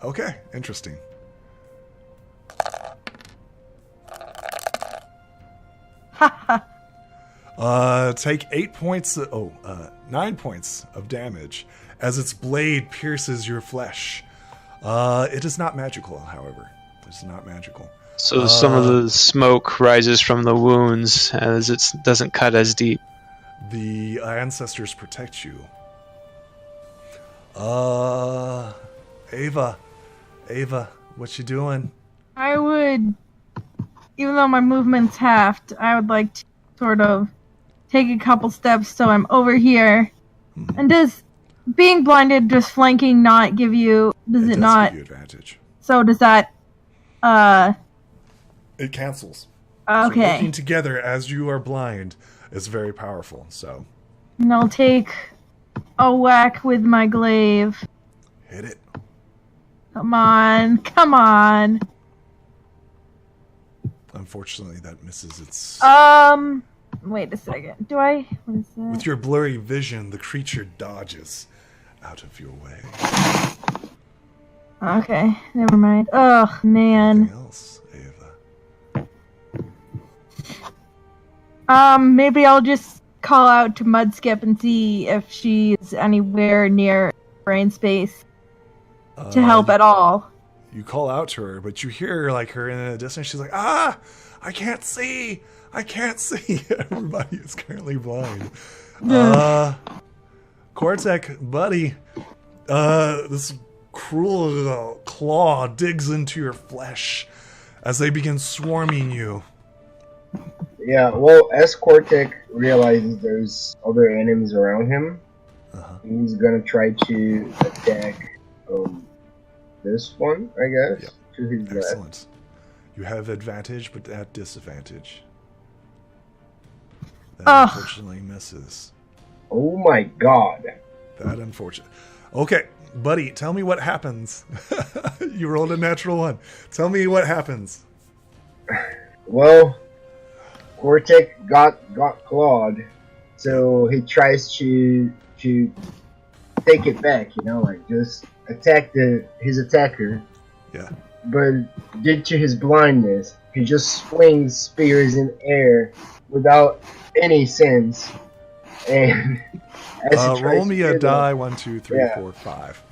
A: Okay, interesting. Take 9 points of damage as its blade pierces your flesh. It is not magical, however. It's not magical.
B: So some of the smoke rises from the wounds as it doesn't cut as deep.
A: The ancestors protect you. Ava, what you doing?
C: I would, even though my movement's halved, I would like to sort of take a couple steps so I'm over here. And does being blinded, just flanking, not give you? Does it not?
A: Give you advantage.
C: So does that?
A: It cancels.
C: Okay.
A: So working together as you are blind is very powerful. So.
C: And I'll take a whack with my glaive.
A: Hit it.
C: Come on.
A: Unfortunately, that misses its...
C: Wait a second. What is that?
A: With your blurry vision, the creature dodges out of your way.
C: Okay, never mind. Oh, man.
A: Anything else, Ava?
C: Maybe I'll just call out to Mudskip and see if she's anywhere near brain space to help at all.
A: You call out to her, but you hear her in the distance. She's like, "Ah, I can't see. Everybody is currently blind. Cortec, buddy, this cruel claw digs into your flesh as they begin swarming you.
D: Yeah, well, as Cortec realizes there's other enemies around him, he's gonna try to attack this one, I guess,
A: Yep.
D: to his
A: Excellent.
D: left.
A: You have advantage, but at disadvantage. That unfortunately misses.
D: Oh my god.
A: That unfortunate. Okay, buddy, tell me what happens. You rolled a natural one. Tell me what happens.
D: Well, Cortec got clawed, so he tries to take it back, just attack his attacker.
A: Yeah.
D: But due to his blindness, he just swings spears in air without any sense. And as he tries
A: roll me
D: to
A: a
D: do
A: die.
D: that-
A: 1, 2, 3, 4, 5.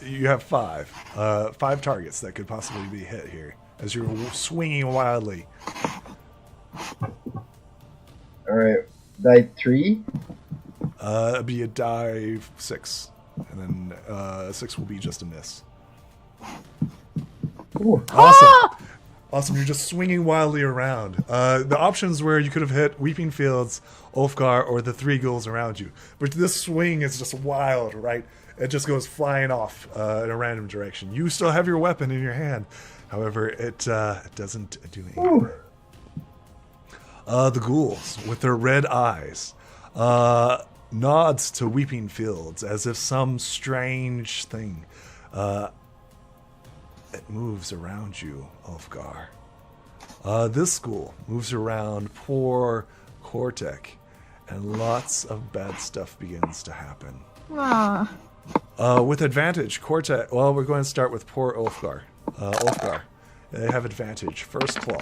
A: You have 5. 5 targets that could possibly be hit here as you're swinging wildly.
D: Alright, die 3.
A: It'd be a die 6, and then 6 will be just a miss.
D: Ooh.
A: Awesome. Awesome, you're just swinging wildly around. The options were you could have hit Weeping Fields, Ulfgar, or the three ghouls around you. But this swing is just wild, right? It just goes flying off in a random direction. You still have your weapon in your hand. However, it doesn't do anything. The ghouls, with their red eyes, nods to Weeping Fields as if some strange thing it moves around you, Ulfgar. This ghoul moves around poor Kortek, and lots of bad stuff begins to happen. With advantage, Kortek... Well, we're going to start with poor Ulfgar. Ulfgar, they have advantage. First claw.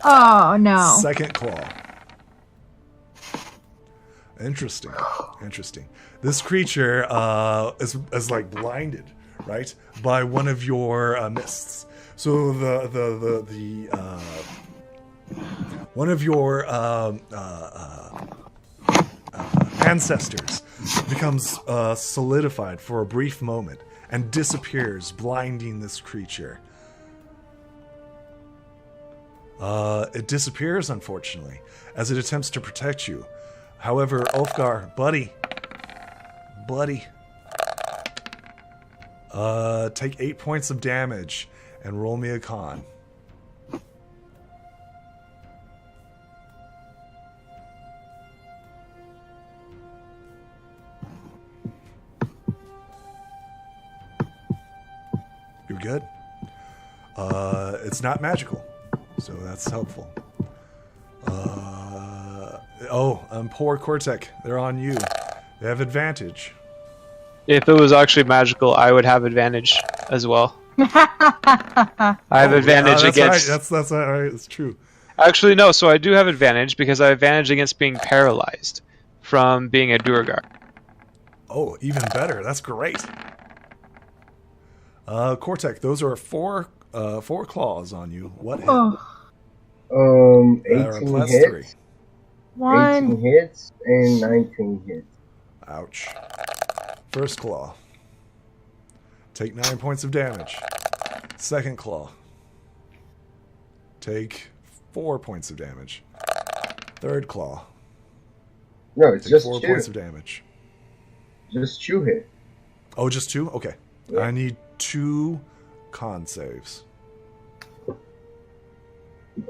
C: Oh, no.
A: Second claw. Interesting. This creature is like blinded, right, by one of your mists. So the one of your ancestors becomes solidified for a brief moment and disappears, blinding this creature. It disappears, unfortunately, as it attempts to protect you. However, Ulfgar, buddy, take 8 points of damage and roll me a con. You're good. It's not magical, so that's helpful. Poor Kortek, they're on you. They have advantage.
B: If it was actually magical, I would have advantage as well. I have advantage against...
A: Right. That's right. That's true.
B: Actually, no. So I do have advantage because I have advantage against being paralyzed from being a Duergar.
A: Oh, even better. That's great. Kortek, those are four claws on you. What hit?
D: 18 hits. 18 hits and 19 hits.
A: Ouch. First claw. Take 9 points of damage. Second claw. Take 4 points of damage. Third claw.
D: No, it's
A: take
D: just
A: 4
D: two.
A: Points of damage.
D: Just 2 hit.
A: Oh, just 2? Okay.
D: Yeah.
A: I need 2 con saves.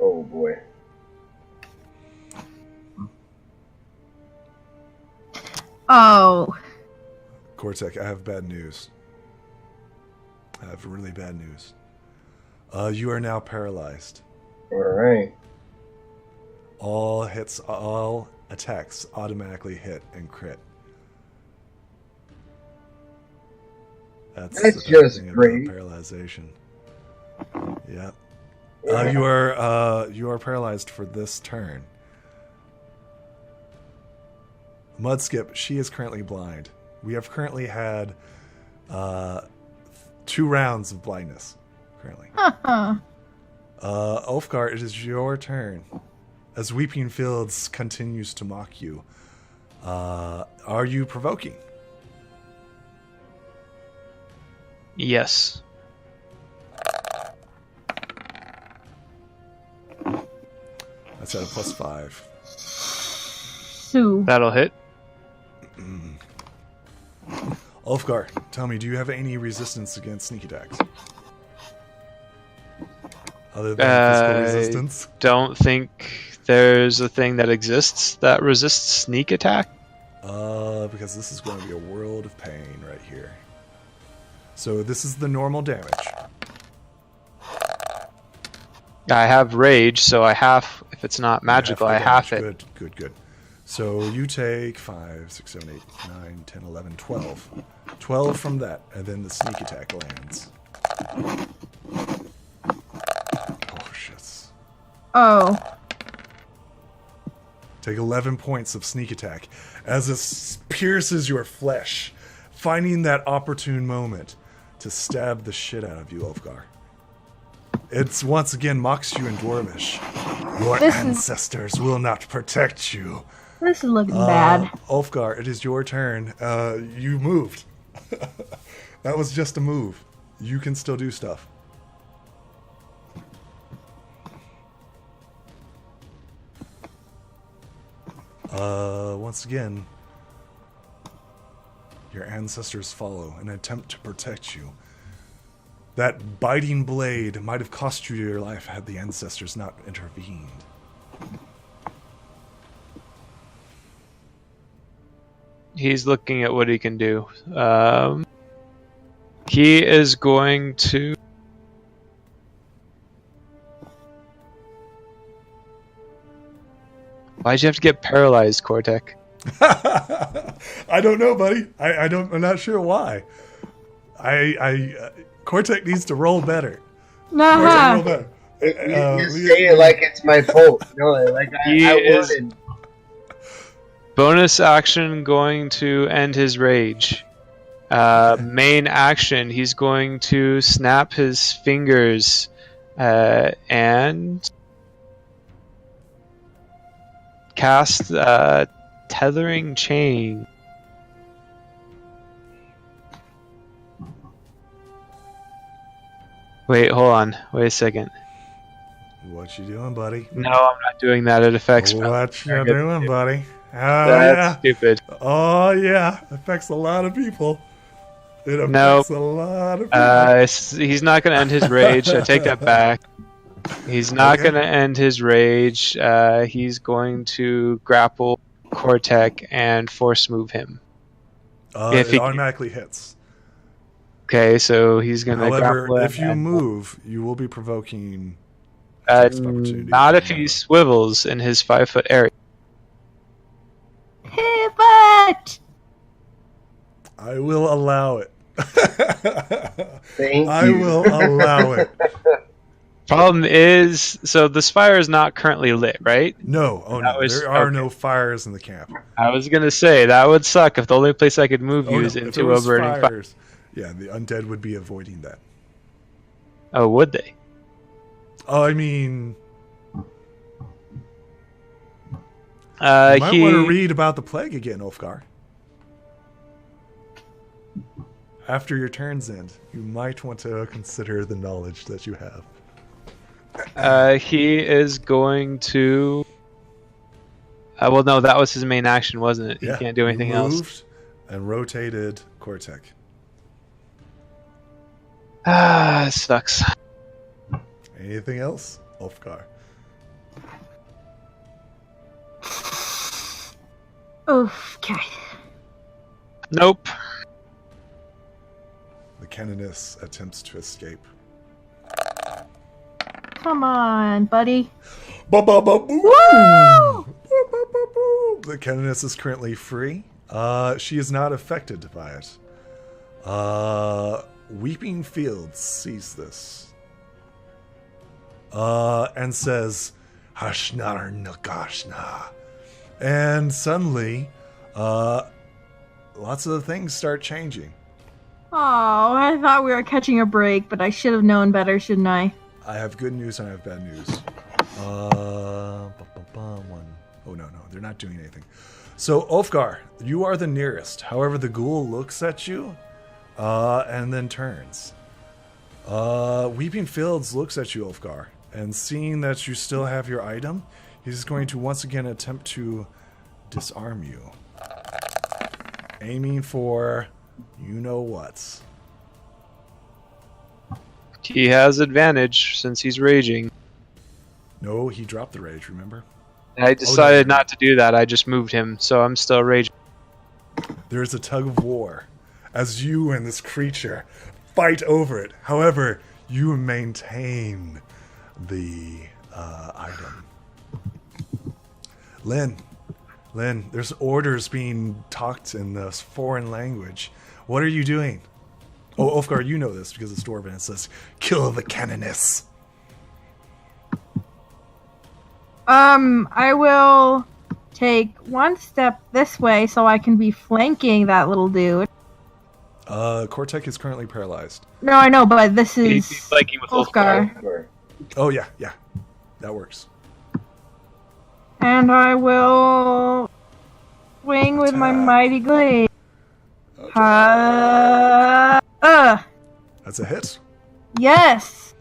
D: Oh boy.
C: Oh.
A: Kortek, I have bad news. I have really bad news. You are now paralyzed.
D: Alright.
A: All attacks automatically hit and crit. That's
D: just great.
A: Paralyzation. Yeah. You are paralyzed for this turn. Mudskip, she is currently blind. We have currently had 2 rounds of blindness. Currently. Ulfgar, it is your turn. As Weeping Fields continues to mock you, are you provoking?
B: Yes.
A: That's at a +5.
C: Sue.
B: That'll hit.
A: Ulfgar, tell me, do you have any resistance against sneak attacks? Other than physical resistance?
B: Don't think there's a thing that exists that resists sneak attack.
A: Because this is going to be a world of pain right here. So this is the normal damage.
B: I have rage, so I half. If it's not magical, I half it.
A: Good. So you take 5, 6, 7, 8, 9, 10, 11, 12. 12 from that, and then the sneak attack lands. Oh, shit.
C: Oh.
A: Take 11 points of sneak attack as it pierces your flesh, finding that opportune moment to stab the shit out of you, Ulfgar. It's once again mocks you in Dwarvish. Your ancestors will not protect you.
C: This is looking bad.
A: Ulfgar, it is your turn. You moved. That was just a move. You can still do stuff. Once again, your ancestors follow and attempt to protect you. That biting blade might have cost you your life had the ancestors not intervened.
B: He's looking at what he can do. He is going to... Why'd you have to get paralyzed, Cortec?
A: I don't know, buddy. I'm not sure why. Cortec needs to roll better.
C: Nah.
A: Roll better.
D: You say it like it's my fault. No, like I wanted.
B: Bonus action going to end his rage. Main action, he's going to snap his fingers and cast Tethering Chain. Wait, hold on. Wait a second.
A: What you doing, buddy?
B: No, I'm not doing that. It affects...
A: What you doing, buddy? Oh,
B: That's stupid.
A: Oh, yeah. Affects a lot of people. It affects a lot of people.
B: He's not going to end his rage. I take that back. He's not going to end his rage. He's going to grapple Cortec and force move him.
A: It automatically hits.
B: Okay, so he's going to grapple.
A: However, if you move, you will be provoking...
B: not if he swivels in his 5-foot area.
E: Pivot!
A: I will allow it.
D: Thank
A: I
D: you.
A: will allow it.
B: Problem is, so this fire is not currently lit, right?
A: No, there are no fires in the camp.
B: I was going to say, that would suck if the only place I could move you is into a burning fire.
A: Yeah, the undead would be avoiding that.
B: Oh, would they?
A: Oh, I mean... you might want to read about the plague again, Ulfgar. After your turns end, you might want to consider the knowledge that you have.
B: He is going to... well, no, that was his main action, wasn't it?
A: Yeah,
B: he can't do anything else.
A: Moved and rotated Cortec.
B: It sucks.
A: Anything else, Ulfgar?
E: Okay.
B: Nope.
A: The canoness attempts to escape.
E: Come on, buddy.
A: Woo! The canoness is currently free. She is not affected by it. Weeping Fields sees this. And says, Hashnar Nakashna. And suddenly, lots of things start changing.
E: Oh, I thought we were catching a break, but I should have known better, shouldn't I?
A: I have good news and I have bad news. Oh, no, they're not doing anything. So, Ulfgar, you are the nearest. However, the ghoul looks at you and then turns. Weeping Fields looks at you, Ulfgar, and seeing that you still have your item, he's going to once again attempt to disarm you. Aiming for you-know-what.
B: He has advantage since he's raging.
A: No, he dropped the rage, remember?
B: I decided not to do that. I just moved him, so I'm still raging.
A: There's a tug of war as you and this creature fight over it. However, you maintain the item. Lynn, there's orders being talked in this foreign language. What are you doing? Oh, Ulfgar, you know this because it's Dwarven. It says, kill the canoness.
E: I will take one step this way so I can be flanking that little dude.
A: Cortec is currently paralyzed.
E: No, I know, but this is
B: He's flanking with
E: Ulfgar.
A: Oh, yeah. That works.
E: And I will swing with my mighty glaive.
A: Okay. That's a hit.
E: Yes!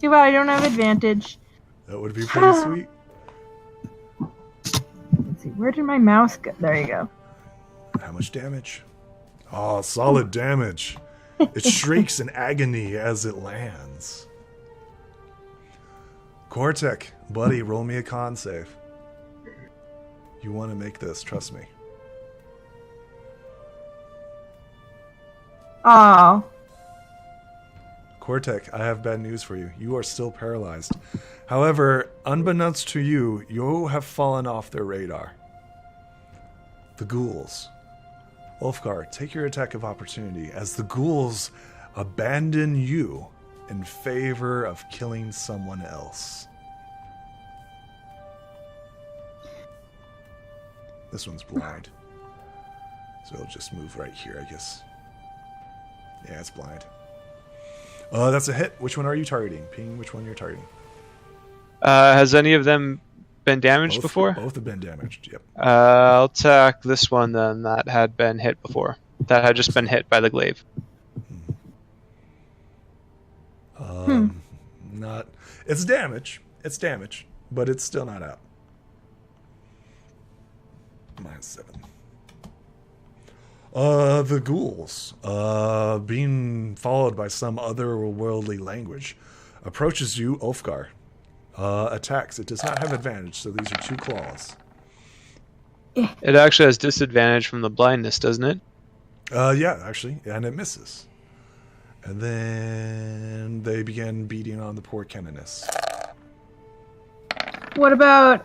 E: Too bad I don't have advantage.
A: That would be pretty sweet.
E: see, where did my mouse go? There you go.
A: How much damage? Oh, solid damage. It shrieks in agony as it lands. Cortec, buddy, roll me a con save. You want to make this, trust me.
E: Oh.
A: Cortec, I have bad news for you. You are still paralyzed. However, unbeknownst to you, you have fallen off their radar. The ghouls. Ulfgar, take your attack of opportunity as the ghouls abandon you in favor of killing someone else. This one's blind. So it'll just move right here, I guess. Yeah, it's blind. That's a hit. Which one are you targeting? Ping, which one you're targeting?
B: Has any of them been damaged before?
A: Both have been damaged, yep.
B: I'll attack this one then that had been hit before. That had just been hit by the glaive.
A: Not... It's damage. It's damage. But it's still not out. -7. The ghouls, being followed by some otherworldly language, approaches you, Ulfgar. Attacks. It does not have advantage, so these are 2 claws.
B: It actually has disadvantage from the blindness, doesn't it?
A: Yeah, actually, and it misses. And then they begin beating on the poor Kenniness.
E: What about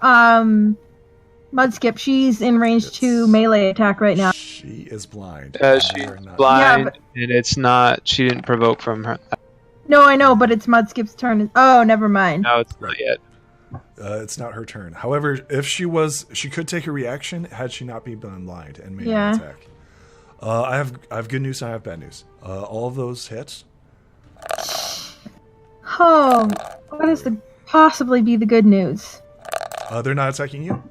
E: Mudskip? She's in range 2 melee attack right now.
A: She is blind.
B: She's blind, and it's not. She didn't provoke from her.
E: No, I know, but it's Mudskip's turn. Oh, never mind.
B: No, it's not yet.
A: It's not her turn. However, if she was, she could take a reaction had she not been blind and made an attack. I have good news and I have bad news. All of those hits.
E: Oh, what is the possibly be the good news?
A: They're not attacking you.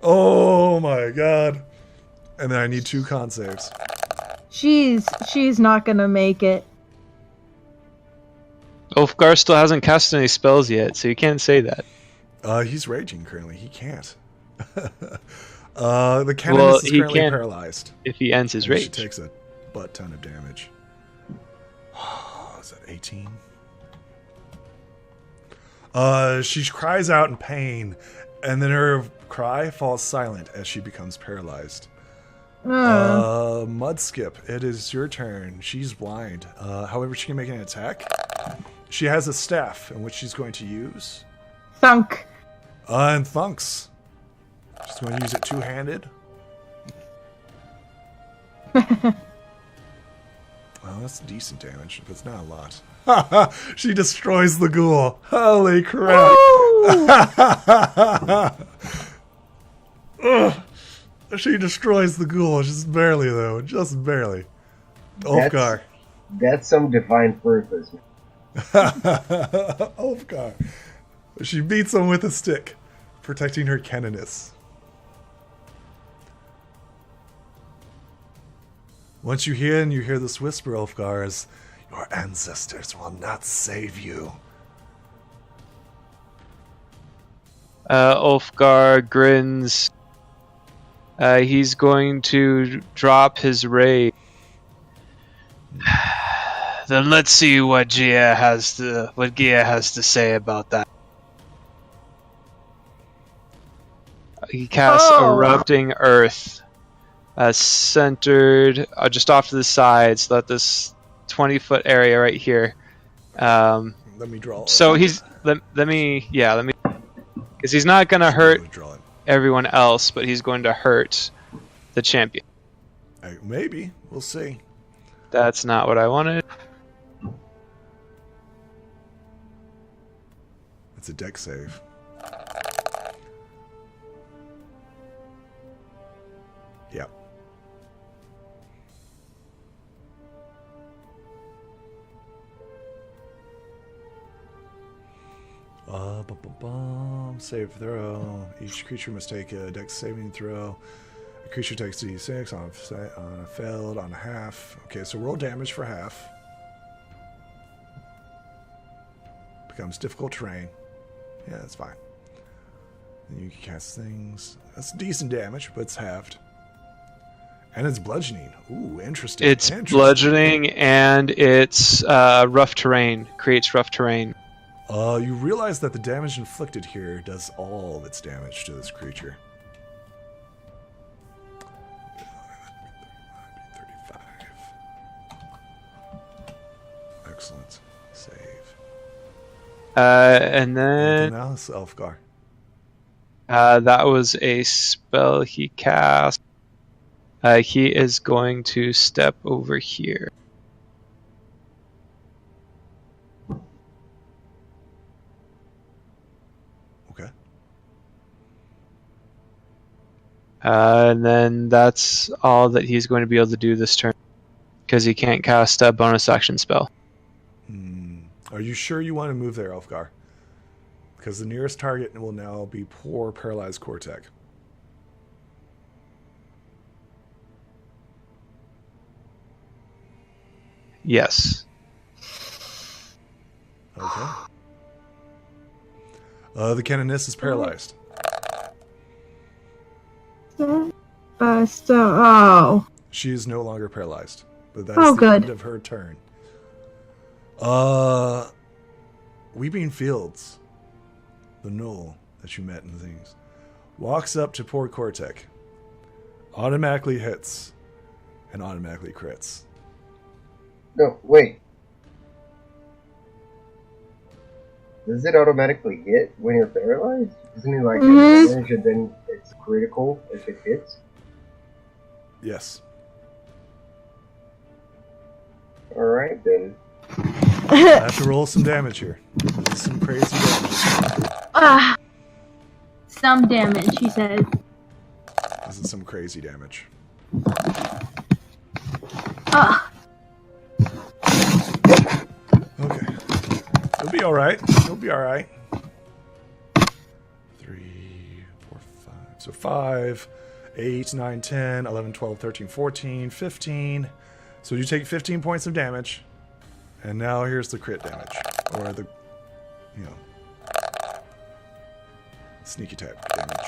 A: Oh my god! And then I need 2 con saves.
E: She's not gonna make it.
B: Ulfgar still hasn't cast any spells yet, so you can't say that.
A: He's raging currently. He can't. The Kenniness is currently paralyzed.
B: If he ends his rage.
A: She takes a butt ton of damage. Is that 18? She cries out in pain, and then her cry falls silent as she becomes paralyzed. Mudskip, it is your turn. She's blind. However, she can make an attack. She has a staff in which she's going to use.
E: Thunk.
A: And thunks. She's going to use it 2-handed. Well, that's decent damage, but it's not a lot. She destroys the ghoul. Holy crap. She destroys the ghoul. Just barely, though. Just barely. Ulfgar.
D: That's some divine purpose.
A: Ulfgar. She beats him with a stick, protecting her Kenniness. Once you hear this whisper, Ulfgar, is, your ancestors will not save you.
B: Ulfgar grins. He's going to drop his rage. Then let's see what Gia has to say about that. He casts Erupting Earth, centered just off to the side, so that this 20-foot area right here.
A: Let me draw.
B: So he's let me, because he's not gonna hurt everyone else, but he's going to hurt the champion.
A: Maybe we'll see.
B: That's not what I wanted.
A: It's a deck save. Yep. Save throw. Each creature must take a dex saving throw. A creature takes d6 on a failed, on a half. Okay, so roll damage for half. Becomes difficult terrain. Yeah, that's fine. Then you can cast things. That's decent damage, but it's halved. And it's bludgeoning. Ooh, interesting.
B: It's bludgeoning, and it's rough terrain. Creates rough terrain.
A: You realize that the damage inflicted here does all of its damage to this creature. 35. Excellent. Save.
B: And then
A: Now it's Elfgar.
B: that was a spell he cast. He is going to step over here.
A: Okay.
B: And then that's all that he's going to be able to do this turn, because he can't cast a bonus action spell.
A: Are you sure you want to move there, Elfgar? Because the nearest target will now be poor paralyzed Kortek.
B: Yes.
A: Okay. The canoness is paralyzed. She is no longer paralyzed, but that's the
E: good.
A: end of her turn. Weeping Fields, the gnoll that you met in the things, walks up to poor Kortek, automatically hits, and automatically crits.
D: No, wait. Does it automatically hit when you're paralyzed? Isn't it like advantage and then it's critical if it hits?
A: Yes.
D: Alright then.
A: I have to roll some damage here. This is some crazy damage.
E: Some damage, he says.
A: This is some crazy damage. Okay. You'll be alright. You'll be alright. 3, 4, 5. So 5, 8, 9, 10, 11, 12, 13, 14, 15. So you take 15 points of damage. And now here's the crit damage. Or the, sneaky type damage.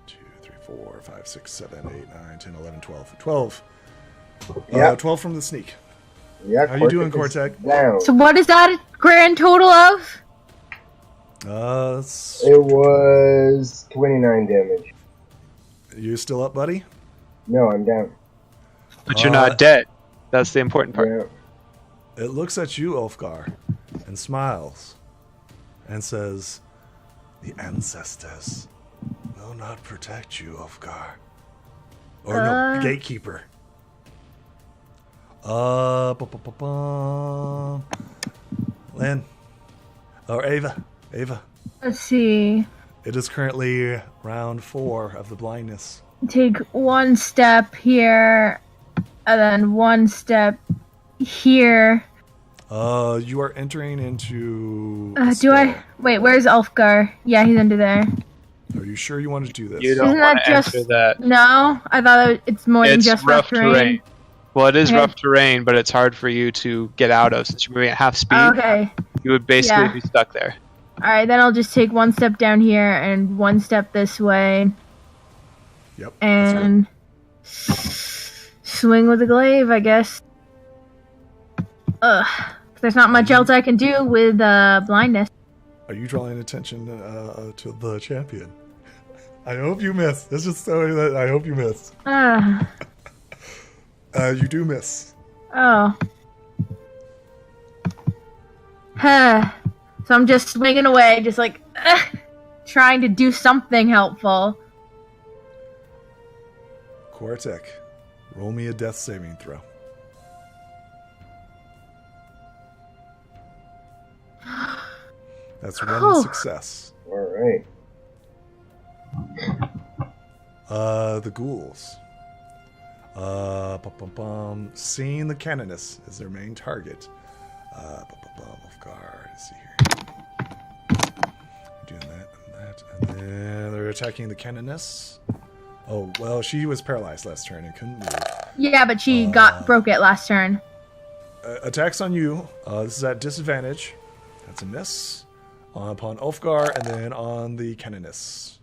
A: 2, 3, 4, 5, 6, 7, 8, 9, 10, 11, 12. 12.
D: Yeah.
A: 12 from the sneak.
D: Yeah,
A: How you doing, Kortek?
D: Down.
E: So what is that a grand total of?
D: It was 29 damage.
A: You still up, buddy?
D: No, I'm down.
B: But you're not dead. That's the important part.
D: Yeah.
A: It looks at you, Ulfgar, and smiles, and says, "The ancestors will not protect you, Ulfgar." Or no, gatekeeper. Lynn. Or Ava. Ava.
C: Let's see.
A: It is currently round 4 of the blindness.
C: Take one step here, and then one step here.
A: You are entering into.
C: Do I? Wait, where's Ulfgar? Yeah, he's under there.
A: Are you sure you want to do this?
B: You don't
C: Isn't
B: want
C: that
B: to
C: just-
B: enter that.
C: No, I thought it's more than
B: It's
C: just
B: rough terrain. Well, it is
C: Okay.
B: rough terrain, but it's hard for you to get out of. Since you're moving at half speed,
C: Okay.
B: you would basically
C: Yeah.
B: be stuck there.
C: Alright, then I'll just take one step down here and one step this way.
A: Yep.
C: And swing with the glaive, I guess. There's not much else I can do with blindness.
A: Are you drawing attention to the champion? I hope you miss. Let's just tell you that I hope you miss. You do miss.
C: Oh. So I'm just swinging away, just like trying to do something helpful.
A: Kortek, roll me a death saving throw. That's one success.
D: Alright.
A: The ghouls. Seeing the canoness as their main target. Off guard. Let's see here. Doing that, and then they're attacking the canoness. Oh, well, she was paralyzed last turn and couldn't move.
C: Yeah, but she broke it last turn.
A: Attacks on you. This is at disadvantage. That's a miss. upon Ulfgar, and then on the Canoness.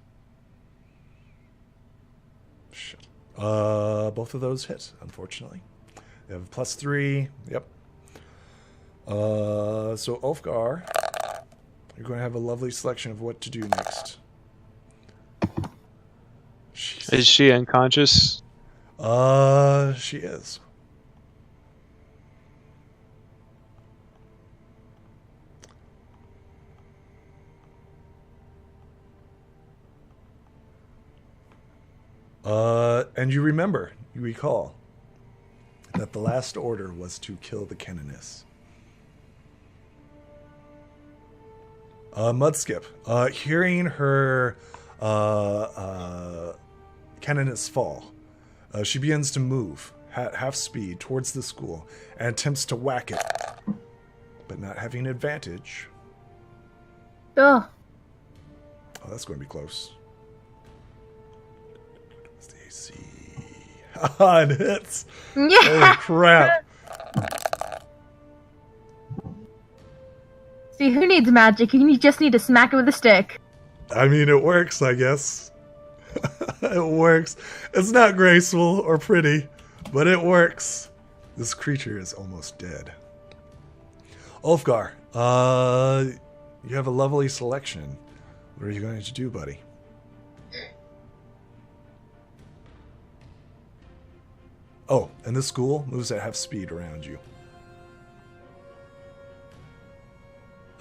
A: Shit. Both of those hit, unfortunately. They have +3. Yep. So Ulfgar, you're going to have a lovely selection of what to do next. Jeez.
B: Is she unconscious?
A: She is. And you recall that the last order was to kill the Canoness. Mudskip, hearing her Canoness fall, she begins to move half speed towards the school and attempts to whack it, but not having advantage.
C: Ugh.
A: Oh, that's going to be close. What's the AC? It hits.
C: Yeah.
A: Holy crap.
C: See, who needs magic? You just need to smack it with a stick.
A: I mean, it works, I guess. It works. It's not graceful or pretty, but it works. This creature is almost dead. Ulfgar, you have a lovely selection. What are you going to do, buddy? Oh, and this school moves at half speed around you.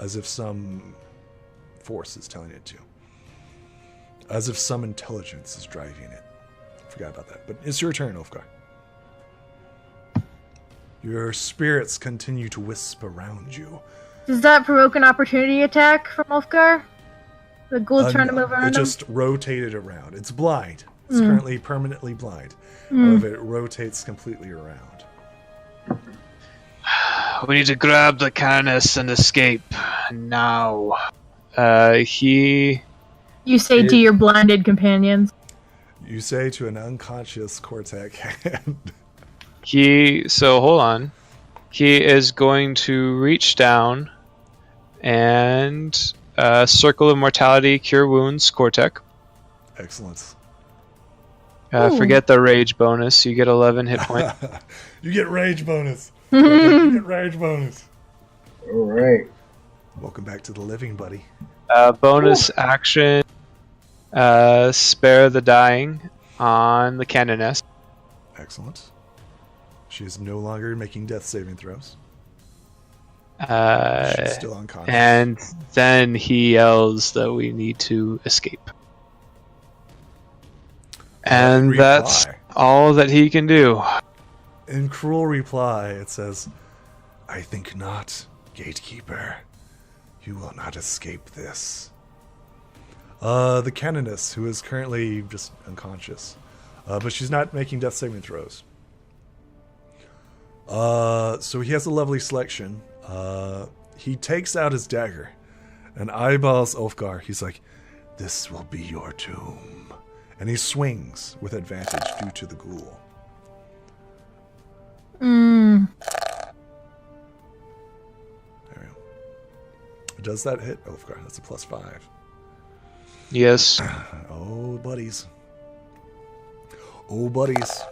A: As if some force is telling it to. As if some intelligence is driving it. Forgot about that. But it's your turn, Ulfgar. Your spirits continue to wisp around you.
C: Does that provoke an opportunity attack from Ulfgar? The ghoul trying to move around
A: It
C: him?
A: just rotated around. It's blind. It's currently permanently blind. However, it rotates completely around.
B: We need to grab the Canoness and escape now.
C: You say to your blinded companions.
A: You say to an unconscious Cortec hand.
B: So hold on. He is going to reach down and Circle of Mortality, Cure Wounds, Cortec.
A: Excellent.
B: Forget the rage bonus. You get 11 hit points.
A: You get rage bonus. You get rage bonus.
D: All right.
A: Welcome back to the living, buddy.
B: Bonus action. Spare the dying on the Canoness.
A: Excellent. She is no longer making death saving throws. She's still unconscious.
B: And then he yells that we need to escape. And that's all that he can do.
A: In cruel reply, it says, "I think not, gatekeeper. You will not escape this." The Canoness, who is currently just unconscious, but she's not making death saving throws. So he has a lovely selection. He takes out his dagger and eyeballs Ulfgar. He's like, "This will be your tomb." And he swings with advantage due to the ghoul. There we go. Does that hit Ulfgar? That's a +5.
B: Yes.
A: Oh, buddies. Oh, buddies.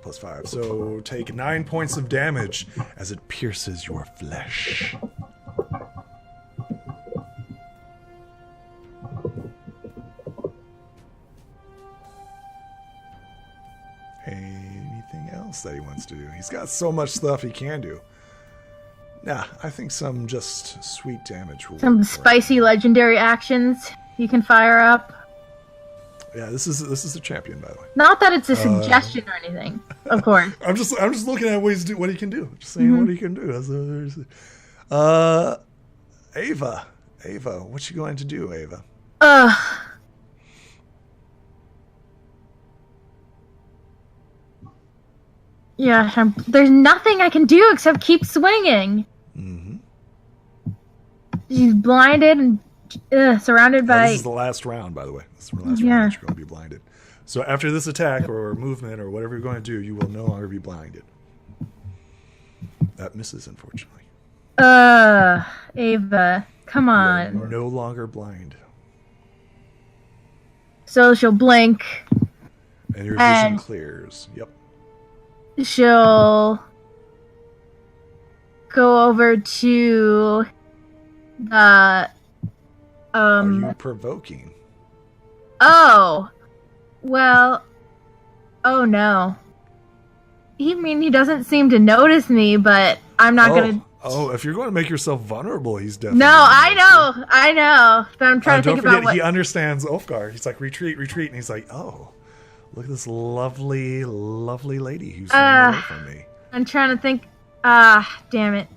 A: It's +5. So take 9 points of damage as it pierces your flesh. Anything else that he wants to do? He's got so much stuff he can do. Nah, I think some just sweet damage will
C: Some
A: work.
C: spicy legendary actions you can fire up.
A: Yeah, this is a champion, by the way.
C: Not that it's a suggestion or anything, of course.
A: I'm just looking at what he can do. Just saying what he can do. Ava, what you going to do, Ava?
C: Yeah, there's nothing I can do except keep swinging.
A: Mm-hmm.
C: She's blinded and surrounded by...
A: This is the last round, by the way. This is the last round.
C: Yeah.
A: You're going to be blinded. So after this attack or movement or whatever you're going to do, you will no longer be blinded. That misses, unfortunately.
E: Ava, come on.
A: You're no longer blind.
E: So she'll blink.
A: And your vision clears. Yep.
E: She'll go over to the
A: Are you provoking?
E: Oh. Well, oh no. He doesn't seem to notice me, but I'm not gonna.
A: Oh, if you're going to make yourself vulnerable, he's definitely.
E: No, I know. But I'm trying to think about what.
A: He understands Ulfgar. He's like, retreat, and he's like, oh, look at this lovely, lovely lady who's running away from me.
E: I'm trying to think. Damn it.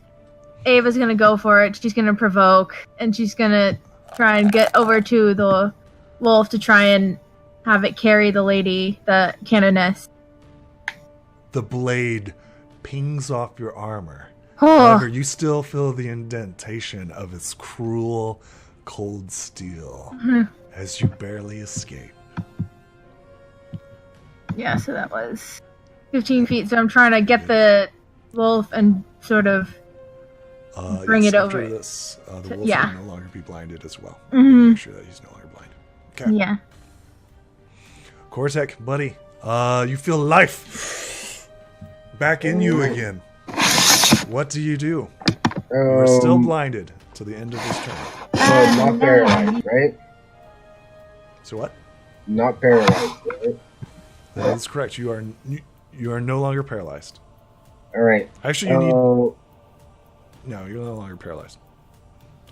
E: Ava's gonna go for it. She's gonna provoke, and she's gonna try and get over to the wolf to try and have it carry the lady, the canoness.
A: The blade pings off your armor.
E: Oh.
A: However, you still feel the indentation of its cruel, cold steel as you barely escape.
E: Yeah, so that was 15 feet. So I'm trying to get the wolf and sort of bring it over.
A: After this, the wolf will no longer be blinded as well.
E: Mm-hmm.
A: Make sure that he's no longer blind. Okay.
E: Yeah.
A: Kortek, buddy, you feel life back in you again. What do you do? You're still blinded to the end of this turn.
D: Not paralyzed, right?
A: So what?
D: Not paralyzed, right?
A: That is correct. You are no longer paralyzed.
D: All right.
A: Actually, you need. No, you're no longer paralyzed.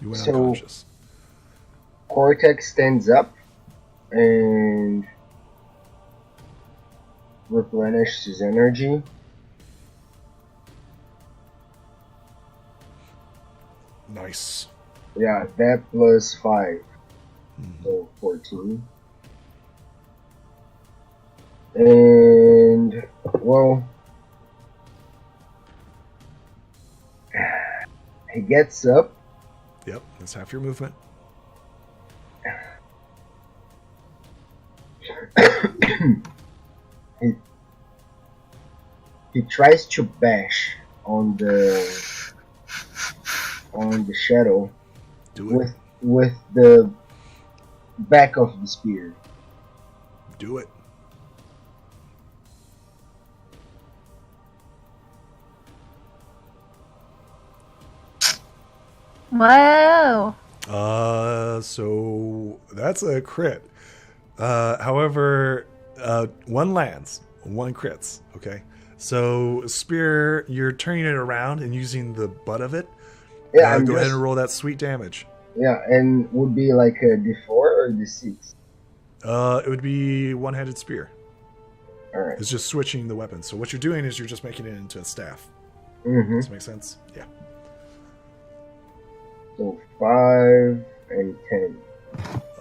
A: You went unconscious.
D: Cortex stands up and replenishes his energy.
A: Nice.
D: Yeah, that plus 5. So 14. And, well, he gets up.
A: Yep, that's half your movement.
D: He tries to bash on the shadow.
A: Do it.
D: With the back of the spear.
A: Do it.
E: Whoa.
A: So that's a crit. However, one lands, one crits. Okay. So spear, you're turning it around and using the butt of it.
D: Yeah.
A: Go ahead and roll that sweet damage.
D: Yeah, and would be like a D4 or D6?
A: It would be one-handed spear.
D: All right.
A: It's just switching the weapon. So what you're doing is you're just making it into a staff.
D: Mm-hmm.
A: Does that make sense? Yeah.
D: So 5 and 10.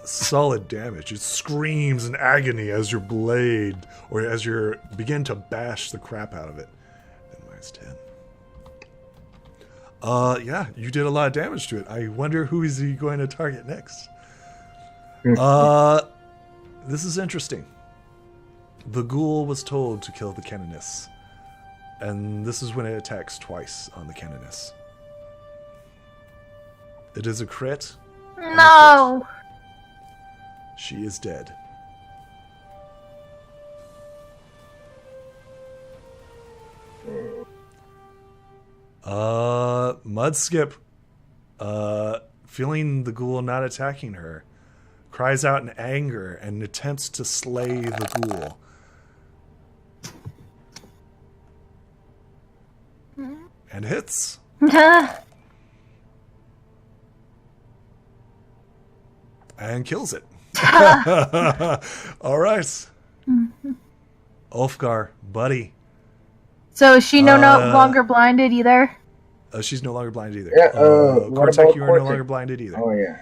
A: Solid damage. It screams in agony as your blade, or as you begin to bash the crap out of it. And minus 10. Yeah, you did a lot of damage to it. I wonder who is he going to target next. This is interesting. The ghoul was told to kill the canoness, and this is when it attacks twice on the canoness. It is a crit.
E: No.
A: She is dead. Mudskip, feeling the ghoul not attacking her, cries out in anger and attempts to slay the ghoul. And hits. And kills it. All right. Ulfgar, buddy.
E: So is she no longer blinded either?
A: She's no longer blinded either.
D: Yeah,
A: Kortek, you are no longer blinded either.
D: Oh, yeah.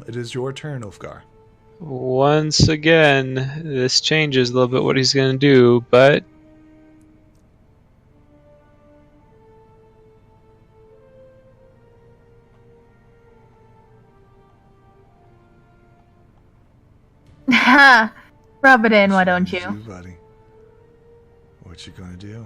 A: It is your turn, Ulfgar.
B: Once again, this changes a little bit what he's going to do, but
C: Rub it in, why don't you?
A: Buddy? What you gonna do?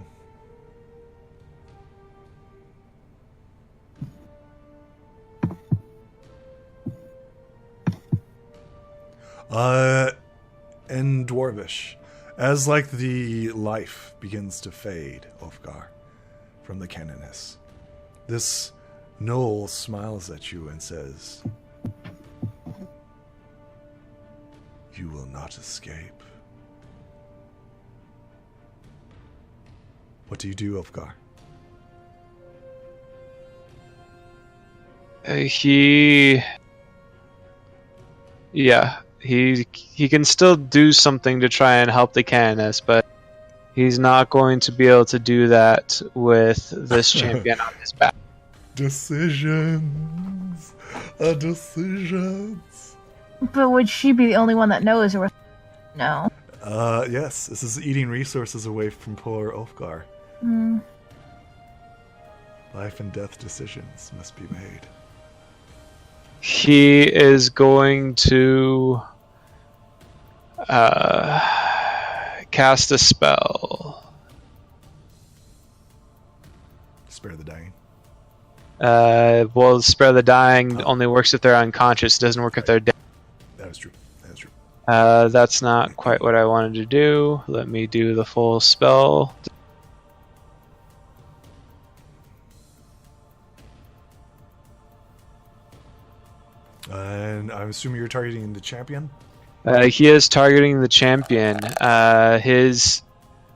A: In Dwarvish, as like the life begins to fade, Ulfgar, from the Cananis, this gnoll smiles at you and says, "You will not escape." What do you do, Ulfgar?
B: He can still do something to try and help the Cananis, but he's not going to be able to do that with this champion on his back.
A: Decisions. Decisions.
C: But would she be the only one that knows, or no?
A: Yes. This is eating resources away from poor Ulfgar. Life and death decisions must be made.
B: He is going to cast a spell.
A: Spare the dying.
B: Well, spare the dying only works if they're unconscious. It doesn't work if they're dead.
A: That is true.
B: That's not quite what I wanted to do. Let me do the full spell.
A: And I'm assuming you're targeting the champion?
B: He is targeting the champion.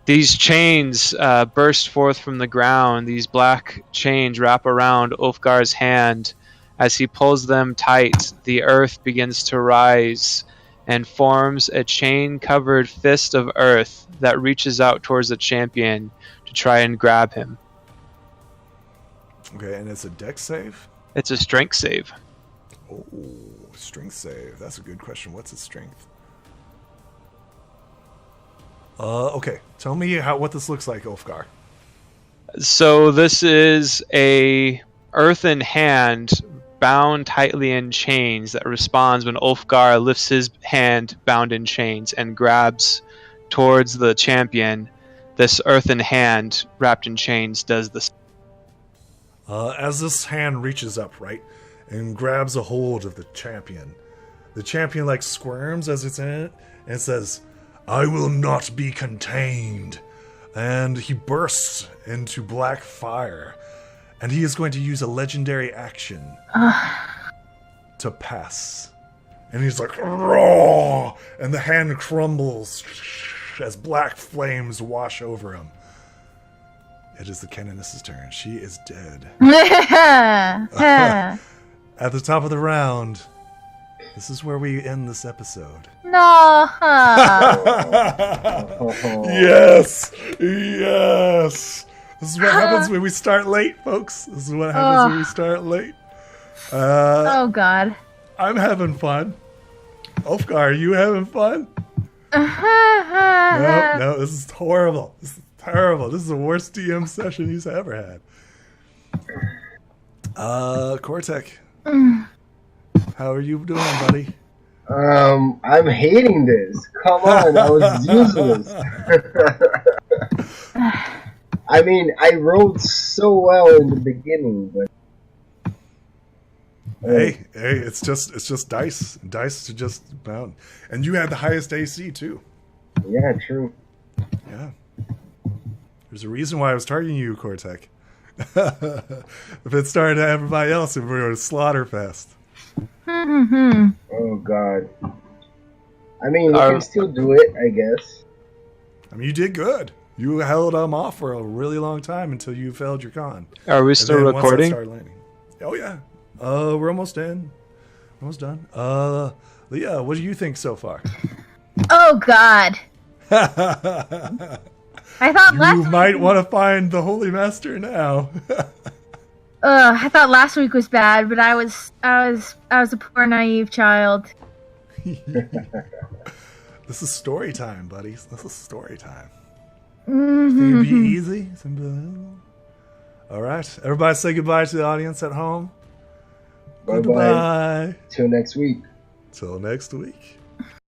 B: These chains burst forth from the ground. These black chains wrap around Ulfgar's hand. As he pulls them tight, the earth begins to rise and forms a chain-covered fist of earth that reaches out towards the champion to try and grab him.
A: Okay, and it's a dex save?
B: It's a strength save.
A: Oh, strength save. That's a good question. What's his strength? Okay. Tell me what this looks like, Ulfgar.
B: So this is a earthen hand bound tightly in chains that responds when Ulfgar lifts his hand bound in chains and grabs towards the champion. This earthen hand wrapped in chains does this.
A: As this hand reaches up, right, and grabs a hold of the champion like squirms as it's in it and says, "I will not be contained." And he bursts into black fire, and he is going to use a legendary action to pass. And he's like, "Raw!" And the hand crumbles as black flames wash over him. It is the Cananis' turn. She is dead. At the top of the round, this is where we end this episode.
C: No.
A: Yes. This is what happens when we start late, folks. This is what happens when we start late.
C: Oh, God.
A: I'm having fun. Ulfgar, are you having fun? No, this is horrible. This is terrible. This is the worst DM session he's ever had. Cortec, how are you doing, buddy?
D: I'm hating this. Come on, I was useless. I mean, I rolled so well in the beginning, but
A: hey, it's just dice to just bound, and you had the highest AC too.
D: Yeah, true.
A: Yeah, there's a reason why I was targeting you, Cortec. If it started to everybody else, if we were a slaughter fest.
D: Oh God. I mean, you can still do it, I guess.
A: I mean, you did good. You held them off for a really long time until you failed your con.
B: Are we still recording?
A: Oh yeah. We're almost in. Almost done. Leah, what do you think so far?
C: Oh God. I thought
A: you might want to find the Holy Master now.
C: I thought last week was bad, but I was a poor naive child.
A: This is story time, buddies. This is story time. It's gonna be easy. All right, everybody, say goodbye to the audience at home.
D: Bye-bye. Till next week.
A: Till next week.